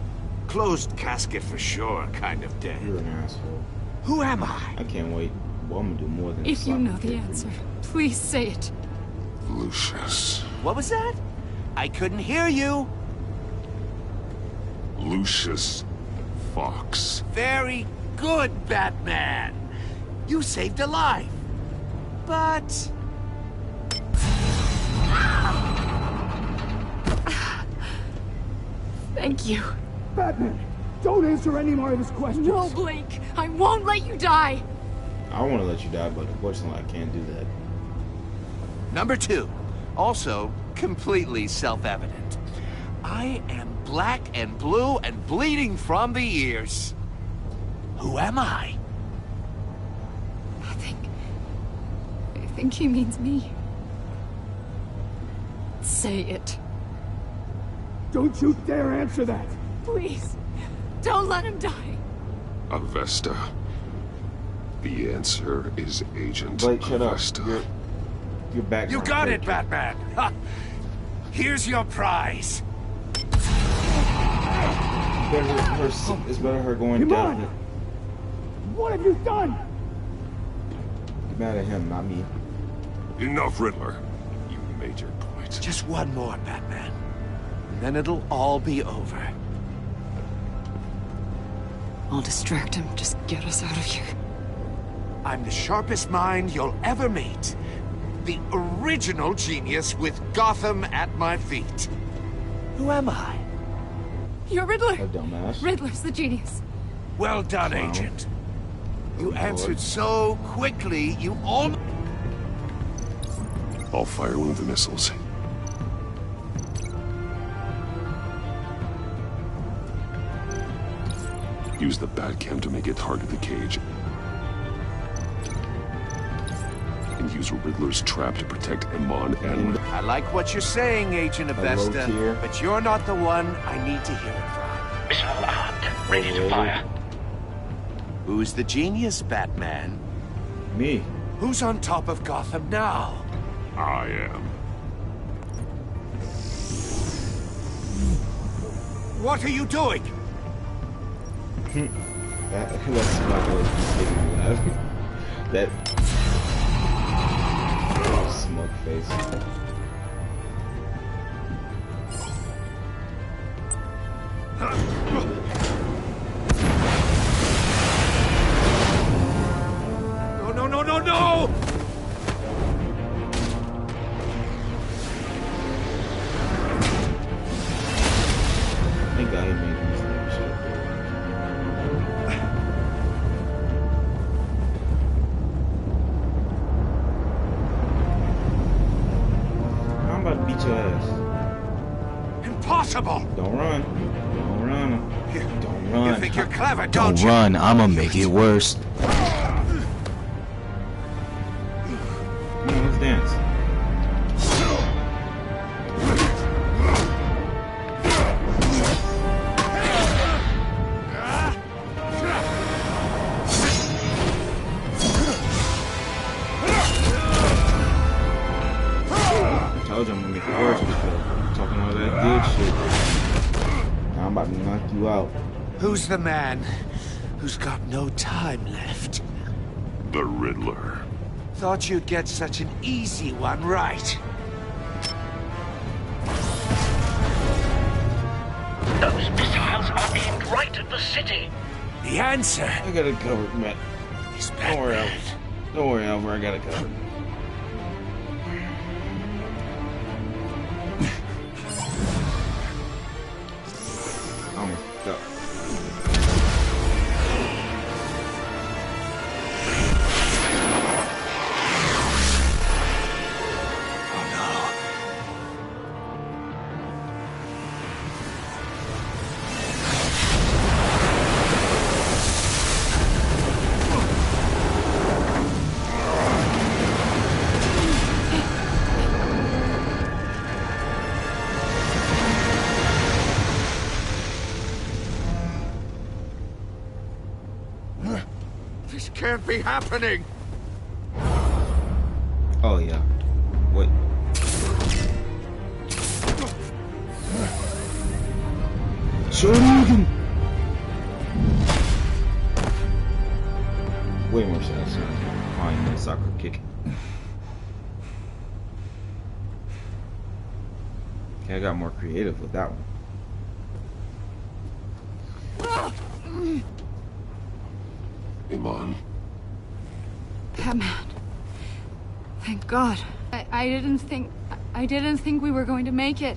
Speaker 12: Closed casket for sure, kind of dead.
Speaker 7: You're an asshole.
Speaker 12: Who am I?
Speaker 7: I can't wait. Well, I'm gonna do more than
Speaker 13: If you know the answer, please say it.
Speaker 8: Lucius.
Speaker 12: What was that? I couldn't hear you.
Speaker 8: Lucius Fox.
Speaker 12: Very good, Batman. You saved a life. But...
Speaker 13: Thank you.
Speaker 14: Batman, don't answer any more of his questions.
Speaker 13: No, Blake. I won't let you die.
Speaker 7: I want to let you die, but unfortunately I can't do that.
Speaker 12: Number 2. Also, completely self-evident. I am black and blue and bleeding from the ears. Who am I?
Speaker 13: I think he means me. Say it.
Speaker 14: Don't you dare answer that!
Speaker 13: Please, don't let him die.
Speaker 8: Avesta. The answer is Agent
Speaker 7: Blake, shut
Speaker 8: Avesta.
Speaker 7: up. You're back.
Speaker 12: You got it, Batman! Ha. Here's your prize.
Speaker 7: It's better her going down.
Speaker 14: What have you done?
Speaker 7: You're mad at him, not me.
Speaker 8: Enough, Riddler. You made your point.
Speaker 12: Just one more, Batman. And then it'll all be over.
Speaker 13: I'll distract him. Just get us out of here.
Speaker 12: I'm the sharpest mind you'll ever meet. The original genius with Gotham at my feet. Who am I?
Speaker 13: You're Riddler.
Speaker 7: A dumbass.
Speaker 13: Riddler's the genius.
Speaker 12: Well done,
Speaker 7: Wow.
Speaker 12: Agent. You answered so quickly, you all...
Speaker 8: I'll fire one of the missiles. Use the Batcam to make it target the cage. And use Riddler's trap to protect Iman and...
Speaker 12: I like what you're saying, Agent Avesta, but you're not the one I need to hear it from.
Speaker 5: Missile armed, ready to fire.
Speaker 12: Who's the genius, Batman?
Speaker 7: Me.
Speaker 12: Who's on top of Gotham now?
Speaker 8: I am.
Speaker 12: What are you doing?
Speaker 7: That's my way of making me laugh. That smug face.
Speaker 12: No, no, no, no, no!
Speaker 7: Thank God he made these things shit. I'm about to beat your ass.
Speaker 12: Impossible!
Speaker 7: Don't run. Don't run. Don't run.
Speaker 12: You think you're clever,
Speaker 1: Don't
Speaker 12: don't you?
Speaker 1: run, I'ma make it worse.
Speaker 7: told you I'm gonna make it worse because talking all that good shit. Now I'm about to knock you out.
Speaker 12: Who's the man who's got no time left?
Speaker 8: The Riddler.
Speaker 12: Thought you'd get such an easy one right.
Speaker 5: Those missiles are aimed right at the city.
Speaker 12: The answer.
Speaker 7: I got it covered, Matt. Don't worry, Albert. Don't worry, Albert. I got it covered. Go.
Speaker 12: This can't be happening.
Speaker 7: Oh yeah. Wait. Shoryuken. Way more satisfying than a soccer kick. Okay, I got more creative with that one.
Speaker 8: Iman.
Speaker 13: Batman. Thank God. I didn't think we were going to make it.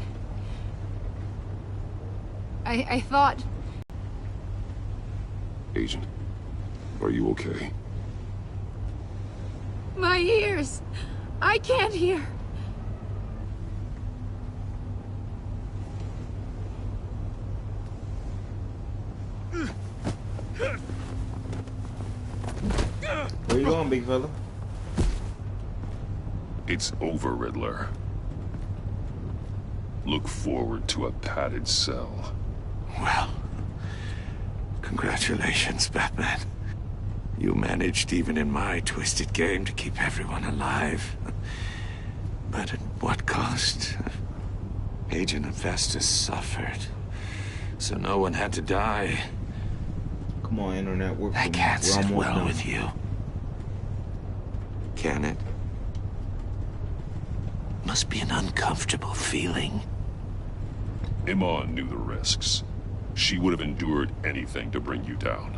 Speaker 13: I thought...
Speaker 8: Agent, are you okay?
Speaker 13: My ears! I can't hear!
Speaker 7: Where you going, big fella?
Speaker 8: It's over, Riddler. Look forward to a padded cell.
Speaker 12: Well, congratulations, Batman. You managed, even in my twisted game, to keep everyone alive. But at what cost? Agent Infestus suffered, so no one had to die.
Speaker 7: Come on, Internet.
Speaker 12: I can't sit well with you. Can it? Must be an uncomfortable feeling.
Speaker 8: Iman knew the risks. She would have endured anything to bring you down.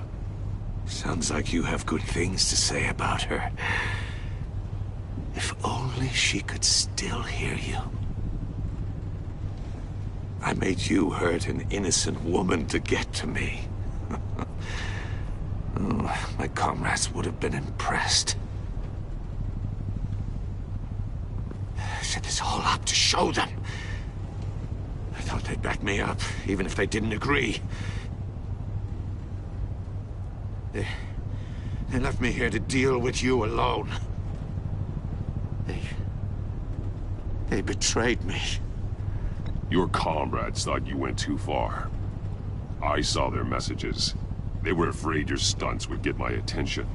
Speaker 12: Sounds like you have good things to say about her. If only she could still hear you. I made you hurt an innocent woman to get to me. Oh, my comrades would have been impressed. I set this all up to show them. I thought they'd back me up, even if they didn't agree. They left me here to deal with you alone. They betrayed me.
Speaker 8: Your comrades thought you went too far. I saw their messages. They were afraid your stunts would get my attention.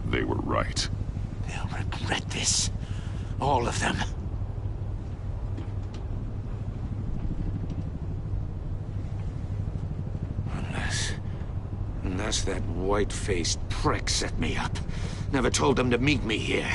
Speaker 8: They were right.
Speaker 12: They'll regret this. All of them. Unless that white-faced prick set me up. Never told them to meet me here.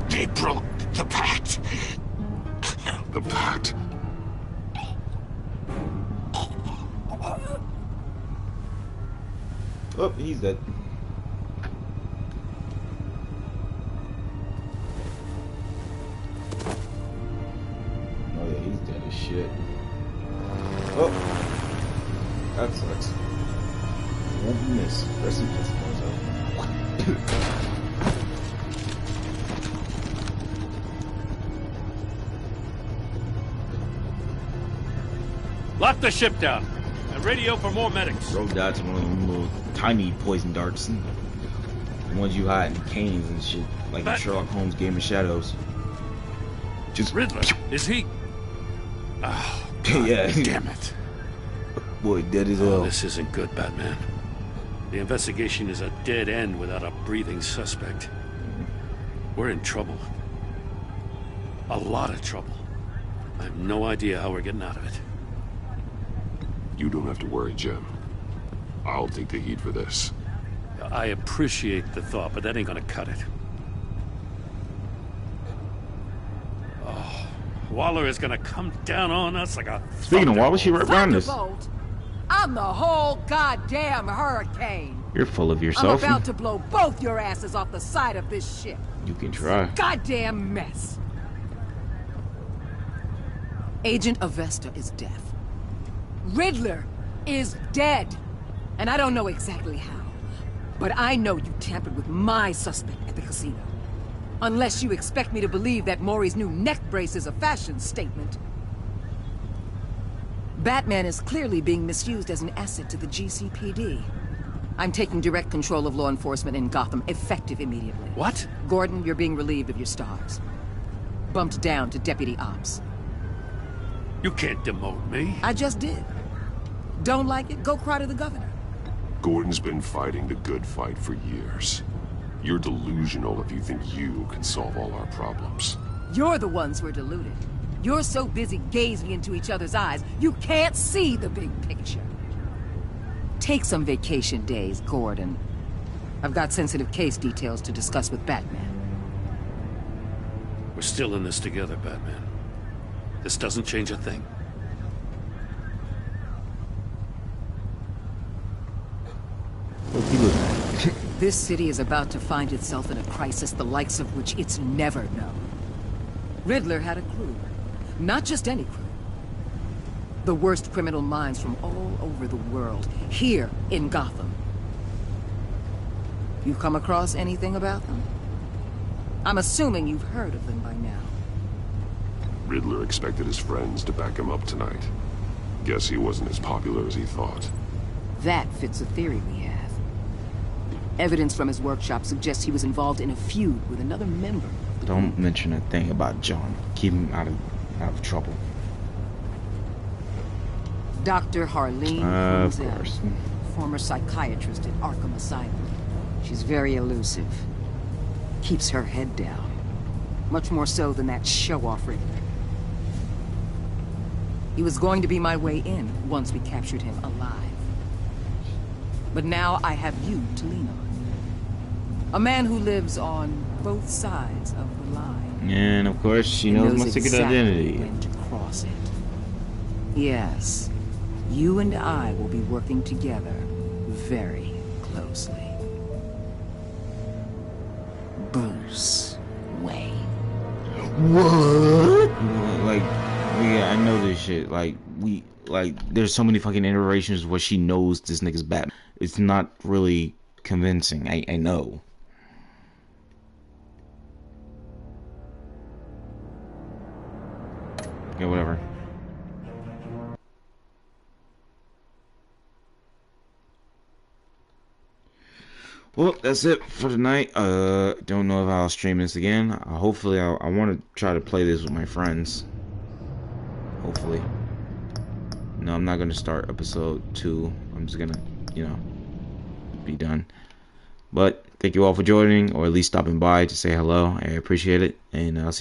Speaker 12: They broke the pact.
Speaker 8: The pact?
Speaker 7: Oh, he's dead. Oh yeah, he's dead as shit. Oh, that sucks. Won't miss. Rest in peace, boys.
Speaker 9: Lock the ship down. And radio for more medics.
Speaker 7: Rogue dodged one of them little tiny poison darts and The ones you hide in canes and shit, like in Sherlock Holmes' Game of Shadows. Just
Speaker 9: Riddler. Is he? Oh,
Speaker 7: yeah.
Speaker 9: Damn it.
Speaker 7: Boy, dead as hell.
Speaker 9: This isn't good, Batman. The investigation is a dead end without a breathing suspect. We're in trouble. A lot of trouble. I have no idea how we're getting out of it.
Speaker 8: You don't have to worry, Jim. I'll take the heat for this.
Speaker 9: I appreciate the thought, but that ain't gonna cut it. Oh, Waller is gonna come down on us like a...
Speaker 7: Speaking of Waller, she right around us.
Speaker 19: I'm the whole goddamn hurricane.
Speaker 7: You're full of yourself.
Speaker 19: I'm about to blow both your asses off the side of this ship.
Speaker 7: You can try.
Speaker 19: Goddamn mess. Agent Avesta is deaf. Riddler is dead. And I don't know exactly how. But I know you tampered with my suspect at the casino. Unless you expect me to believe that Maury's new neck brace is a fashion statement. Batman is clearly being misused as an asset to the GCPD. I'm taking direct control of law enforcement in Gotham, effective immediately.
Speaker 9: What?
Speaker 19: Gordon, you're being relieved of your stars. Bumped down to Deputy Ops.
Speaker 9: You can't demote me.
Speaker 19: I just did. Don't like it? Go cry to the governor.
Speaker 8: Gordon's been fighting the good fight for years. You're delusional if you think you can solve all our problems.
Speaker 19: You're the ones who are deluded. You're so busy gazing into each other's eyes, you can't see the big picture. Take some vacation days, Gordon. I've got sensitive case details to discuss with Batman.
Speaker 9: We're still in this together, Batman. This doesn't change a thing.
Speaker 19: This city is about to find itself in a crisis the likes of which it's never known. Riddler had a crew. Not just any crew. The worst criminal minds from all over the world, here in Gotham. You come across anything about them? I'm assuming you've heard of them by now.
Speaker 8: Riddler expected his friends to back him up tonight. Guess he wasn't as popular as he thought.
Speaker 19: That fits a theory we have. Evidence from his workshop suggests he was involved in a feud with another member.
Speaker 7: Don't mention a thing about John. Keep him out of trouble.
Speaker 19: Dr. Harleen
Speaker 7: Of course.
Speaker 19: former psychiatrist at Arkham Asylum. She's very elusive. Keeps her head down. Much more so than that show-off Riddler. He was going to be my way in once we captured him alive. But now I have you to lean on. A man who lives on both sides of the line.
Speaker 7: And of course, she knows my secret
Speaker 19: exactly
Speaker 7: identity.
Speaker 19: when to cross it. Yes, you and I will be working together very closely. Bruce Wayne.
Speaker 7: What? Like, yeah, I know this shit. Like, there's so many fucking iterations where she knows this nigga's Batman. It's not really convincing. I know. Yeah, whatever. Well, that's it for tonight. Don't know if I'll stream this again. Hopefully, I want to try to play this with my friends. Hopefully. No, I'm not going to start episode 2. I'm just going to, be done. But thank you all for joining, or at least stopping by to say hello. I appreciate it, and I'll see you.